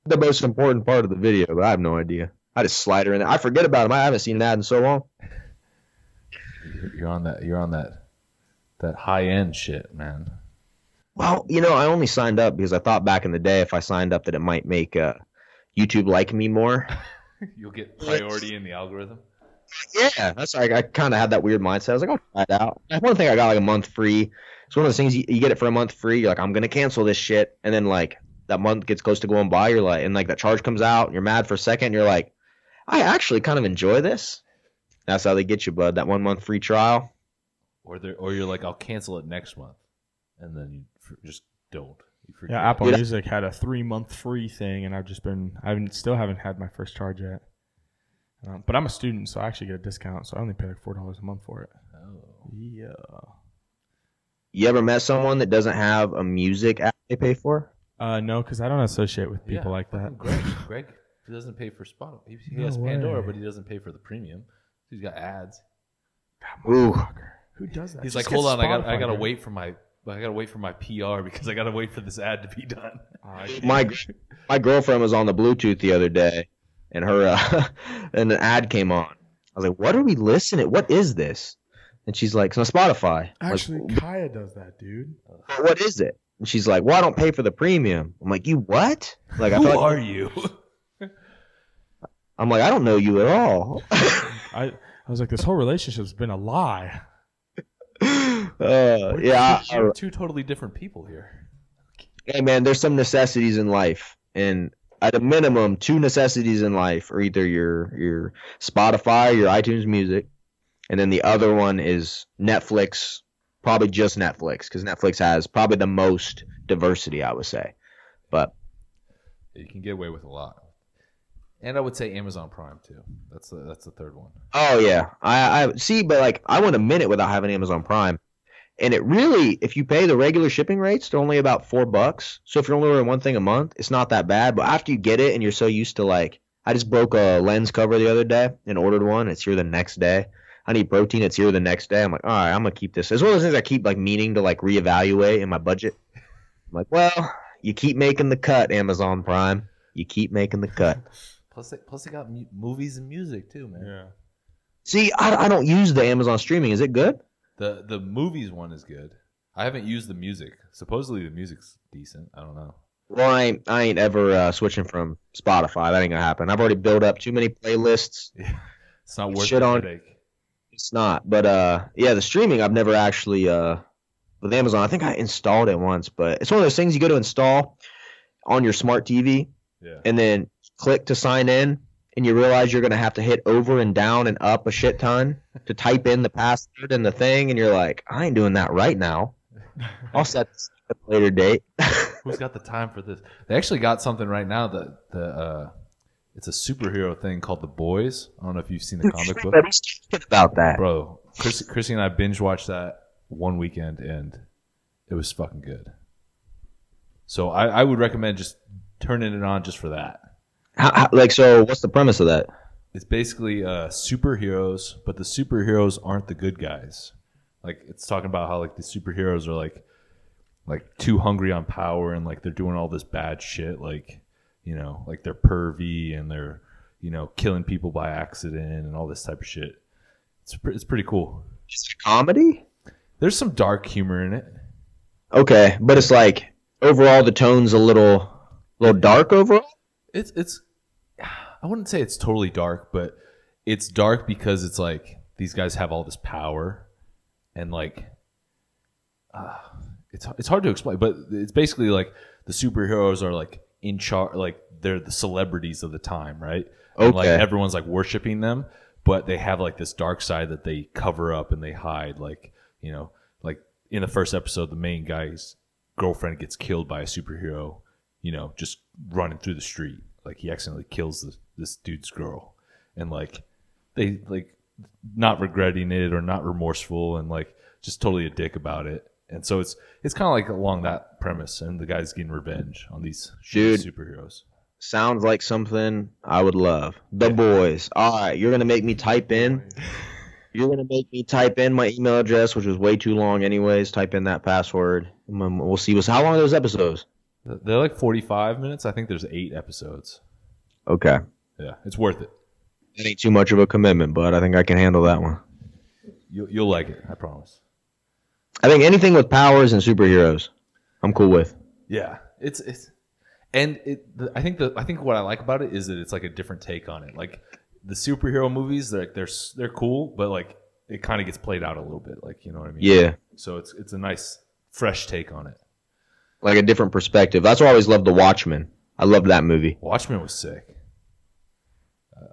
the most important part of the video, but I have no idea. I just slide her in there. I forget about them. I haven't seen an ad in so long. You're on that high end shit, man. Well, you know, I only signed up because I thought back in the day if I signed up that it might make YouTube like me more. You'll get priority in the algorithm. Yeah, that's like I kind of had that weird mindset. I was like, I'll try it out. That's one thing I got like a month free. It's one of those things you get it for a month free. You're like, I'm gonna cancel this shit, and then like that month gets close to going by. You're like, and like that charge comes out, and you're mad for a second. And you're like, I actually kind of enjoy this. That's how they get you, bud. That 1 month free trial. Or you're like, I'll cancel it next month, and then you just don't. You forget. Yeah, Apple Music had a 3-month free thing, and I still haven't had my first charge yet. But I'm a student, so I actually get a discount. So I only pay like $4 a month for it. Oh. Yeah. You ever met someone that doesn't have a music app they pay for? No, because I don't associate with people like that. Greg, he doesn't pay for Spotify. He No has way. Pandora, but he doesn't pay for the premium. He's got ads. Ooh. Who does that? He's Just like, hold get on, I Spotify, gotta dude. wait for my PR because I gotta wait for this ad to be done. My girlfriend was on the Bluetooth the other day, and her and an ad came on. I was like, "What are we listening? What is this?" And she's like, "It's on Spotify." I'm Actually, like, Kaya does that, dude. what is it? And she's like, "Well, I don't pay for the premium." I'm like, "You what?" Like, Who are you? I'm like, "I don't know you at all." I was like, this whole relationship's been a lie. Yeah. We're two totally different people here. Hey, man, there's some necessities in life, and at a minimum, 2 necessities in life are either your Spotify, your iTunes Music, and then the other one is Netflix. Probably just Netflix, because Netflix has probably the most diversity, I would say. But You can get away with a lot. And I would say Amazon Prime too. That's the third one. oh yeah, I see, but like I went a minute without having Amazon Prime, and it really, if you pay the regular shipping rates, they're only about $4. So if you're only ordering one thing a month, it's not that bad. But after you get it, and you're so used to like, I just broke a lens cover the other day and ordered one. It's here the next day. I need protein. It's here the next day. I'm like, all right, I'm gonna keep this. It's one of those things I keep like meaning to like reevaluate in my budget. I'm like, well, you keep making the cut, Amazon Prime. You keep making the cut. Plus they got movies and music too, man. Yeah. See, I don't use the Amazon streaming. Is it good? The movies one is good. I haven't used the music. Supposedly the music's decent. I don't know. Well, I ain't ever switching from Spotify. That ain't gonna happen. I've already built up too many playlists. It's not worth Shit the on- headache. It's not. But yeah, the streaming I've never actually with Amazon. I think I installed it once, but it's one of those things you go to install on your smart TV, Yeah. and then click to sign in, and you realize you're gonna have to hit over and down and up a shit ton to type in the password and the thing, and you're like, I ain't doing that right now. I'll set this at a later date. Who's got the time for this? They actually got something right now that it's a superhero thing called The Boys. I don't know if you've seen the comic book. Everybody's talking about that. Bro, Chrissy and I binge watched that one weekend, and it was fucking good. So I would recommend just turning it on just for that. So what's the premise of that? It's basically superheroes, but the superheroes aren't the good guys. Like it's talking about how like the superheroes are like too hungry on power and like they're doing all this bad shit. Like like they're pervy and they're killing people by accident and all this type of shit. It's pretty cool. Is it a comedy? There's some dark humor in it. Okay, but it's like overall the tone's a little dark overall. It's I wouldn't say it's totally dark, but it's dark because it's like these guys have all this power, and like it's hard to explain, but it's basically like the superheroes are like in charge, like they're the celebrities of the time, right? Okay. And like everyone's like worshiping them, but they have like this dark side that they cover up and they hide. Like like in the first episode, the main guy's girlfriend gets killed by a superhero, just running through the street. Like he accidentally kills this dude's girl, and like they like not regretting it or not remorseful and like just totally a dick about it. And so it's kind of like along that premise, and the guy's getting revenge on these superheroes. Sounds like something I would love. The Boys. All right, you're gonna make me type in. You're gonna make me type in my email address, which was way too long, anyways. Type in that password. We'll see. How long are those episodes? They're like 45 minutes. I think there's 8 episodes. Okay. Yeah, it's worth it. That ain't too much of a commitment, but I think I can handle that one. You'll like it, I promise. I think anything with powers and superheroes, I'm cool with. Yeah, I think what I like about it is that it's like a different take on it. Like the superhero movies, they're cool, but like it kind of gets played out a little bit. Like you know what I mean? Yeah. So it's a nice fresh take on it. Like a different perspective. That's why I always loved The Watchmen. I loved that movie. Watchmen was sick.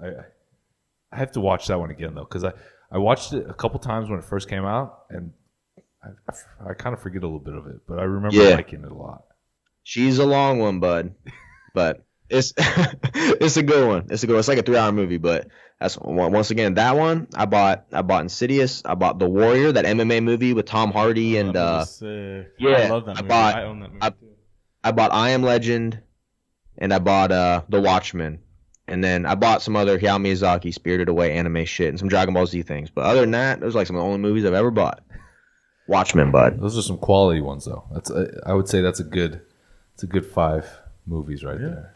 I have to watch that one again though, because I watched it a couple times when it first came out, and I kind of forget a little bit of it, but I remember liking it a lot. She's a long one, bud, but it's it's a good one. It's a good one. It's like a 3-hour movie, but that's once again that one. I bought Insidious. I bought The Warrior, that MMA movie with Tom Hardy and I love that movie. I own that movie too. I bought I Am Legend, and I bought The Watchmen, and then I bought some other Hayao Miyazaki Spirited Away anime shit and some Dragon Ball Z things. But other than that, those are like some of the only movies I've ever bought. Watchmen, bud. Those are some quality ones though. I would say that's a good 5 movies right there.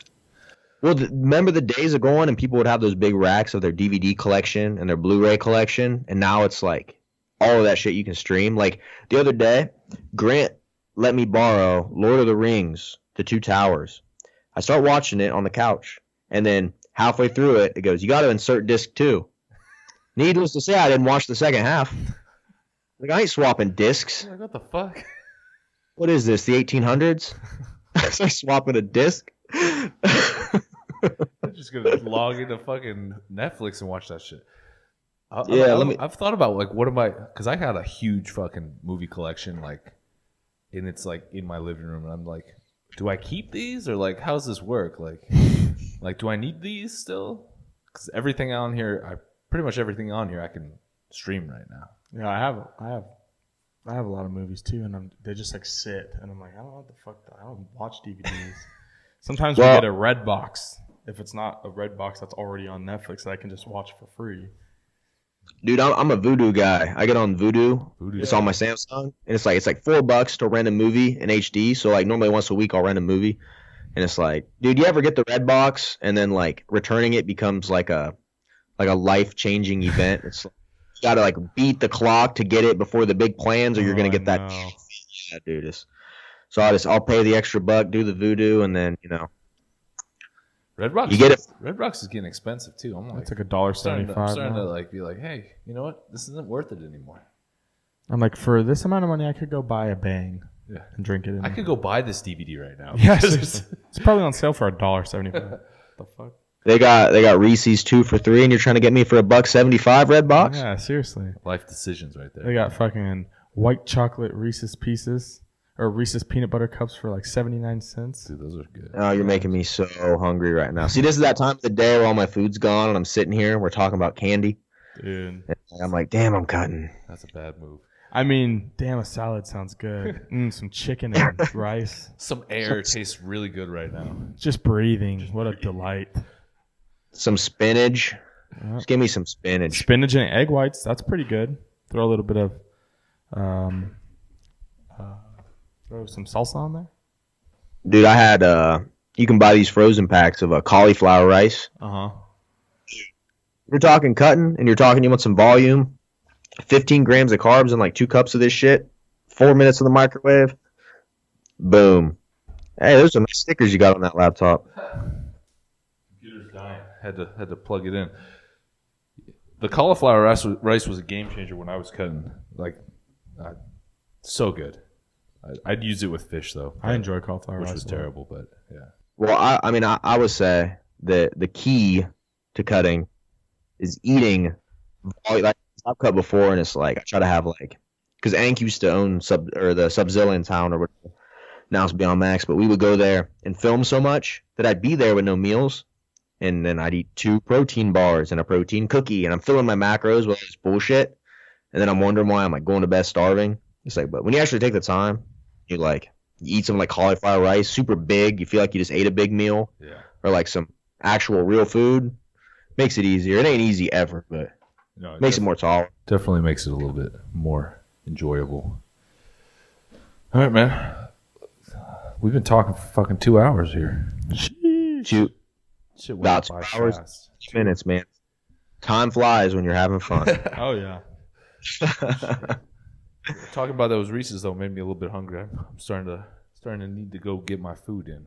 Well, remember the days ago and people would have those big racks of their DVD collection and their Blu-ray collection, and now it's like all of that shit you can stream. Like the other day, Grant let me borrow Lord of the Rings, The Two Towers. I start watching it on the couch, and then halfway through it, it goes, "You got to insert disc 2." Needless to say, I didn't watch the second half. Like, I ain't swapping discs. Like, what the fuck? What is this, the 1800s? I swapping a disc? I'm just gonna log into fucking Netflix and watch that shit. I've thought about like what am I? Because I had a huge fucking movie collection, like, and it's like in my living room, and I'm like, do I keep these or like how's this work? Like do I need these still? Because pretty much everything on here I can stream right now. Yeah, I have a lot of movies too, and they just like sit, and I'm like, I don't know what the fuck. I don't watch DVDs. Sometimes we get a red box. If it's not a red box that's already on Netflix that I can just watch for free. Dude, I'm a Vudu guy. I get on Vudu. It's on my Samsung, and it's like $4 to rent a movie in HD. So like normally once a week I'll rent a movie, and it's like, dude, you ever get the red box and then like returning it becomes like a life-changing event? It's like, you gotta like beat the clock to get it before the big plans, or you're gonna get that. Yeah, dude. So I'll pay the extra $1, do the Vudu, and then Redbox. You get it. Redbox is getting expensive too. I'm like, it's like $1.75. I'm starting to like be like, hey, you know what? This isn't worth it anymore. I'm like, for this amount of money, I could go buy a Bang and drink it. I could go buy this DVD right now. Yes, it's probably on sale for $1.75. The fuck. They got Reese's 2 for $3, and you're trying to get me for $1.75 Redbox? Yeah, seriously. Life decisions right there. They got fucking white chocolate Reese's Pieces or Reese's peanut butter cups for like 79 cents. Dude, those are good. Oh, you're making me so hungry right now. See, this is that time of the day where all my food's gone, and I'm sitting here, and we're talking about candy. Dude. And I'm like, damn, I'm cutting. That's a bad move. I mean, damn, a salad sounds good. Some chicken and rice. Some air tastes really good right now. Just breathing. What a delight. Some spinach. Just give me some spinach. Spinach and egg whites. That's pretty good. Throw a little bit of throw some salsa on there. Dude, I had you can buy these frozen packs of cauliflower rice. You're talking cutting, and you're talking you want some volume. 15 grams of carbs and like 2 cups of this shit. 4 minutes in the microwave. Boom. Hey, those are nice stickers you got on that laptop. Computer's dying. Had to plug it in. The cauliflower rice was a game changer when I was cutting. Like, so good. I'd use it with fish though. I enjoy cauliflower rice, which was terrible, but yeah. Well, I would say that the key to cutting is eating. Like I've cut before, and it's like I try to have like, because Ank used to own the Sub-Zilla in town or whatever. Now it's Beyond Max, but we would go there and film so much that I'd be there with no meals, and then I'd eat 2 protein bars and a protein cookie, and I'm filling my macros with all this bullshit, and then I'm wondering why I'm like going to bed starving. It's like, but when you actually take the time, you eat some like cauliflower rice, super big. You feel like you just ate a big meal, or like some actual real food. Makes it easier. It ain't easy ever, but makes it more tolerable. Definitely makes it a little bit more enjoyable. All right, man. We've been talking for fucking 2 hours here. Shoot. Shit went About by 2 hours, fast. 2 minutes, man. Time flies when you're having fun. Oh, yeah. Talking about those Reese's though made me a little bit hungry. I'm starting to need to go get my food in.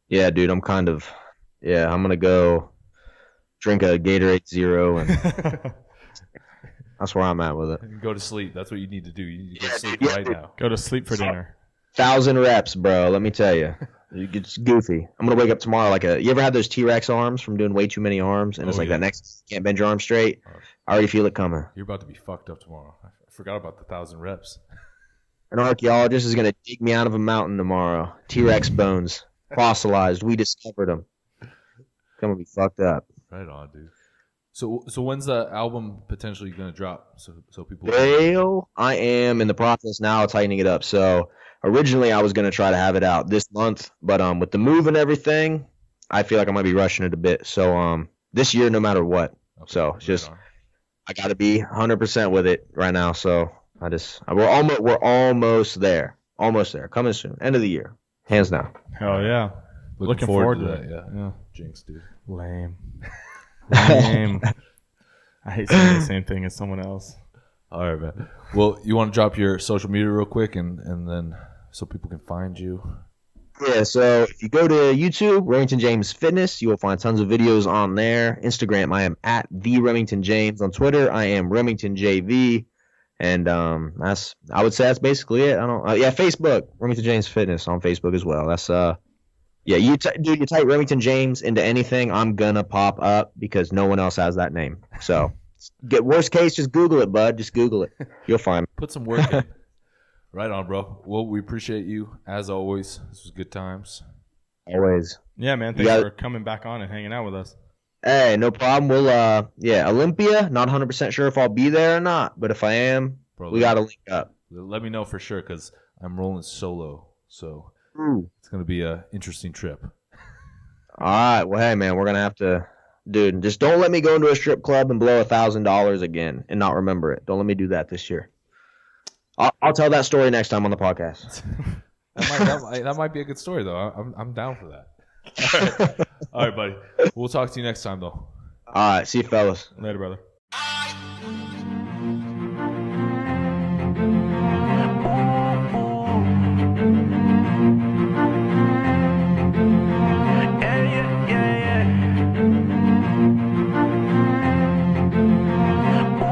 Yeah, dude, I'm gonna go drink a Gatorade Zero, and that's where I'm at with it. And go to sleep. That's what you need to do. You need to go to sleep right now. Go to sleep for dinner. 1,000 reps, bro. Let me tell you. It's goofy. I'm gonna wake up tomorrow like you ever had those T-Rex arms from doing way too many arms, and it's like that next can't bend your arm straight. I already feel it coming. You're about to be fucked up tomorrow. I forgot about the 1,000 reps. An archaeologist is gonna dig me out of a mountain tomorrow. T-Rex bones, fossilized. We discovered them. Gonna be fucked up. Right on, dude. So when's the album potentially gonna drop? So people. Well, I am in the process now of tightening it up. So originally I was gonna try to have it out this month, but with the move and everything, I feel like I might be rushing it a bit. So this year, no matter what. Okay, so it's just I gotta be 100% with it right now. So we're almost there. Almost there. Coming soon. End of the year. Hands down. Hell yeah. Looking forward to that. Yeah. Jinx, dude. Lame. I hate saying the same thing as someone else. All right, man. Well, you want to drop your social media real quick and then so people can find you? Yeah, so if you go to YouTube, Remington James Fitness, you will find tons of videos on there. Instagram, I am at the Remington James. On Twitter, I am Remington JV. And I would say that's basically it. Facebook, Remington James Fitness on Facebook as well. That's you type Remington James into anything, I'm gonna pop up because no one else has that name. So, worst case, just Google it, bud. Just Google it. You'll find me. Put some work in. Right on, bro. Well, we appreciate you as always. This was good times. Always. Yeah, man. Thanks for coming back on and hanging out with us. Hey, no problem. We'll Olympia. Not 100% sure if I'll be there or not, but if I am, we gotta link up. Let me know for sure because I'm rolling solo, so it's gonna be an interesting trip. All right. Well, hey, man, we're gonna have to, dude. Just don't let me go into a strip club and blow $1,000 again and not remember it. Don't let me do that this year. I'll tell that story next time on the podcast. that might be a good story though. I'm down for that. All right, buddy. We'll talk to you next time though. All right. See you, fellas. Later, brother.